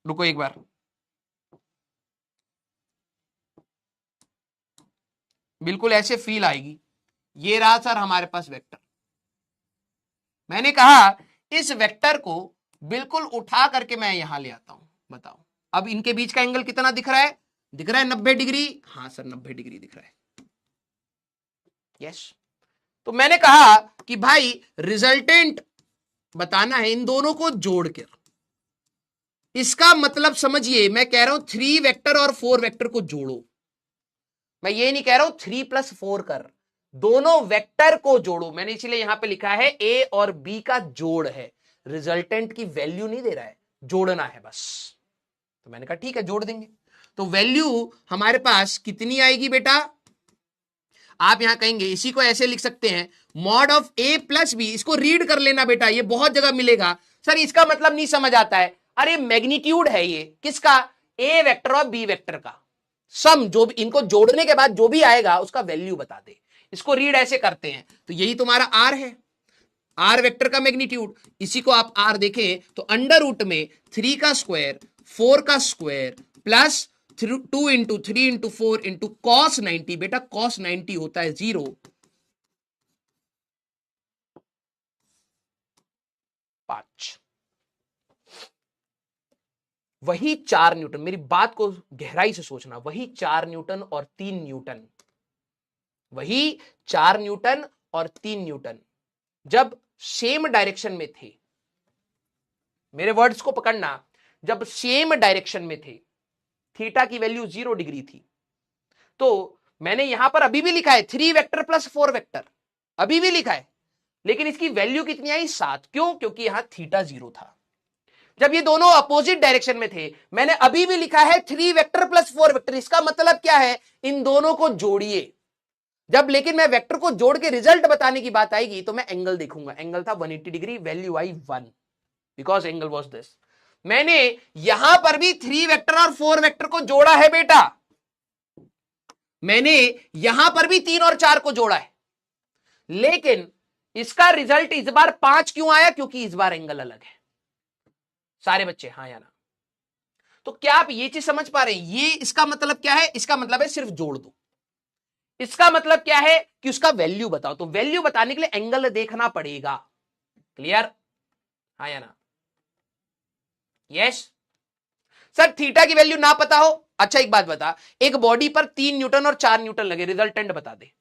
रुको एक बार, बिल्कुल ऐसे फील आएगी। ये रहा सर हमारे पास वेक्टर। मैंने कहा इस वेक्टर को बिल्कुल उठा करके मैं यहां ले आता हूं। बताओ अब इनके बीच का एंगल कितना दिख रहा है? दिख रहा है 90 डिग्री। हाँ सर 90 डिग्री दिख रहा है। यस। तो मैंने कहा कि भाई रिजल्टेंट बताना है इन दोनों को जोड़कर। इसका मतलब समझिए, मैं कह रहा हूं 3 वेक्टर और 4 वेक्टर को जोड़ो। मैं ये नहीं कह रहा हूं 3+4 कर, दोनों वेक्टर को जोड़ो। मैंने इसीलिए यहां पे लिखा है ए और बी का जोड़ है, रिजल्टेंट की वैल्यू नहीं दे रहा है, जोड़ना है बस। तो मैंने कहा ठीक है जोड़ देंगे। तो वैल्यू हमारे पास कितनी आएगी बेटा? आप यहां कहेंगे, इसी को ऐसे लिख सकते हैं, mod of a plus b. इसको रीड कर लेना बेटा, ये बहुत जगह मिलेगा। सर इसका मतलब नहीं समझ आता है। अरे मैग्नीट्यूड है ये किसका? ए वेक्टर और बी वेक्टर का सम, जो भी इनको जोड़ने के बाद जो भी आएगा उसका वैल्यू बता दे। इसको रीड ऐसे करते हैं। तो यही तुम्हारा आर है, आर वेक्टर का मैग्नीट्यूड। इसी को आप आर देखें तो अंडर रूट में 3 का स्क्वायर 4 का square plus 2 into 3 into 4 into cos 90। बेटा कॉस 90 होता है 0, 5। वही 4 न्यूटन, मेरी बात को गहराई से सोचना, वही 4 न्यूटन और 3 न्यूटन, वही 4 न्यूटन और 3 न्यूटन जब सेम डायरेक्शन में थे, मेरे वर्ड्स को पकड़ना, जब सेम डायरेक्शन में थे, थीटा की वैल्यू 0 डिग्री थी, तो मैंने यहां पर अभी भी लिखा है 3 वेक्टर प्लस 4 वेक्टर, अभी भी लिखा है, लेकिन इसकी वैल्यू कितनी आई? 7। क्यों? क्योंकि यहां थीटा 0 था। जब ये दोनों अपोजिट डायरेक्शन में थे, मैंने अभी भी लिखा है 3 वेक्टर प्लस 4 वेक्टर। इसका मतलब क्या है? इन दोनों को जोड़िए। जब लेकिन मैं वेक्टर को जोड़ के रिजल्ट बताने की बात आएगी तो मैं एंगल देखूंगा। एंगल था 180 degree, value I 1, because angle was this. मैंने यहां पर भी 3 वेक्टर और 4 वेक्टर को जोड़ा है बेटा, मैंने यहां पर भी 3 और 4 को जोड़ा है, लेकिन इसका रिजल्ट इस बार 5 क्यों आया? क्योंकि इस बार एंगल अलग है। सारे बच्चे हाँ या ना? तो क्या आप ये चीज समझ पा रहे हैं? ये इसका मतलब क्या है? इसका मतलब है सिर्फ जोड़ दो। इसका मतलब क्या है? कि उसका वैल्यू बताओ। तो वैल्यू बताने के लिए एंगल देखना पड़ेगा। क्लियर? हाँ या ना? यस। सर थीटा की वैल्यू ना पता हो? अच्छा एक बात बता, एक बॉडी पर 3 न्यूटन और 4 न्यूटन लगे, रिजल्टेंट बता दे।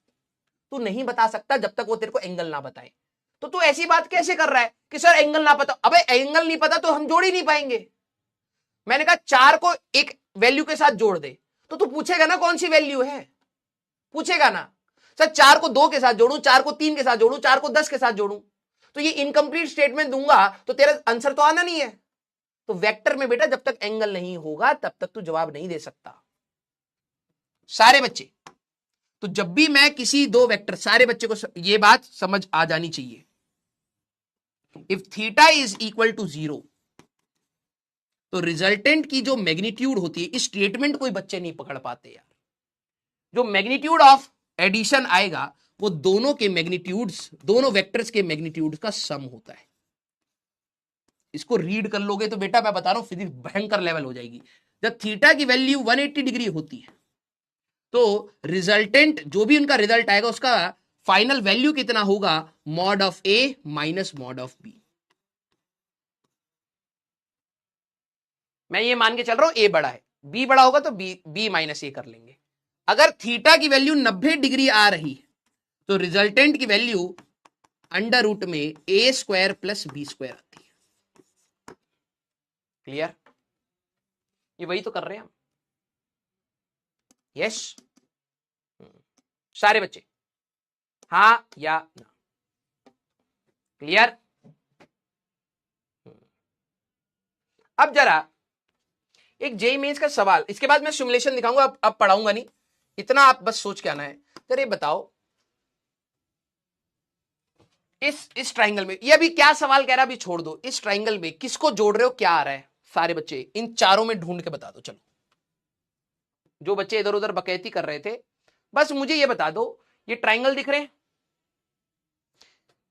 तू नहीं बता सकता जब तक वो तेरे को एंगल ना बताए। तो तू ऐसी बात कैसे कर रहा है कि सर एंगल ना पता? अबे एंगल नहीं पता तो हम जोड़ ही नहीं पाएंगे। मैंने कहा 4 को एक वैल्यू के साथ जोड़ दे, तो तू पूछेगा ना कौन सी वैल्यू है, पूछेगा ना। सर 4 को 2 के साथ जोड़ू, 4 को 3 के साथ जोड़ू, 4 को 10 के साथ जोड़ू, तो ये इनकम्प्लीट स्टेटमेंट दूंगा तो तेरा आंसर तो आना नहीं है। तो वेक्टर में बेटा जब तक एंगल नहीं होगा तब तक तू जवाब नहीं दे सकता। सारे बच्चे, तो जब भी मैं किसी दो वेक्टर, सारे बच्चे को ये बात समझ आ जानी चाहिए, if theta is equal to 0, तो रिजल्टेंट की जो मैग्नीट्यूड होती है, इस स्टेटमेंट कोई बच्चे नहीं पकड़ पाते यार। जो मैग्नीट्यूड ऑफ एडिशन आएगा वो दोनों के मैग्नीट्यूड्स, दोनों वेक्टर्स के मैग्नीट्यूड का सम होता है। इसको रीड कर लोगे तो बेटा मैं बता रहा हूं फिजिक्स भयंकर लेवल हो जाएगी। जब थीटा की वैल्यू 180 डिग्री होती है तो रिजल्टेंट जो भी उनका रिजल्ट आएगा उसका फाइनल वैल्यू कितना होगा, mod of a minus mod of b. मैं ये मान के चल रहा हूं ए बड़ा है, बी बड़ा होगा तो बी माइनस ए कर लेंगे। अगर थीटा की वैल्यू 90 डिग्री आ रही है तो रिजल्टेंट की वैल्यू अंडर रूट में ए स्क्वायर प्लस बी स्क्वायर आती है। क्लियर? ये वही तो कर रहे हैं हम। यस सारे बच्चे, हाँ या ना? क्लियर? अब जरा एक जेईई मेंस का सवाल, इसके बाद मैं सिमुलेशन दिखाऊंगा, अब पढ़ाऊंगा नहीं, इतना आप बस सोच के आना है। तो ये बताओ इस ट्राइंगल में, ये अभी क्या सवाल कह रहा है अभी छोड़ दो, इस ट्राइंगल में किसको जोड़ रहे हो, क्या आ रहा है? सारे बच्चे इन चारों में ढूंढ के बता दो। चलो जो बच्चे इधर उधर बकैती कर रहे थे बस मुझे ये बता दो, ये ट्राइंगल दिख रहे हैं,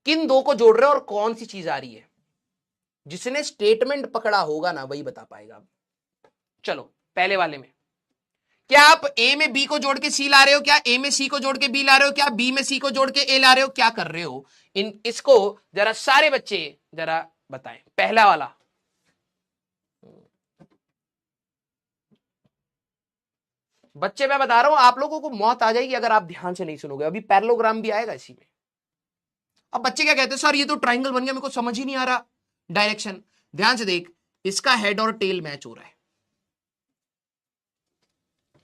किन दो को जोड़ रहे हो और कौन सी चीज आ रही है? जिसने स्टेटमेंट पकड़ा होगा ना वही बता पाएगा। चलो पहले वाले में, क्या आप ए में बी को जोड़ के सी ला रहे हो, क्या ए में सी को जोड़ के बी ला रहे हो, क्या बी में सी को जोड़ के ए ला रहे हो, क्या कर रहे हो? इसको जरा सारे बच्चे जरा बताएं। पहला वाला, बच्चे मैं बता रहा हूं आप लोगों को मौत आ जाएगी अगर आप ध्यान से नहीं सुनोगे, अभी पैरेललोग्राम भी आएगा इसी में। अब बच्चे क्या कहते हैं, सर ये तो ट्राइंगल बन गया, मेरे को समझ ही नहीं आ रहा डायरेक्शन। ध्यान से देख, इसका हेड और टेल मैच हो रहा है।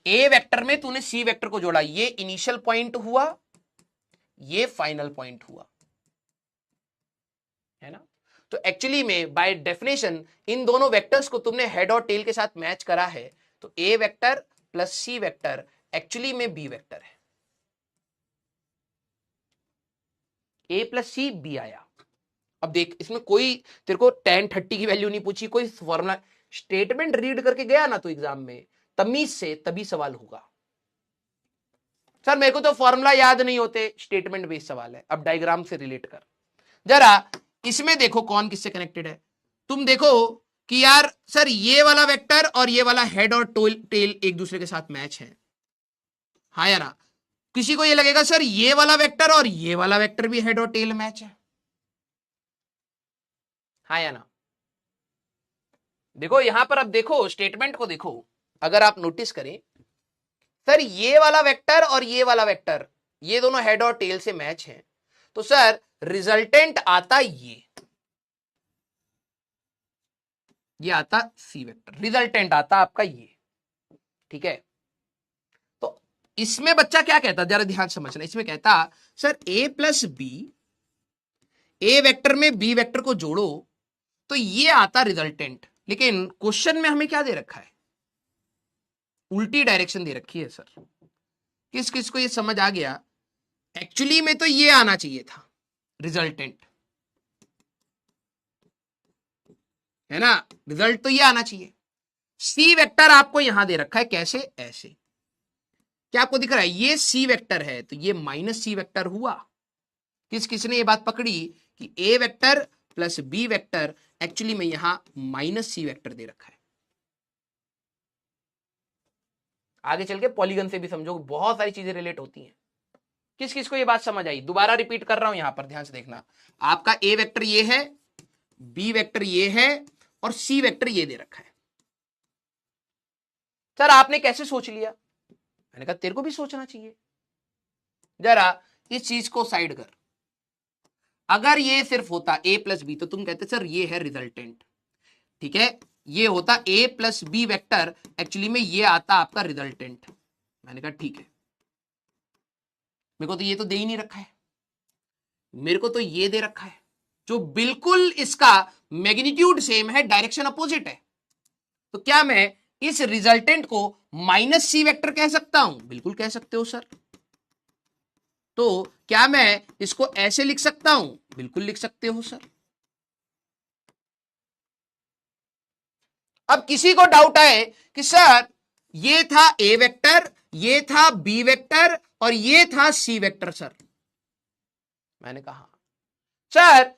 ए वेक्टर में तूने सी वेक्टर को जोड़ा, ये इनिशियल पॉइंट हुआ, ये फाइनल पॉइंट हुआ, है ना? तो एक्चुअली में बाय डेफिनेशन इन दोनों वेक्टर्स को तुमने हेड और टेल के साथ मैच करा है, तो ए vector plus C vector actually में बी वेक्टर है। ए प्लस सी बी आया। अब देख इसमें कोई तेरे को tan 30 की वैल्यू नहीं पूछी, कोई फॉर्मूला, स्टेटमेंट रीड करके गया ना तो एग्जाम में तमीज से तभी सवाल होगा। सर मेरे को तो फॉर्मूला याद नहीं होते, स्टेटमेंट बेस्ड सवाल है। अब डायग्राम से रिलेट कर जरा, इसमें देखो कौन किससे कनेक्टेड है। तुम देखो कि यार सर ये वाला वेक्टर और ये वाला हेड और टेल एक दूसरे के साथ मैच है, हाँ या ना? किसी को ये लगेगा सर ये वाला वेक्टर और ये वाला वेक्टर भी हेड और टेल मैच है, हाँ या ना? देखो यहां पर, अब देखो स्टेटमेंट को देखो, अगर आप नोटिस करें सर ये वाला वेक्टर और ये वाला वेक्टर ये दोनों हेड और टेल से मैच हैं, तो सर रिजल्टेंट आता ये आता सी वेक्टर, रिजल्टेंट आता आपका ये, ठीक है? तो इसमें बच्चा क्या कहता, जरा ध्यान समझना, इसमें कहता सर ए प्लस बी, ए वेक्टर में बी वेक्टर को जोड़ो तो ये आता रिजल्टेंट। लेकिन क्वेश्चन में हमें क्या दे रखा है, उल्टी डायरेक्शन दे रखी है सर। किस किस को ये समझ आ गया? एक्चुअली में तो ये आना चाहिए था रिजल्टेंट, है ना? रिजल्ट तो ये आना चाहिए। सी वेक्टर आपको यहां दे रखा है, कैसे? ऐसे। क्या आपको दिख रहा है ये सी वेक्टर है तो ये माइनस सी वेक्टर हुआ। किस किसने ये बात पकड़ी कि A vector plus B vector actually में यहां माइनस सी वेक्टर दे रखा है। आगे चल के पॉलीगन से भी समझो, बहुत सारी चीजें रिलेट होती हैं। किस किस को ये बात समझ आई? दोबारा रिपीट कर रहा हूं, यहां पर ध्यान से देखना। आपका ए वेक्टर ये है, बी वेक्टर ये है और सी वेक्टर ये दे रखा है। सर आपने कैसे सोच लिया? मैंने कहा तेरे को भी सोचना चाहिए। जरा इस चीज को साइड कर, अगर ये सिर्फ होता ए प्लस बी तो तुम कहते सर ये है रिजल्टेंट, ठीक है? ये होता ए प्लस बी वेक्टर, एक्चुअली में ये आता आपका रिजल्टेंट। मैंने कहा ठीक है, मेरे को तो ये तो दे ही नहीं रखा है, मेरे को तो ये दे रखा है जो बिल्कुल इसका मैग्नीट्यूड सेम है, डायरेक्शन अपोजिट है। तो क्या मैं इस रिजल्टेंट को माइनस सी वेक्टर कह सकता हूं? बिल्कुल कह सकते हो सर। तो क्या मैं इसको ऐसे लिख सकता हूं? बिल्कुल लिख सकते हो सर। अब किसी को डाउट आए कि सर ये था ए वेक्टर, ये था बी वेक्टर और ये था सी वेक्टर सर, मैंने कहा सर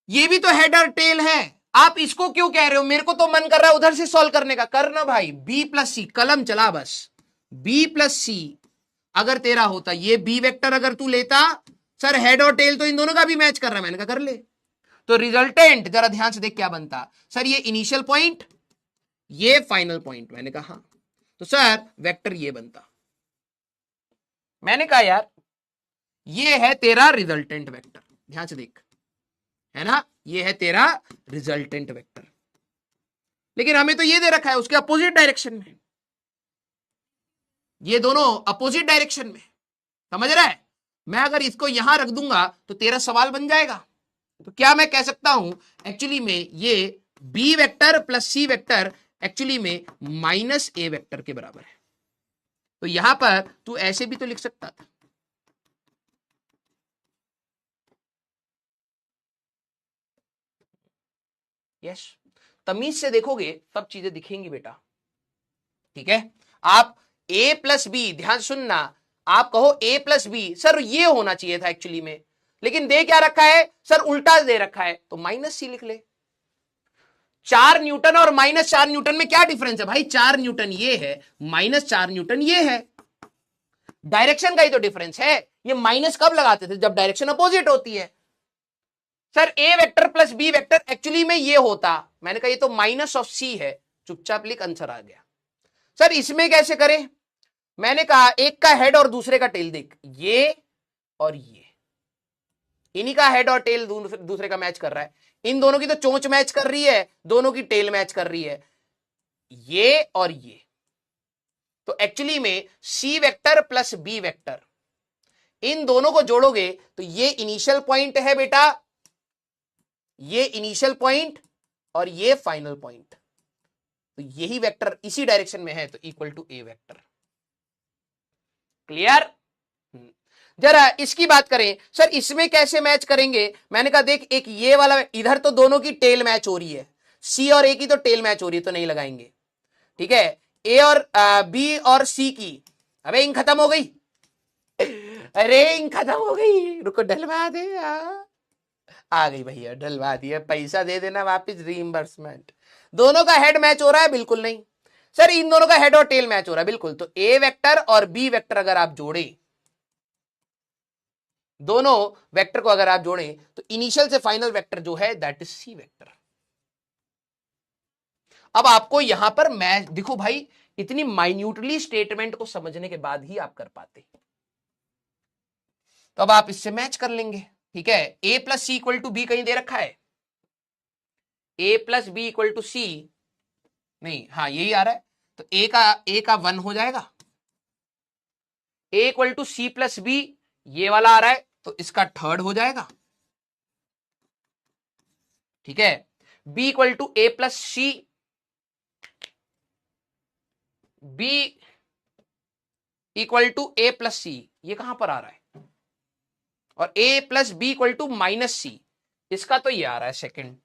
ये भी तो हेड और टेल है, आप इसको क्यों कह रहे हो, मेरे को तो मन कर रहा है उधर से सॉल्व करने का, करना भाई, बी प्लस सी, कलम चला बस, बी प्लस सी अगर तेरा होता, ये बी वेक्टर अगर तू लेता, सर हेड और टेल तो इन दोनों का भी मैच कर रहा है, मैंने कहा कर ले। तो रिजल्टेंट जरा ध्यान से देख क्या बनता, सर ये इनिशियल पॉइंट, ये फाइनल पॉइंट, मैंने कहा तो सर वेक्टर ये बनता। मैंने कहा यार ये है तेरा रिजल्टेंट वेक्टर, ध्यान से देख, है ना, ये है तेरा रिजल्टेंट वेक्टर, लेकिन हमें तो ये दे रखा है उसके अपोजिट डायरेक्शन में, ये दोनों अपोजिट डायरेक्शन में, समझ रहा है। मैं अगर इसको यहां रख दूंगा तो तेरा सवाल बन जाएगा, तो क्या मैं कह सकता हूं एक्चुअली में ये b vector plus C vector actually में माइनस ए वेक्टर के बराबर है, तो यहां पर तू ऐसे भी तो लिख सकता था, यस, तमीज से देखोगे सब चीजें दिखेंगी बेटा, ठीक है। आप a प्लस बी, ध्यान सुनना, आप कहो a प्लस बी, सर ये होना चाहिए था एक्चुअली में, लेकिन दे क्या रखा है सर, उल्टा दे रखा है, तो माइनस सी लिख ले। 4 न्यूटन और माइनस 4 न्यूटन में क्या डिफरेंस है भाई, 4 न्यूटन ये है, माइनस 4 न्यूटन ये है, डायरेक्शन का ही तो डिफरेंस है। ये माइनस कब लगाते थे, जब डायरेक्शन अपोजिट होती है। Sir A vector plus B vector actually में ये होता, मैंने कहा ये तो माइनस ऑफ सी है, चुपचाप लिख, आंसर आ गया। सर इसमें कैसे करें, मैंने कहा एक का हेड और दूसरे का टेल देख, ये और ये, इन्हीं का हेड और टेल दूसरे का मैच कर रहा है, इन दोनों की तो चोंच मैच कर रही है, दोनों की टेल मैच कर रही है, ये और ये, तो एक्चुअली में C vector plus B vector, इन दोनों को जोड़ोगे तो ये इनिशियल पॉइंट है बेटा, ये इनिशियल पॉइंट और ये फाइनल पॉइंट, तो यही वेक्टर इसी डायरेक्शन में है, तो equal to a vector. Clear. जरा इसकी बात करें, सर इसमें कैसे मैच करेंगे, मैंने कहा देख एक ये वाला, इधर तो दोनों की टेल मैच हो रही है, सी और ए की तो टेल मैच हो रही है, तो नहीं लगाएंगे, ठीक है। ए और बी और सी की, अबे इंक खत्म हो गई, अरे इंक खत्म हो गई, रुको डलवा दे, आ गई भैया, डलवा दिया, पैसा दे देना वापस, रीइंबर्समेंट। दोनों का हेड मैच हो रहा है, बिल्कुल नहीं सर, इन दोनों का हेड और टेल मैच हो रहा है, बिल्कुल। तो ए वेक्टर और बी वेक्टर अगर आप जोड़े, दोनों वेक्टर को अगर आप जोड़ें, तो इनिशियल से फाइनल वेक्टर जो है दैट इज सी वेक्टर। अब आपको यहां पर मैच देखो भाई, इतनी माइन्यूटली स्टेटमेंट को समझने के बाद ही आप कर पाते, तो अब आप इससे मैच कर लेंगे, ठीक है। ए plus C equal to B कहीं दे रखा है, ए plus B equal to C, नहीं, हाँ यही आ रहा है, तो ए का 1 हो जाएगा, a equal to c plus b ये वाला आ रहा है, तो इसका थर्ड हो जाएगा, ठीक है। B equal to a plus c, b equal to a plus c, ये कहां पर आ रहा है, और a plus B equal to minus c, इसका तो ये आ रहा है second,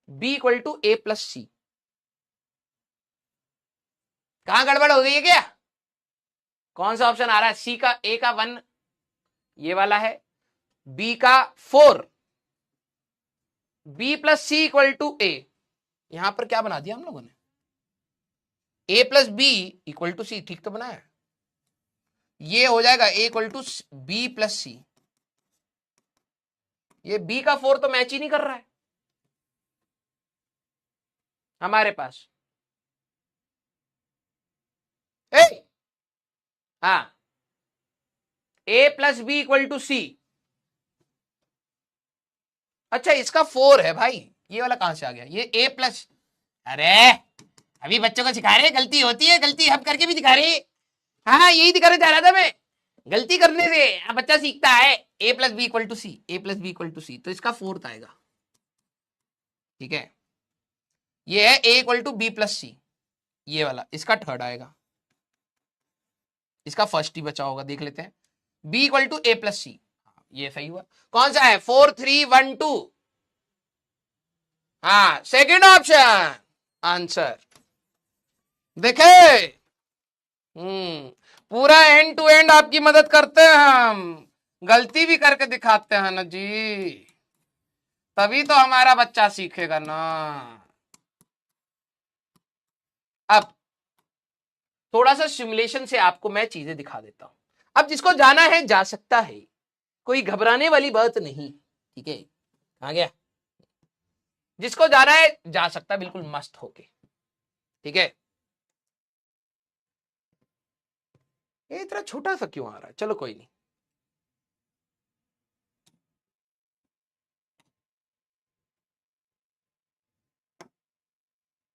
b equal to a plus c, कहां गड़बड़ हो गई है क्या, कौन सा ऑप्शन आ रहा है, सी का, ए का 1 ये वाला है, बी का 4, b plus C equal to a, यहां पर क्या बना दिया हम लोगों ने, a plus B equal to c, ठीक तो बनाया, ये हो जाएगा a equal to b plus c, ये बी का 4 तो मैच ही नहीं कर रहा है हमारे पास, हाँ, ए प्लस बी इक्वल टू सी, अच्छा इसका 4 है भाई, ये वाला कहां से आ गया, ये ए प्लस, अरे अभी बच्चों को सिखा रहे, गलती होती है, गलती हम करके भी दिखा रहे, हाँ यही दिखाने जा रहा था मैं, गलती करने से बच्चा सीखता है, ए plus B equal to c, a plus B equal to c, तो इसका 4th आएगा, ठीक है। ये है a equal to b plus c, ये वाला, इसका 3rd आएगा, इसका 1st ही बचा होगा, देख लेते हैं, b equal to a plus c, ये सही हुआ, कौन सा है, 4 3 1 2, हाँ, सेकंड ऑप्शन आंसर। देखे, पूरा एंड टू एंड आपकी मदद करते हैं हम, गलती भी करके दिखाते हैं ना जी, तभी तो हमारा बच्चा सीखेगा ना। अब थोड़ा सा सिमुलेशन से आपको मैं चीजें दिखा देता हूं। अब जिसको जाना है जा सकता है, कोई घबराने वाली बात नहीं, ठीक है। आ गया, जिसको जाना है जा सकता, बिल्कुल मस्त होके, ठीक है। ये इतना छोटा सा क्यों आ रहा है, चलो कोई नहीं।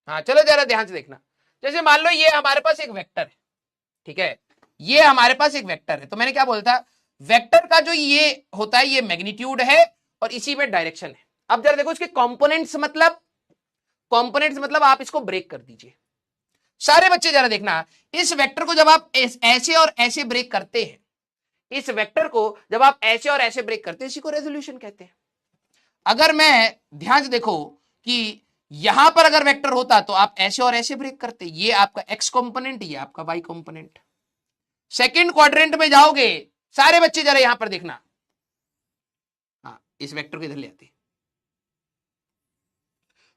हाँ चलो जरा ध्यान से देखना। जैसे मान लो ये हमारे पास एक वेक्टर है, ठीक है, ये हमारे पास एक वेक्टर है, तो मैंने क्या बोला था, वेक्टर का जो ये होता है ये मैग्नीट्यूड है और इसी में डायरेक्शन है। अब जरा देखो इसके कंपोनेंट्स मतलब आप इसको ब्रेक कर दीजिए। सारे बच्चे जरा देखना, इस वेक्टर को जब आप ऐसे और ऐसे ब्रेक करते हैं, इस वेक्टर को जब आप ऐसे और ऐसे ब्रेक करते हैं, इसी को रेजोल्यूशन कहते हैं। अगर मैं ध्यान से देखो कि यहां पर अगर वेक्टर होता तो आप ऐसे और ऐसे ब्रेक करते, ये आपका एक्स कंपोनेंट, ये आपका वाई कंपोनेंट। सेकंड क्वाड्रेंट में जाओगे, सारे बच्चे जरा यहां पर देखना, हाँ इस वेक्टर को इधर ले आते,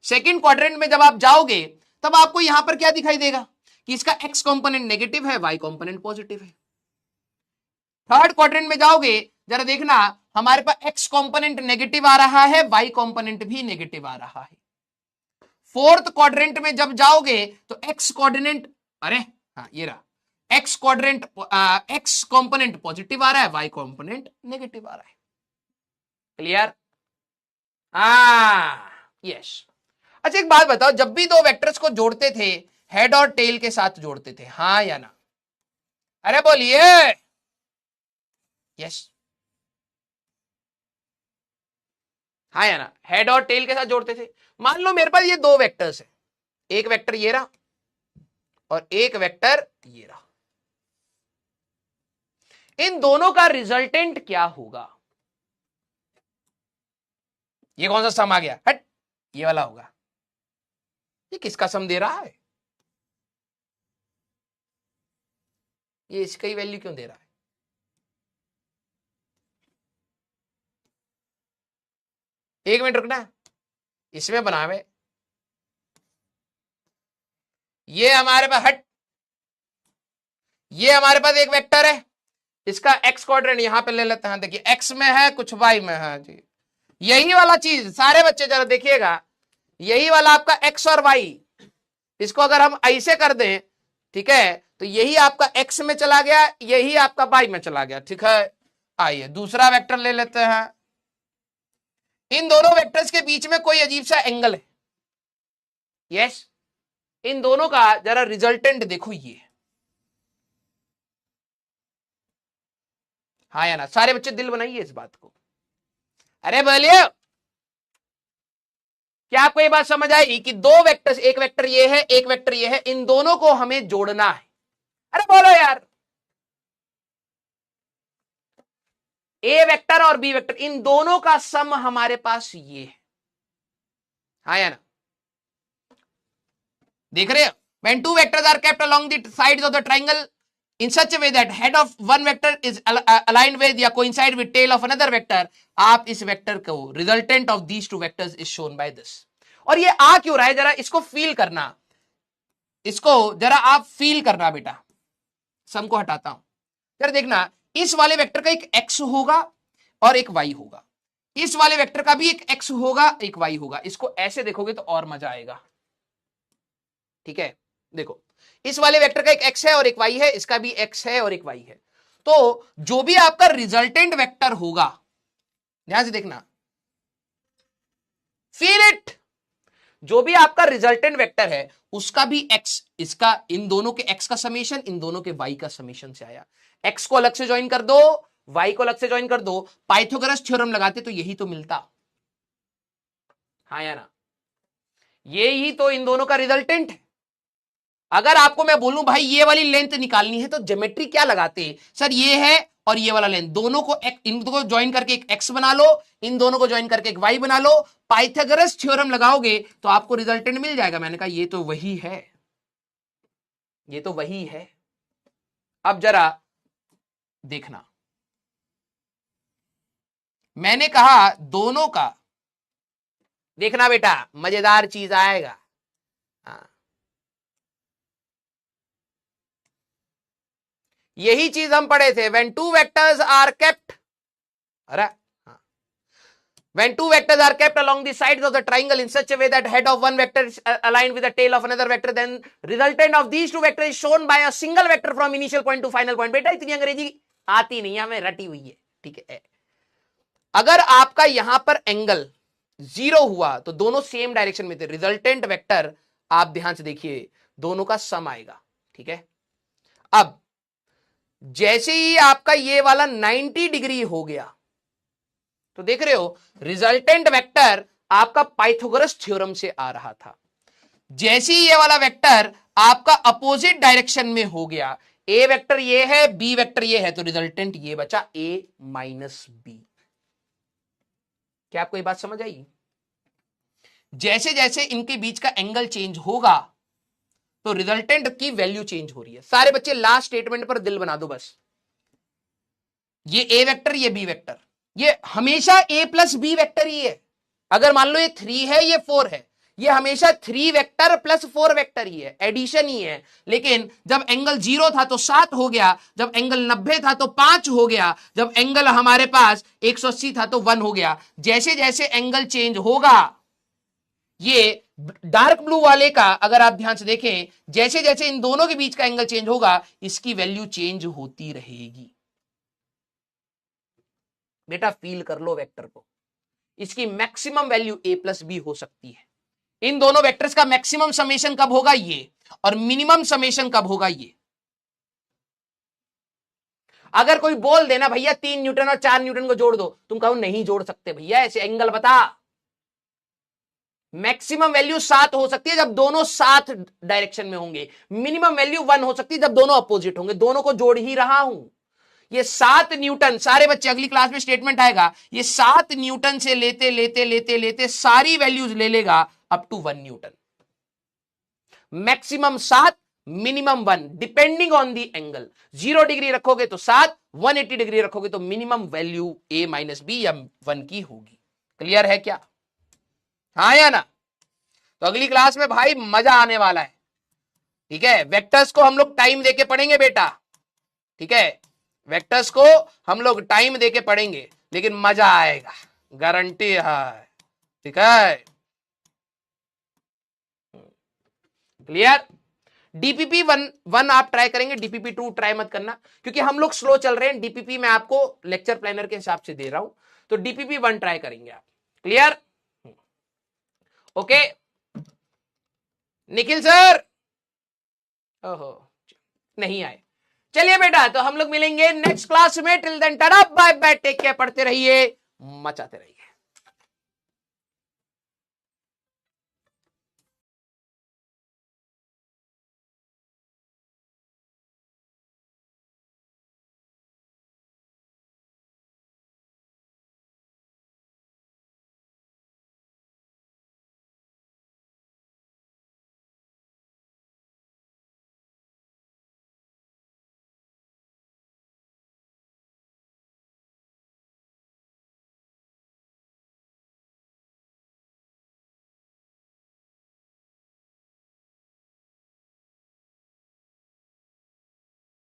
सेकंड क्वाड्रेंट में जब आप जाओगे तब आपको यहां पर क्या दिखाई देगा कि इसका एक्स कंपोनेंट नेगेटिव है, वाई कंपोनेंट पॉजिटिव है। थर्ड क्वाड्रेंट में जाओगे, जरा देखना हमारे पास एक्स कंपोनेंट नेगेटिव आ रहा है, वाई कंपोनेंट भी नेगेटिव आ रहा है। फोर्थ क्वाड्रेंट में जब जाओगे तो एक्स कोऑर्डिनेट, अरे हाँ ये रहा, x quadrant, x component positive आ रहा है, वाई कंपोनेंट नेगेटिव आ रहा है। क्लियर? यस। अच्छा एक बात बताओ, जब भी दो वेक्टर्स को जोड़ते थे हेड और टेल के साथ जोड़ते थे, हाँ या ना? अरे बोलिए। यस, हाँ या ना, हेड और टेल के साथ जोड़ते थे। मान लो मेरे पास ये दो वेक्टर्स है, एक वेक्टर ये रहा और एक वेक्टर ये रहा, इन दोनों का रिजल्टेंट क्या होगा? ये कौन सा सम आ गया, हट, ये वाला होगा। ये किसका सम दे रहा है, ये इसका ही वैल्यू क्यों दे रहा है? एक मिनट रुकना, इसमें बनावे, ये हमारे पास, हट, ये हमारे पास एक वेक्टर है, इसका एक्स क्वाड्रेंट यहां पे ले लेते हैं, देखिए एक्स में है कुछ वाई में है जी, यही वाला चीज सारे बच्चे जरा देखिएगा, यही वाला आपका एक्स और वाई, इसको अगर हम ऐसे कर दें, ठीक है, तो यही आपका एक्स में चला गया, यही आपका वाई में चला गया, ठीक है। आइए दूसरा वेक्टर ले लेते हैं, इन दोनों वेक्टर्स के बीच में कोई अजीब सा एंगल है, यस, इन दोनों का जरा रिजल्टेंट देखो ये, हाँ या ना? सारे बच्चे दिल बनाइए इस बात को, अरे बोलिए, क्या आपको ये बात समझ आई कि दो वेक्टर्स, एक वेक्टर ये है एक वेक्टर ये है, इन दोनों को हमें जोड़ना है? अरे बोलो यार, ए वेक्टर और बी वेक्टर, इन दोनों का सम हमारे पास ये है, हाँ या ना? देख रहे हो, when two vectors are kept along the sides of the triangle in such a way that head of one vector is aligned with या coincide with tail of another vector, आप इस वेक्टर को resultant of these two vectors is shown by this। और ये आ क्यों रहा है, जरा इसको फील करना, इसको जरा आप फील करना बेटा, सम को हटाता हूं, जरा देखना, इस वाले वेक्टर का एक x होगा और एक y होगा, इस वाले वेक्टर का भी एक x होगा एक y होगा, इसको ऐसे देखोगे तो और मजा आएगा, ठीक है। देखो इस वाले वेक्टर का एक x है और एक y है, इसका भी x है और एक y है, तो जो भी आपका रिजल्टेंट वेक्टर होगा, ध्यान से देखना, फील इट, जो भी आपका रिजल्टेंट वेक्टर है उसका भी x, इसका इन दोनों के x का समेशन इन दोनों के y का समेशन से आया, x को अलग से ज्वाइन कर दो, y को अलग से ज्वाइन कर दो, पाइथागोरस थ्योरम लगाते तो यही तो मिलता, हाँ या ना? ये ही तो इन दोनों का रिजल्टेंट है। अगर आपको मैं बोलूं भाई ये वाली लेंथ निकालनी है तो ज्योमेट्री क्या लगाते, सर ये है और ये वाला लेंथ, दोनों को इन दोनों को ज्वाइन करके एक x बना लो, इन दोनों को ज्वाइन करके एक y बना लो, पाइथागोरस थ्योरम लगाओगे तो आपको रिजल्टेंट मिल जाएगा। मैंने कहा ये तो वही है, ये तो वही है। अब जरा देखना, मैंने कहा दोनों का, देखना बेटा मजेदार चीज आएगा। हाँ, यही चीज हम पढ़े थे, when two vectors are kept, अरे when two vectors are kept along the sides of the triangle in such a way that head of one vector is aligned with the tail of another vector, then resultant of these two vectors is shown by a single vector from initial point to final point। बेटा इतनी अंग्रेजी आती नहीं है हमें, रटी हुई है, ठीक है। अगर आपका यहां पर एंगल 0 हुआ तो दोनों सेम डायरेक्शन में थे, रिजल्टेंट वेक्टर आप ध्यान से देखिए दोनों का सम आएगा, ठीक है। अब जैसे ही आपका ये वाला 90 डिग्री हो गया तो देख रहे हो रिजल्टेंट वेक्टर आपका पाइथागोरस थ्योरम से आ रहा था। जैसे ही ये वाला वेक्टर आपका अपोजिट डायरेक्शन में हो गया, ए वेक्टर ये है, बी वेक्टर ये है, तो रिजल्टेंट ये बचा ए माइनस बी। क्या आपको ये बात समझ आई? जैसे जैसे इनके बीच का एंगल चेंज होगा तो रिजल्टेंट की वैल्यू चेंज हो रही है। सारे बच्चे लास्ट स्टेटमेंट पर दिल बना दो बस। ये ए वेक्टर, ये बी वेक्टर, ये हमेशा ए प्लस बी वेक्टर ही है। अगर मान लो ये 3 है, ये 4 है, ये हमेशा 3 वेक्टर प्लस 4 वेक्टर ही है, एडिशन ही है। लेकिन जब एंगल 0 था तो 7 हो गया, जब एंगल 90 था तो 5 हो गया, जब एंगल हमारे पास 180 था तो 1 हो गया। जैसे जैसे एंगल चेंज होगा, ये डार्क ब्लू वाले का अगर आप ध्यान से देखें, जैसे जैसे इन दोनों के बीच का एंगल चेंज होगा इसकी वैल्यू चेंज होती रहेगी। बेटा फील कर लो वेक्टर को, इसकी मैक्सिमम वैल्यू ए प्लस बी हो सकती है। इन दोनों वेक्टर्स का मैक्सिमम समेशन कब होगा ये, और मिनिमम समेशन कब होगा ये। अगर कोई बोल देना भैया 3 न्यूटन और 4 न्यूटन को जोड़ दो, तुम कहो नहीं जोड़ सकते भैया, ऐसे एंगल बता। मैक्सिमम वैल्यू 7 हो सकती है जब दोनों 7 डायरेक्शन में होंगे, मिनिमम वैल्यू 1 हो सकती है जब दोनों अपोजिट होंगे। दोनों को जोड़ ही रहा हूं। ये 7 न्यूटन, सारे बच्चे अगली क्लास में स्टेटमेंट आएगा, ये 7 न्यूटन से लेते लेते लेते लेते सारी वैल्यूज ले लेगा up to 1 newton. Maximum 7, minimum 1, depending on the angle. 0 degree रखोगे तो 7, 180 डिग्री रखोगे तो minimum value a minus b या 1 की होगी। क्लियर है क्या? हाँ या ना? तो अगली क्लास में भाई मजा आने वाला है, ठीक है। वेक्टर्स को हम लोग टाइम देके पढ़ेंगे बेटा, ठीक है। वेक्टर्स को हम लोग टाइम देके पढ़ेंगे, लेकिन मजा आएगा, गारंटी है, ठीक है। क्लियर? डीपीपी 1 आप ट्राई करेंगे, डीपीपी 2 ट्राई मत करना, क्योंकि हम लोग स्लो चल रहे हैं। डीपीपी मैं आपको लेक्चर प्लानर के हिसाब से दे रहा हूं, तो डीपीपी 1 ट्राई करेंगे आप। क्लियर? ओके निखिल सर, ओहो नहीं आए, चलिए बेटा तो हम लोग मिलेंगे नेक्स्ट क्लास में। Till then tata bye bye, take care, पढ़ते रहिए, मचाते रहिए।